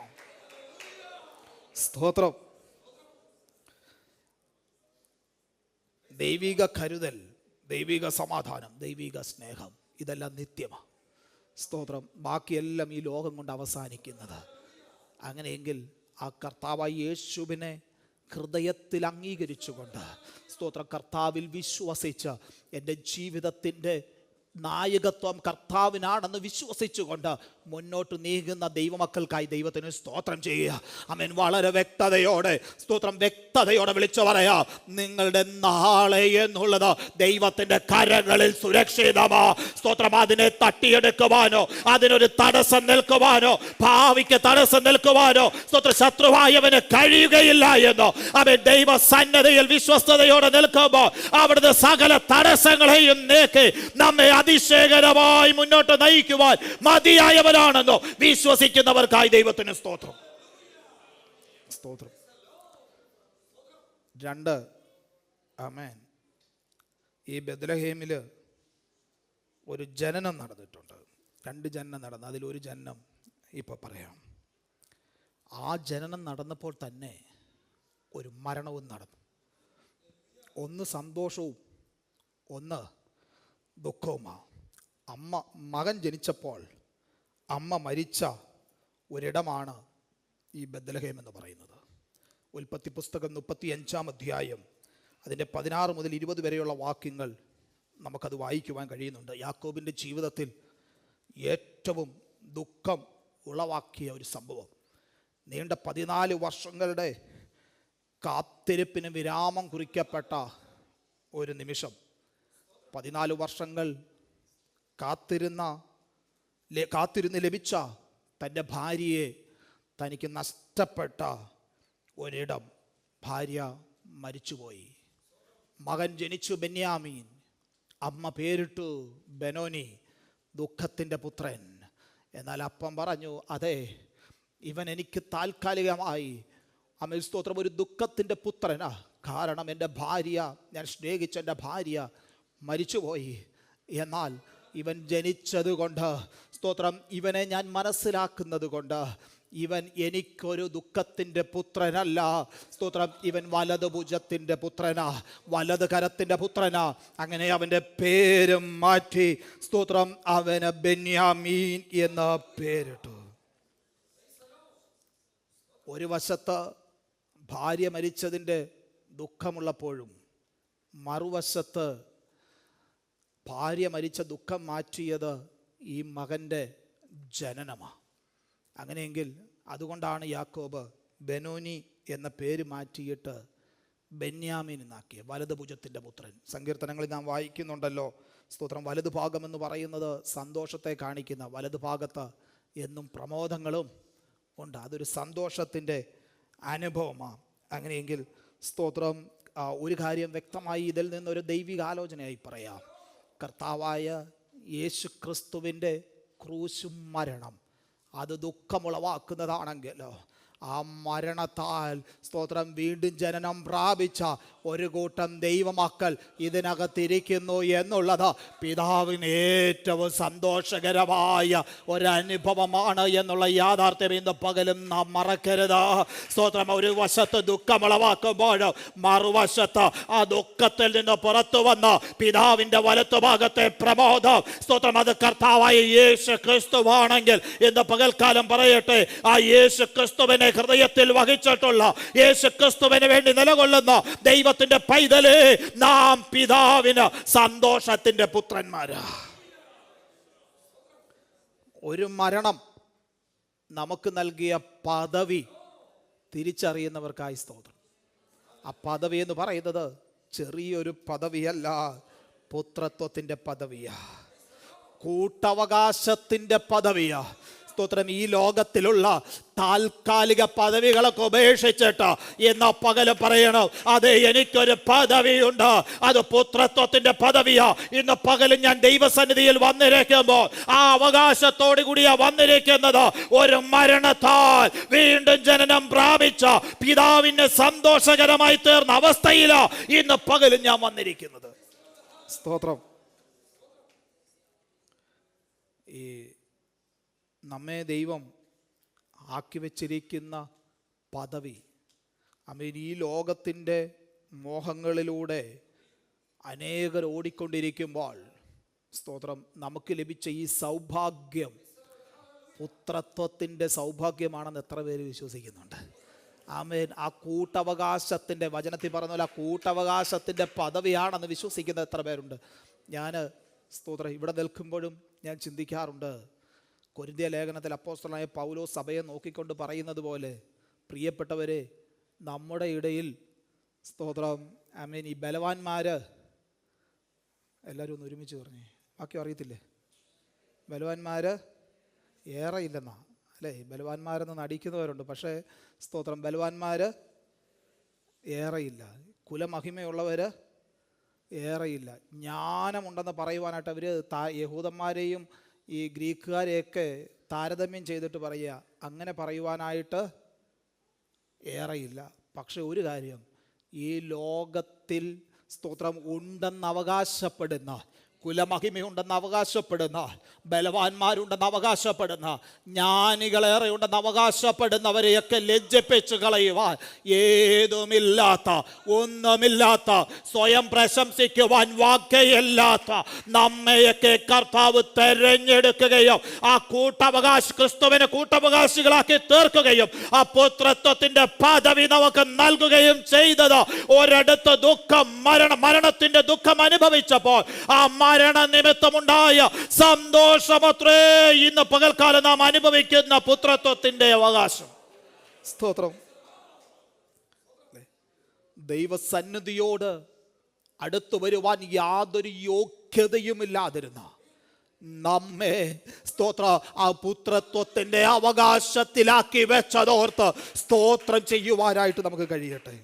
സ്തോത്രം. ദൈവിക കരുതൽ, ദൈവിക സമാധാനം, ദൈവിക സ്നേഹം, ഇതെല്ലാം നിത്യമാണ്. സ്തോത്രം. ബാക്കിയെല്ലാം ഈ ലോകം കൊണ്ട് അവസാനിക്കുന്നത്. അങ്ങനെയെങ്കിൽ ആ കർത്താവായ യേശുവിനെ ഹൃദയത്തിൽ അംഗീകരിച്ചുകൊണ്ട്, സ്തോത്രം, കർത്താവിൽ വിശ്വസിച്ച് എൻ്റെ ജീവിതത്തിൻ്റെ നായകത്വം കർത്താവിനാണെന്ന് വിശ്വസിച്ചുകൊണ്ട് മുന്നോട്ട് നീങ്ങുന്ന ദൈവമക്കൾക്കായി ദൈവത്തിന് സ്തോത്രം ചെയ്യുക. ആമേൻ. വളരെ വ്യക്തതയോടെ, സ്തോത്രം, വ്യക്തതയോടെ വിളിച്ചു പറയാ, നിങ്ങളുടെ നാളെ എന്നുള്ളത് ദൈവത്തിൻ്റെ കരങ്ങളിൽ സുരക്ഷിതമാ. സ്തോത്രം. അതിനെ തട്ടിയെടുക്കുവാനോ അതിനൊരു തടസ്സം നിൽക്കുവാനോ ഭാവിക്ക് തടസ്സം നിൽക്കുവാനോ സ്തോത്രം ശത്രുവായവന് കഴിയുകയില്ല എന്നോ അവൻ ദൈവ സന്നദ്ധയിൽ വിശ്വസ്തയോടെ നിൽക്കുമ്പോൾ അവിടുന്ന് സകല തടസ്സങ്ങളെയും നീക്കി നമ്മെ അതിശയകരമായി മുന്നോട്ട് നയിക്കുവാൻ മതിയായവരാണെന്നോ വിശ്വസിക്കുന്നവർക്കായി ദൈവത്തിന് സ്തോത്രം. സ്തോത്രം. 2, ആമേൻ. ഈ ബെത്ലഹേമിൽ ഒരു ജനനം നടന്നിട്ടുണ്ട്. 2 ജനനം നടന്നു. അതിലൊരു ജനനം ഇപ്പോൾ പറയാം. ആ ജനനം നടന്നപ്പോൾ തന്നെ ഒരു മരണവും നടന്നു. ഒന്ന് സന്തോഷവും ഒന്ന് ദുഃഖവുമാണ്. മകൻ ജനിച്ചപ്പോൾ അമ്മ മരിച്ച ഒരിടമാണ് ഈ ബെത്ലഹേം എന്ന് പറയുന്നത്. ഉൽപ്പത്തി പുസ്തകം 35-ാം അധ്യായം അതിൻ്റെ 16 മുതൽ 20 വരെയുള്ള വാക്യങ്ങൾ നമുക്കത് വായിക്കുവാൻ കഴിയുന്നുണ്ട്. യാക്കോബിൻ്റെ ജീവിതത്തിൽ ഏറ്റവും ദുഃഖം ഉളവാക്കിയ ഒരു സംഭവം. നീണ്ട 14 വർഷങ്ങളുടെ കാത്തിരിപ്പിന് വിരാമം കുറിക്കപ്പെട്ട ഒരു നിമിഷം. 14 വർഷങ്ങൾ കാത്തിരുന്ന് ലഭിച്ച തൻ്റെ ഭാര്യയെ തനിക്ക് നഷ്ടപ്പെട്ട ഒരിടം. ഭാര്യ മരിച്ചുപോയി. മകൻ ജനിച്ചു ബെന്യാമീൻ. അമ്മ പേരിട്ടു ബെനോനി, ദുഃഖത്തിൻ്റെ പുത്രൻ. എന്നാൽ അപ്പം പറഞ്ഞു, അതെ, ഇവൻ എനിക്ക് താൽക്കാലികമായി സ്തോത്രം ഒരു ദുഃഖത്തിൻ്റെ പുത്രനാ. കാരണം എൻ്റെ ഭാര്യ, ഞാൻ സ്നേഹിച്ച എൻ്റെ ഭാര്യ മരിച്ചുപോയി. എന്നാൽ ഇവൻ ജനിച്ചതുകൊണ്ട് സ്തോത്രം ഇവനെ ഞാൻ മനസ്സിലാക്കുന്നത് കൊണ്ട് ഇവൻ എനിക്കൊരു ദുഃഖത്തിൻ്റെ പുത്രനല്ല. സ്തോത്രം ഇവൻ വലത് ഭുജത്തിൻ്റെ പുത്രനാ, വലത് കരത്തിൻ്റെ പുത്രനാ. അങ്ങനെ അവൻ്റെ പേരും മാറ്റി സ്തോത്രം അവന് ബെന്യാമീൻ എന്ന പേരിട്ടു. ഒരു വശത്ത് ഭാര്യ മരിച്ചതിൻ്റെ ദുഃഖമുള്ളപ്പോഴും മറുവശത്ത് ഭാര്യ മരിച്ച ദുഃഖം മാറ്റിയത് ഈ മകൻ്റെ ജനനമാണ്. അങ്ങനെയെങ്കിൽ അതുകൊണ്ടാണ് യാക്കോബ് ബെനോനി എന്ന പേര് മാറ്റിയിട്ട് ബെന്യാമീൻ എന്നാക്കിയ വലത് ഭുജത്തിൻ്റെ പുത്രൻ. സങ്കീർത്തനങ്ങളിൽ നാം വായിക്കുന്നുണ്ടല്ലോ, സ്തോത്രം വലതു ഭാഗം എന്ന് പറയുന്നത് സന്തോഷത്തെ കാണിക്കുന്ന, വലതു ഭാഗത്ത് എന്നും പ്രമോദങ്ങളും ഉണ്ട്. അതൊരു സന്തോഷത്തിൻ്റെ അനുഭവമാണ്. അങ്ങനെയെങ്കിൽ സ്തോത്രം ഒരു കാര്യം വ്യക്തമായി ഇതിൽ നിന്നൊരു ദൈവിക ആലോചനയായി പറയാം. കർത്താവായ യേശു ക്രിസ്തുവിൻ്റെ ക്രൂശും മരണം അത് ദുഃഖമുളവാക്കുന്നതാണെങ്കിലോ ആ മരണത്താൽ സ്തോത്രം വീണ്ടും ജനനം പ്രാപിച്ച ഒരു കൂട്ടം ദൈവമക്കൾ ഇതിനകത്തിരിക്കുന്നു എന്നുള്ളത് പിതാവിന് ഏറ്റവും സന്തോഷകരമായ ഒരനുഭവമാണ് എന്നുള്ള യാഥാർത്ഥ്യം ഇന്ന് പകലും നാം മറക്കരുത്. സ്തോത്രം ഒരു വശത്ത് ദുഃഖമുളവാക്കുമ്പോൾ മറുവശത്ത് ആ ദുഃഖത്തിൽ നിന്ന് പുറത്തു വന്ന് പിതാവിൻ്റെ വലത്തുഭാഗത്തെ പ്രമോദം, സ്തോത്രം അത് കർത്താവായ യേശു ക്രിസ്തുവാണെങ്കിൽ ഇന്ന് പകൽക്കാലം പറയട്ടെ, ആ യേശു ക്രിസ്തുവിനെ ഹൃദയത്തിൽ വഹിച്ചിട്ടുള്ള, യേശു ക്രിസ്തുവിന് വേണ്ടി നിലകൊള്ളുന്ന ദൈവത്തിന്റെ പൈതലേ, നാം പിതാവിന് സന്തോഷത്തിന്റെ പുത്രന്മാരാ. ഒരു മരണം നമുക്ക് നൽകിയ പദവി തിരിച്ചറിയുന്നവർക്കായി സ്തോത്രം. ആ പദവി എന്ന് പറയുന്നത് ചെറിയൊരു പദവിയല്ല, പുത്രത്വത്തിന്റെ പദവിയാ, കൂട്ടവകാശത്തിന്റെ പദവിയാ. സ്തോത്രം ഈ ലോകത്തിലുള്ള താൽക്കാലിക പദവികളൊക്കെ ഉപേക്ഷിച്ചിട്ട് ഇന്ന് പകല് പറയണം, അതെ എനിക്കൊരു പദവിയുണ്ട്, അത് പുത്രത്വത്തിന്റെ പദവിയാ. ഇന്ന് പകലും ഞാൻ ദൈവസന്നിധിയിൽ വന്നിരിക്കുമ്പോൾ ആ അവകാശത്തോടു കൂടിയാ വന്നിരിക്കുന്നത്. ഒരു മരണത്താൽ വീണ്ടും ജനനം പ്രാപിച്ച പിതാവിന് സന്തോഷകരമായി തീർന്ന അവസ്ഥയിലാ ഇന്ന് പകലും ഞാൻ വന്നിരിക്കുന്നത്. സ്തോത്രം. ഈ നമ്മെ ദൈവം ആക്കി വച്ചിരിക്കുന്ന പദവി, ഈ ലോകത്തിൻ്റെ മോഹങ്ങളിലൂടെ അനേകർ ഓടിക്കൊണ്ടിരിക്കുമ്പോൾ സ്തോത്രം നമുക്ക് ലഭിച്ച ഈ സൗഭാഗ്യം പുത്രത്വത്തിൻ്റെ സൗഭാഗ്യമാണെന്ന് എത്ര പേര് വിശ്വസിക്കുന്നുണ്ട്? ആമേൻ. ആ കൂട്ടവകാശത്തിൻ്റെ, വചനത്തിൽ പറഞ്ഞ പോലെ ആ കൂട്ടവകാശത്തിൻ്റെ പദവിയാണെന്ന് വിശ്വസിക്കുന്ന എത്ര പേരുണ്ട്? ഞാൻ സ്തോത്രം ഇവിടെ നിൽക്കുമ്പോഴും ഞാൻ ചിന്തിക്കാറുണ്ട്, കൊരിന്ത്യ ലേഖനത്തിൽ അപ്പോസ്തലനായ പൗലോസ് സഭയെ നോക്കിക്കൊണ്ട് പറയുന്നത് പോലെ, പ്രിയപ്പെട്ടവരെ, നമ്മുടെ ഇടയിൽ സ്തോത്രം ഈ ബലവാന്മാര്, എല്ലാവരും ഒന്ന് ഒരുമിച്ച് പറഞ്ഞേ, ബാക്കി അറിയത്തില്ലേ? ബലവാന്മാര് ഏറെ ഇല്ലെന്നാ അല്ലേ? ബലവാന്മാരെന്ന് നടിക്കുന്നവരുണ്ട്, പക്ഷേ സ്തോത്രം ബലവാന്മാര് ഏറെയില്ല. കുലമഹിമയുള്ളവർ ഏറെയില്ല. ജ്ഞാനമുണ്ടെന്ന് പറയുവാനായിട്ട് അവർ യഹൂദന്മാരെയും ഈ ഗ്രീക്കുകാരെയൊക്കെ താരതമ്യം ചെയ്തിട്ട് പറയുക, അങ്ങനെ പറയുവാനായിട്ട് ഏറെയില്ല. പക്ഷെ ഒരു കാര്യം, ഈ ലോകത്തിൽ സ്തോത്രം ഉണ്ടെന്ന് അവകാശപ്പെടുന്ന കുലമഹിമയുണ്ടെന്ന് അവകാശപ്പെടുന്ന, ബലവാന്മാരുണ്ടെന്ന് അവകാശപ്പെടുന്ന, ജ്ഞാനികളേറെ ഉണ്ടെന്ന് അവകാശപ്പെടുന്നവരെയൊക്കെ ലജ്ജിപ്പിച്ചു കളയുവാൻ ഏതുമില്ലാത്ത, ഒന്നുമില്ലാത്ത, സ്വയം പ്രശംസിക്കുവാൻ വാക്കയില്ലാത്ത നമ്മയൊക്കെ കർത്താവ് തെരഞ്ഞെടുക്കുകയും ആ ക്രിസ്തുവിനെ കൂട്ടവകാശികളാക്കി തീർക്കുകയും ആ പുത്രത്വത്തിന്റെ പദവി നമുക്ക് നൽകുകയും ചെയ്തത് ഒരിടത്ത് മരണത്തിന്റെ ദുഃഖം അനുഭവിച്ചപ്പോൾ ആ മരണ നിമിത്തമുണ്ടായ സന്തോഷമത്രേ ഇന്ന് പകൽക്കാലം നാം അനുഭവിക്കുന്ന പുത്രത്വത്തിന്റെ അവകാശം. സ്തോത്രം. ദൈവസന്നിധിയോട് അടുത്തു വരുവാൻ യാതൊരു യോഗ്യതയുമില്ലാതിരുന്ന നമ്മെ ആ പുത്രത്വത്തിന്റെ അവകാശത്തിലാക്കി വെച്ചതോർത്ത് സ്തോത്രം ചെയ്യുവാനായിട്ട് നമുക്ക് കഴിയട്ടെ.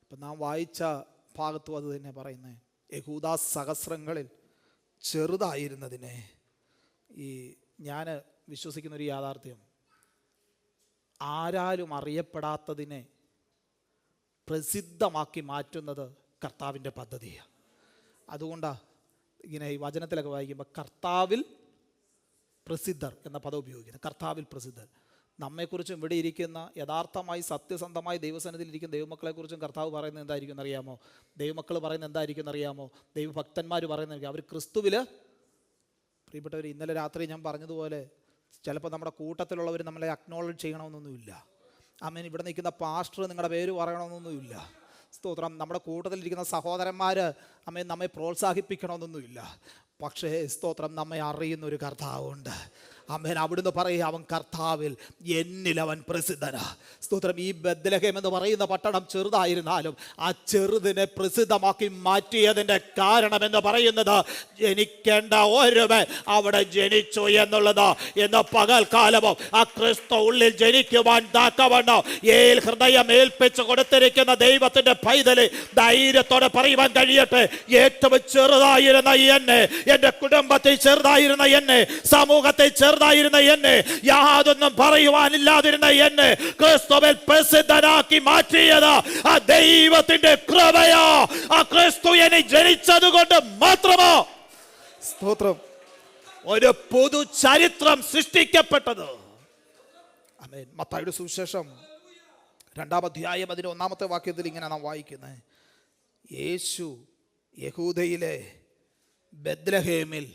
ഇപ്പം നാം വായിച്ച ഭാഗത്തും അത് തന്നെ പറയുന്നത്, യഹൂദാ സഹസ്രങ്ങളിൽ ചെറുതായിരുന്നതിനെ, ഞാൻ വിശ്വസിക്കുന്ന ഒരു യാഥാർത്ഥ്യം, ആരാലും അറിയപ്പെടാത്തതിനെ പ്രസിദ്ധമാക്കി മാറ്റുന്നത് കർത്താവിൻ്റെ പദ്ധതിയാണ്. അതുകൊണ്ടാണ് ഇങ്ങനെ ഈ വചനത്തിലൊക്കെ വായിക്കുമ്പോൾ കർത്താവിൽ പ്രസിദ്ധർ എന്ന പദം ഉപയോഗിക്കുന്നത്. കർത്താവിൽ പ്രസിദ്ധർ. നമ്മെക്കുറിച്ചും ഇവിടെ ഇരിക്കുന്ന യഥാർത്ഥമായി സത്യസന്ധമായി ദൈവസന്നിധിയിൽ ഇരിക്കുന്ന ദൈവമക്കളെക്കുറിച്ചും കർത്താവ് പറയുന്നത് എന്തായിരിക്കും എന്നറിയാമോ? ദൈവമക്കൾ പറയുന്നത് എന്തായിരിക്കും എന്നറിയാമോ? ദൈവഭക്തന്മാർ പറയുന്നത് അവർ ക്രിസ്തുവിൽ. പ്രിയപ്പെട്ടവർ, ഇന്നലെ രാത്രി ഞാൻ പറഞ്ഞതുപോലെ ചിലപ്പോൾ നമ്മുടെ കൂട്ടത്തിലുള്ളവർ നമ്മളെ അക്നോളജ് ചെയ്യണമെന്നൊന്നുമില്ല. ആമേൻ. ഇവിടെ നിൽക്കുന്ന പാസ്റ്റർ നിങ്ങളുടെ പേര് പറയണമെന്നൊന്നുമില്ല. സ്തോത്രം. നമ്മുടെ കൂട്ടത്തിലിരിക്കുന്ന സഹോദരന്മാർ നമ്മെ പ്രോത്സാഹിപ്പിക്കണമെന്നൊന്നുമില്ല. പക്ഷേ സ്തോത്രം, നമ്മെ അറിയുന്നൊരു കർത്താവുണ്ട്. ആമേൻ. അവിടുന്ന് പറയുക, അവൻ കർത്താവിൽ എന്നിൽ അവൻ പ്രസിദ്ധനാ. സ്തോത്രം. ഈ ബെത്ലഹേം എന്ന് പറയുന്ന പട്ടണം ചെറുതായിരുന്നാലും ആ ചെറുതിനെ പ്രസിദ്ധമാക്കി മാറ്റിയതിൻ്റെ കാരണമെന്ന് പറയുന്നത് ജനിക്കേണ്ട ഒരുവൻ അവിടെ ജനിച്ചു എന്നുള്ളത്. എന്ന് പകൽക്കാലവും ആ ക്രിസ്തു ഉള്ളിൽ ജനിക്കുവാൻ താക്കവണ്ണം ഹൃദയം ഏൽപ്പിച്ചു കൊടുത്തിരിക്കുന്ന ദൈവത്തിൻ്റെ പൈതല് ധൈര്യത്തോടെ പറയുവാൻ കഴിയട്ടെ, ഏറ്റവും ചെറുതായിരുന്ന എന്നെ, എൻ്റെ കുടുംബത്തിൽ ചെറുതായിരുന്ന എന്നെ, സമൂഹത്തിൽ ചെറുതായിരുന്ന എന്നെ, യാതൊന്നും പറയുവാനില്ലാതിരുന്ന എന്നെ ക്രിസ്തുവിൽ പ്രസിദ്ധനാക്കി മാറ്റിയത് ആ ദൈവത്തിന്റെ കൃപയോ, ആ ക്രിസ്തു എന്നെ ജനിച്ചത് കൊണ്ട് മാത്രമോ. സ്തോത്രം. ഒരു പുതു ചരിത്രം സൃഷ്ടിക്കപ്പെട്ടത്. ആമേൻ. മത്തായിയുടെ സുവിശേഷം 2-ാം അധ്യായം അതിന്റെ 1-ാമത്തെ വാക്യത്തിൽ ഇങ്ങനെ നാം വായിക്കുന്നത്, യേശു യഹൂദയിലെ ബെത്ലഹേമിൽ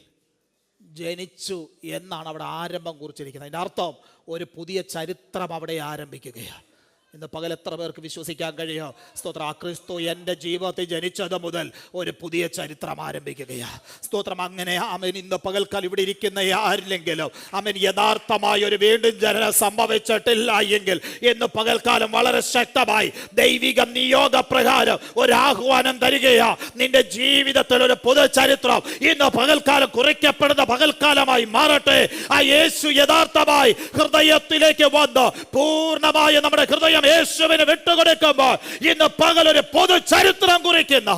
ജനിച്ചു എന്നാണ് അവിടെ ആരംഭം കുറിച്ചിരിക്കുന്നത്. അതിൻ്റെ അർത്ഥം ഒരു പുതിയ ചരിത്രം അവിടെ ആരംഭിക്കുകയാണ്. ഇന്ന് പകൽ എത്ര പേർക്ക് വിശ്വസിക്കാൻ കഴിയോ? സ്തോത്രം. ആ ക്രിസ്തു എൻ്റെ ജീവിതത്തിൽ ജനിച്ചത് മുതൽ ഒരു പുതിയ ചരിത്രം ആരംഭിക്കുകയാണ്. സ്തോത്രം. അങ്ങനെ ആമേൻ. ഇന്ന് പകൽക്കാലം ഇവിടെ ഇരിക്കുന്ന ആരില്ലെങ്കിലും ആമേൻ യഥാർത്ഥമായ ഒരു വീണ്ടും ജനനം സംഭവിച്ചിട്ടില്ല എങ്കിൽ ഇന്ന് പകൽക്കാലം വളരെ ശക്തമായി ദൈവിക നിയോഗപ്രകാരം ഒരു ആഹ്വാനം തരികയാ. നിന്റെ ജീവിതത്തിൽ ഒരു പുതു ചരിത്രം ഇന്ന് പകൽക്കാലം കുറിക്കപ്പെടുന്ന പകൽക്കാലമായി മാറട്ടെ. ആ യേശു യഥാർത്ഥമായി ഹൃദയത്തിലേക്ക് വന്ന് പൂർണ്ണമായ നമ്മുടെ ഹൃദയം യേശുവിനെ വിട്ടുകൊടുക്കുമ്പോൾ ഇന്ന് പകൽ ഒരു പൊതു ചരിത്രം കുറിക്കുന്ന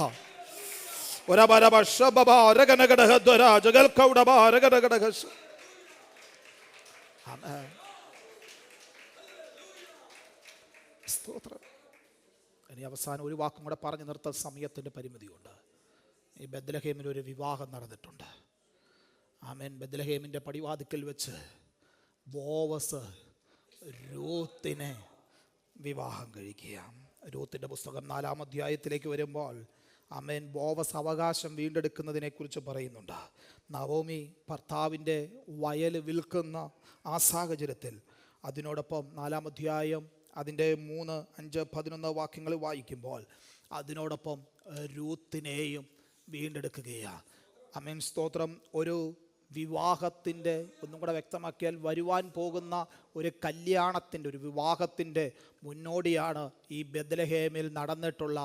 ഇനി അവസാനം ഒരു വാക്കും കൂടെ പറഞ്ഞു നിർത്താൻ സമയത്തിന്റെ പരിമിതിയുണ്ട്. ഈ ബെത്ലഹേമിൽ ഒരു വിവാഹം നടന്നിട്ടുണ്ട്. ആമേൻ. ബെത്ലഹേമിന്റെ പടിവാതിക്കൽ വെച്ച് ബോവസ് രൂത്തിനെ വിവാഹം കഴിക്കുക. രൂത്തിന്റെ പുസ്തകം 4-ാം അധ്യായത്തിലേക്ക് വരുമ്പോൾ ആമേൻ ബോവസ് അവകാശം വീണ്ടെടുക്കുന്നതിനെ കുറിച്ച് പറയുന്നുണ്ട്. നവോമി ഭർത്താവിൻ്റെ വയൽ വിൽക്കുന്ന ആ സാഹചര്യത്തിൽ അതിനോടൊപ്പം 4-ാം അധ്യായം അതിൻ്റെ 3, 5, 11 വാക്യങ്ങൾ വായിക്കുമ്പോൾ അതിനോടൊപ്പം രൂത്തിനെയും വീണ്ടെടുക്കുകയാണ്. ആമേൻ. സ്തോത്രം. ഒരു വിവാഹത്തിൻ്റെ, ഒന്നും കൂടെ വ്യക്തമാക്കിയാൽ വരുവാൻ പോകുന്ന ഒരു കല്യാണത്തിൻ്റെ, ഒരു വിവാഹത്തിൻ്റെ മുന്നോടിയാണ് ഈ ബെത്ലഹേമിൽ നടന്നിട്ടുള്ള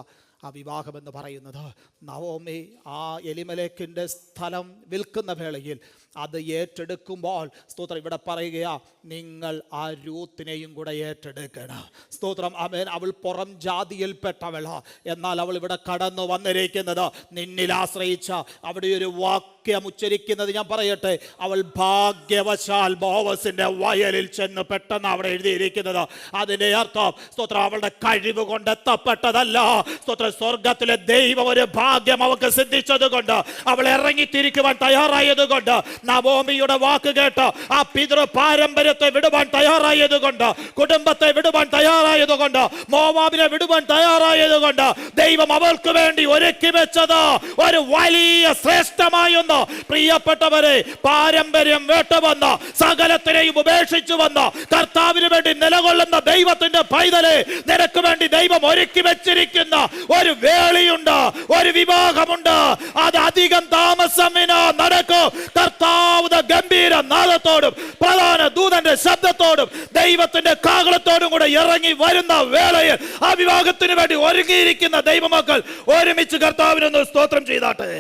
ആ വിവാഹമെന്ന് പറയുന്നത്. നവോമി ആ എലിമലേക്കിൻ്റെ സ്ഥലം വിൽക്കുന്ന വേളയിൽ അത് ഏറ്റെടുക്കുമ്പോൾ സ്തോത്രം ഇവിടെ പറയുകയാ, നിങ്ങൾ ആ രൂത്തിനെയും കൂടെ ഏറ്റെടുക്കണം. സ്തോത്രം. ആമേൻ. അവൾ പുറം ജാതിയിൽപ്പെട്ടവള, എന്നാൽ അവൾ ഇവിടെ കടന്നു വന്നിരിക്കുന്നത് നിന്നിൽ ആശ്രയിച്ച അവിടെ ഒരു വാക്യം ഉച്ചരിക്കുന്നത് ഞാൻ പറയട്ടെ, അവൾ ഭാഗ്യവശാൽ ബോവസിന്റെ വയലിൽ ചെന്ന് പെട്ടെന്ന് അവിടെ എഴുതിയിരിക്കുന്നത്. അതിൻ്റെ അർത്ഥം സ്തോത്രം അവളുടെ കഴിവ് കൊണ്ട് എത്തപ്പെട്ടതല്ല. സ്തോത്രം സ്തോത്രം, സ്വർഗത്തിലെ ദൈവം ഒരു ഭാഗ്യം അവൾക്ക് സിദ്ധിച്ചത് കൊണ്ട്, അവൾ ഇറങ്ങിത്തിരിക്കുവാൻ തയ്യാറായത് കൊണ്ട്, നവോമിയുടെ വാക്ക് കേട്ട് ആ പിതൃ പാരമ്പര്യത്തെ വിടുവാൻ തയ്യാറായത് കൊണ്ട്, കുടുംബത്തെ വിടുവാൻ തയ്യാറായത് കൊണ്ട്, മോവാബിനെ വിടുവാൻ തയ്യാറായത് കൊണ്ട്, ദൈവം അവൾക്ക് വേണ്ടി ഒരുക്കി വെച്ചത് ഒരു വലിയ ശ്രേഷ്ഠമായൊന്ന്. പ്രിയപ്പെട്ടവരെ, പാരമ്പര്യം വേട്ടുവന്ന് സകലത്തിനെയും ഉപേക്ഷിച്ചു വന്ന് കർത്താവിന് വേണ്ടി നിലകൊള്ളുന്ന ദൈവത്തിന്റെ പൈതലെ, നിനക്ക് വേണ്ടി ദൈവം ഒരുക്കി വെച്ചിരിക്കുന്ന ഒരു വേളിയുണ്ട്, ഒരു വിവാഹമുണ്ട്. അത് അധികം താമസമിന് നടക്കും. കർത്താവ് ഗംഭീര നാദത്തോടും പ്രധാന ദൂതന്റെ ശബ്ദത്തോടും ദൈവത്തിന്റെ കാഹളത്തോടും കൂടെ ഇറങ്ങി വരുന്ന വേളയിൽ ആ വിവാഹത്തിന് വേണ്ടി ഒരുങ്ങിയിരിക്കുന്ന ദൈവമക്കൾ ഒരുമിച്ച് കർത്താവിനൊന്ന് സ്തോത്രം ചെയ്താട്ടെ.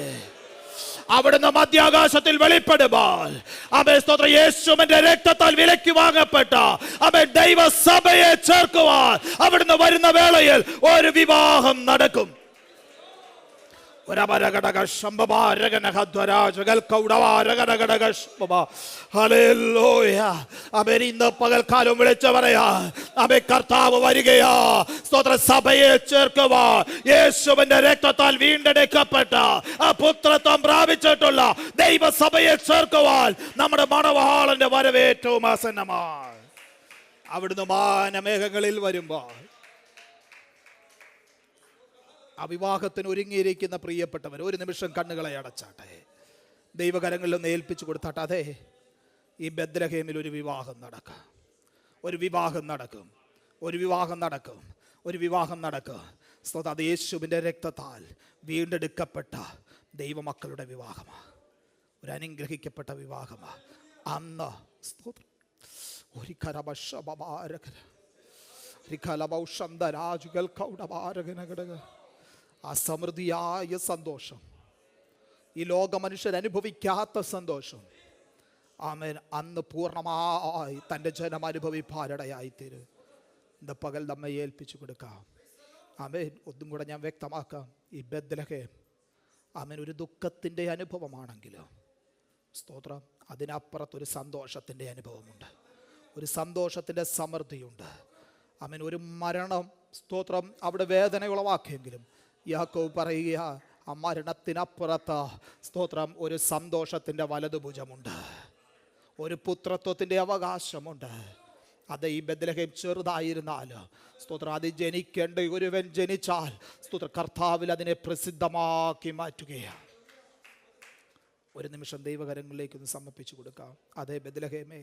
അവിടുന്ന് മധ്യാകാശത്തിൽ വെളിപ്പെടുമ്പോൾ അവൻ സ്തോത്രം, യേശുവിന്റെ രക്തത്താൽ വിലയ്ക്ക് വാങ്ങപ്പെട്ട അവൻ ദൈവസഭയെ ചേർക്കുവാൻ അവിടുന്ന് വരുന്ന വേളയിൽ ഒരു വിവാഹം നടക്കും. ഇന്ന് പകൽക്കാലം വിളിച്ചു പറയാ, അവൻ കർത്താവ് വരികയാ. സ്തോത്ര, സഭയെ ചേർക്കുവാ യേശുവിന്റെ രക്തത്താൽ വീണ്ടെടുക്കപ്പെട്ട ആ പുത്രത്വം പ്രാപിച്ചിട്ടുള്ള ദൈവസഭയെ ചേർക്കുവാൻ നമ്മുടെ മണവാളന്റെ വരവേറ്റവും ആസന്നമാണ്. അവിടുന്ന് മാനമേഘങ്ങളിൽ വരുമ്പോൾ ആ വിവാഹത്തിന് ഒരുങ്ങിയിരിക്കുന്ന പ്രിയപ്പെട്ടവർ ഒരു നിമിഷം കണ്ണുകളെ അടച്ചാട്ടെ, ദൈവകരങ്ങളിലൊന്ന് ഏൽപ്പിച്ചു കൊടുത്താട്ടെ. അതെ, ഈ ബെത്ലഹേമിൽ ഒരു വിവാഹം നടക്കും, ഒരു വിവാഹം നടക്കും, ഒരു വിവാഹം നടക്കും, ഒരു വിവാഹം നടക്കും. സ്തോത്രം, അത് യേശുവിൻ്റെ രക്തത്താൽ വീണ്ടെടുക്കപ്പെട്ട ദൈവമക്കളുടെ വിവാഹമാണ്, ഒരു അനുഗ്രഹിക്കപ്പെട്ട വിവാഹമാണ്. അന്ന് സ്തോത്രം ഒരു ആ സമൃദ്ധിയായ സന്തോഷം, ഈ ലോക മനുഷ്യർ അനുഭവിക്കാത്ത സന്തോഷം, ആമേൻ, അന്ന് പൂർണ്ണമായി തൻ്റെ ജനം അനുഭവിപ്പാനിടയായിത്തീരും. ഇന്ന് പകൽ നമ്മെ ഏൽപ്പിച്ചു കൊടുക്കാം. ആമേൻ. ഒന്നും കൂടെ ഞാൻ വ്യക്തമാക്കാം. ഈ ബെത്ലഹേം ആമേൻ ഒരു ദുഃഖത്തിൻ്റെ അനുഭവമാണെങ്കിലും സ്തോത്രം, അതിനപ്പുറത്തൊരു സന്തോഷത്തിൻ്റെ അനുഭവമുണ്ട്, ഒരു സന്തോഷത്തിൻ്റെ സമൃദ്ധിയുണ്ട്. ആമേൻ. ഒരു മരണം സ്തോത്രം അവിടെ വേദന ഉളവാക്കിയെങ്കിലും യാക്കോബ് പറയുക, ആ മരണത്തിനപ്പുറത്ത് സ്തോത്രം ഒരു സന്തോഷത്തിൻ്റെ വലതുഭുജമുണ്ട്, ഒരു പുത്രത്വത്തിൻ്റെ അവകാശമുണ്ട്. അത് ഈ ബെത്ലഹേം ചെറുതായിരുന്നാൽ സ്തോത്രം, അത് ജനിക്കേണ്ട ഒരുവൻ ജനിച്ചാൽ സ്തോത്രം കർത്താവിൽ അതിനെ പ്രസിദ്ധമാക്കി മാറ്റുകയാണ്. ഒരു നിമിഷം ദൈവകരങ്ങളിലേക്കൊന്ന് സമർപ്പിച്ചു കൊടുക്കാം. അതേ ബെത്ലഹേമേ,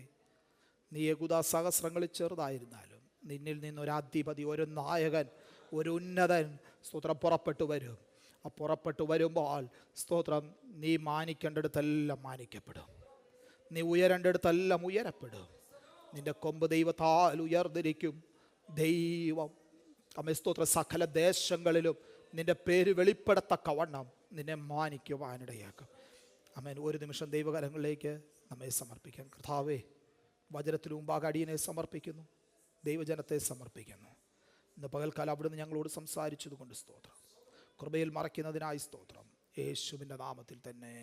നീ യഹൂദ സഹസ്രങ്ങളിൽ ചെറുതായിരുന്നാലും നിന്നിൽ നിന്നൊരധിപതി, ഒരു നായകൻ, ഒരു ഉന്നതൻ സ്തോത്രം പുറപ്പെട്ടു വരും. ആ പുറപ്പെട്ടു വരുമ്പോൾ സ്തോത്രം നീ മാനിക്കേണ്ടടുത്തെല്ലാം മാനിക്കപ്പെടും, നീ ഉയരേണ്ടടുത്തെല്ലാം ഉയരപ്പെടും. നിന്റെ കൊമ്പ് ദൈവത്താൽ ഉയർന്നിരിക്കും. ദൈവം അമ്മ സ്തോത്ര സകല ദേശങ്ങളിലും നിന്റെ പേര് വെളിപ്പെടത്തക്കവണ്ണം നിന്നെ മാനിക്കുവാനിടയാക്കും. അമ്മേൻ. ഒരു നിമിഷം ദൈവകരങ്ങളിലേക്ക് നമ്മെ സമർപ്പിക്കാം. കർത്താവേ, വചനത്തിനു മുമ്പാകെ അടിയനെ സമർപ്പിക്കുന്നു, ദൈവജനത്തെ സമർപ്പിക്കുന്നു. ഇന്ന് പകൽക്കാലം അവിടുന്ന് ഞങ്ങളോട് സംസാരിച്ചത് കൊണ്ട് സ്തോത്രം, കൃപയിൽ മറയ്ക്കുന്നതിനായി സ്തോത്രം, യേശുവിൻ്റെ നാമത്തിൽ തന്നെ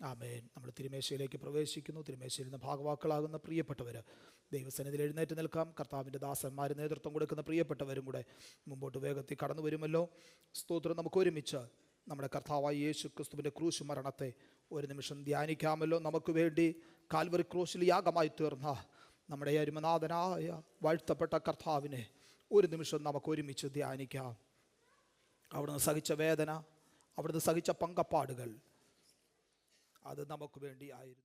ആമേൻ. നമ്മൾ തിരുമേശയിലേക്ക് പ്രവേശിക്കുന്നു. തിരുമേശയിൽ നിന്ന് ഭാഗവാക്കളാകുന്ന പ്രിയപ്പെട്ടവർ ദൈവസന്നിധിയിൽ എഴുന്നേറ്റ് നിൽക്കാം. കർത്താവിൻ്റെ ദാസന്മാർ നേതൃത്വം കൊടുക്കുന്ന പ്രിയപ്പെട്ടവരും കൂടെ മുമ്പോട്ട് വേഗത്തിൽ കടന്നു വരുമല്ലോ. സ്തോത്രം. നമുക്ക് ഒരുമിച്ച് നമ്മുടെ കർത്താവായ യേശു ക്രിസ്തുവിൻ്റെ ക്രൂശ് മരണത്തെ ഒരു നിമിഷം ധ്യാനിക്കാമല്ലോ. നമുക്ക് വേണ്ടി കാൽവറി ക്രൂശിൽ യാഗമായി തീർന്ന നമ്മുടെ അരുമനാഥനായ വാഴ്ത്തപ്പെട്ട കർത്താവിനെ ഒരു നിമിഷം നമുക്ക് ഒരുമിച്ച് ധ്യാനിക്കാം. അവിടുന്ന് സഹിച്ച വേദന, അവിടുന്ന് സഹിച്ച പങ്കപ്പാടുകൾ, അത് നമുക്ക് വേണ്ടിയായിരുന്നു.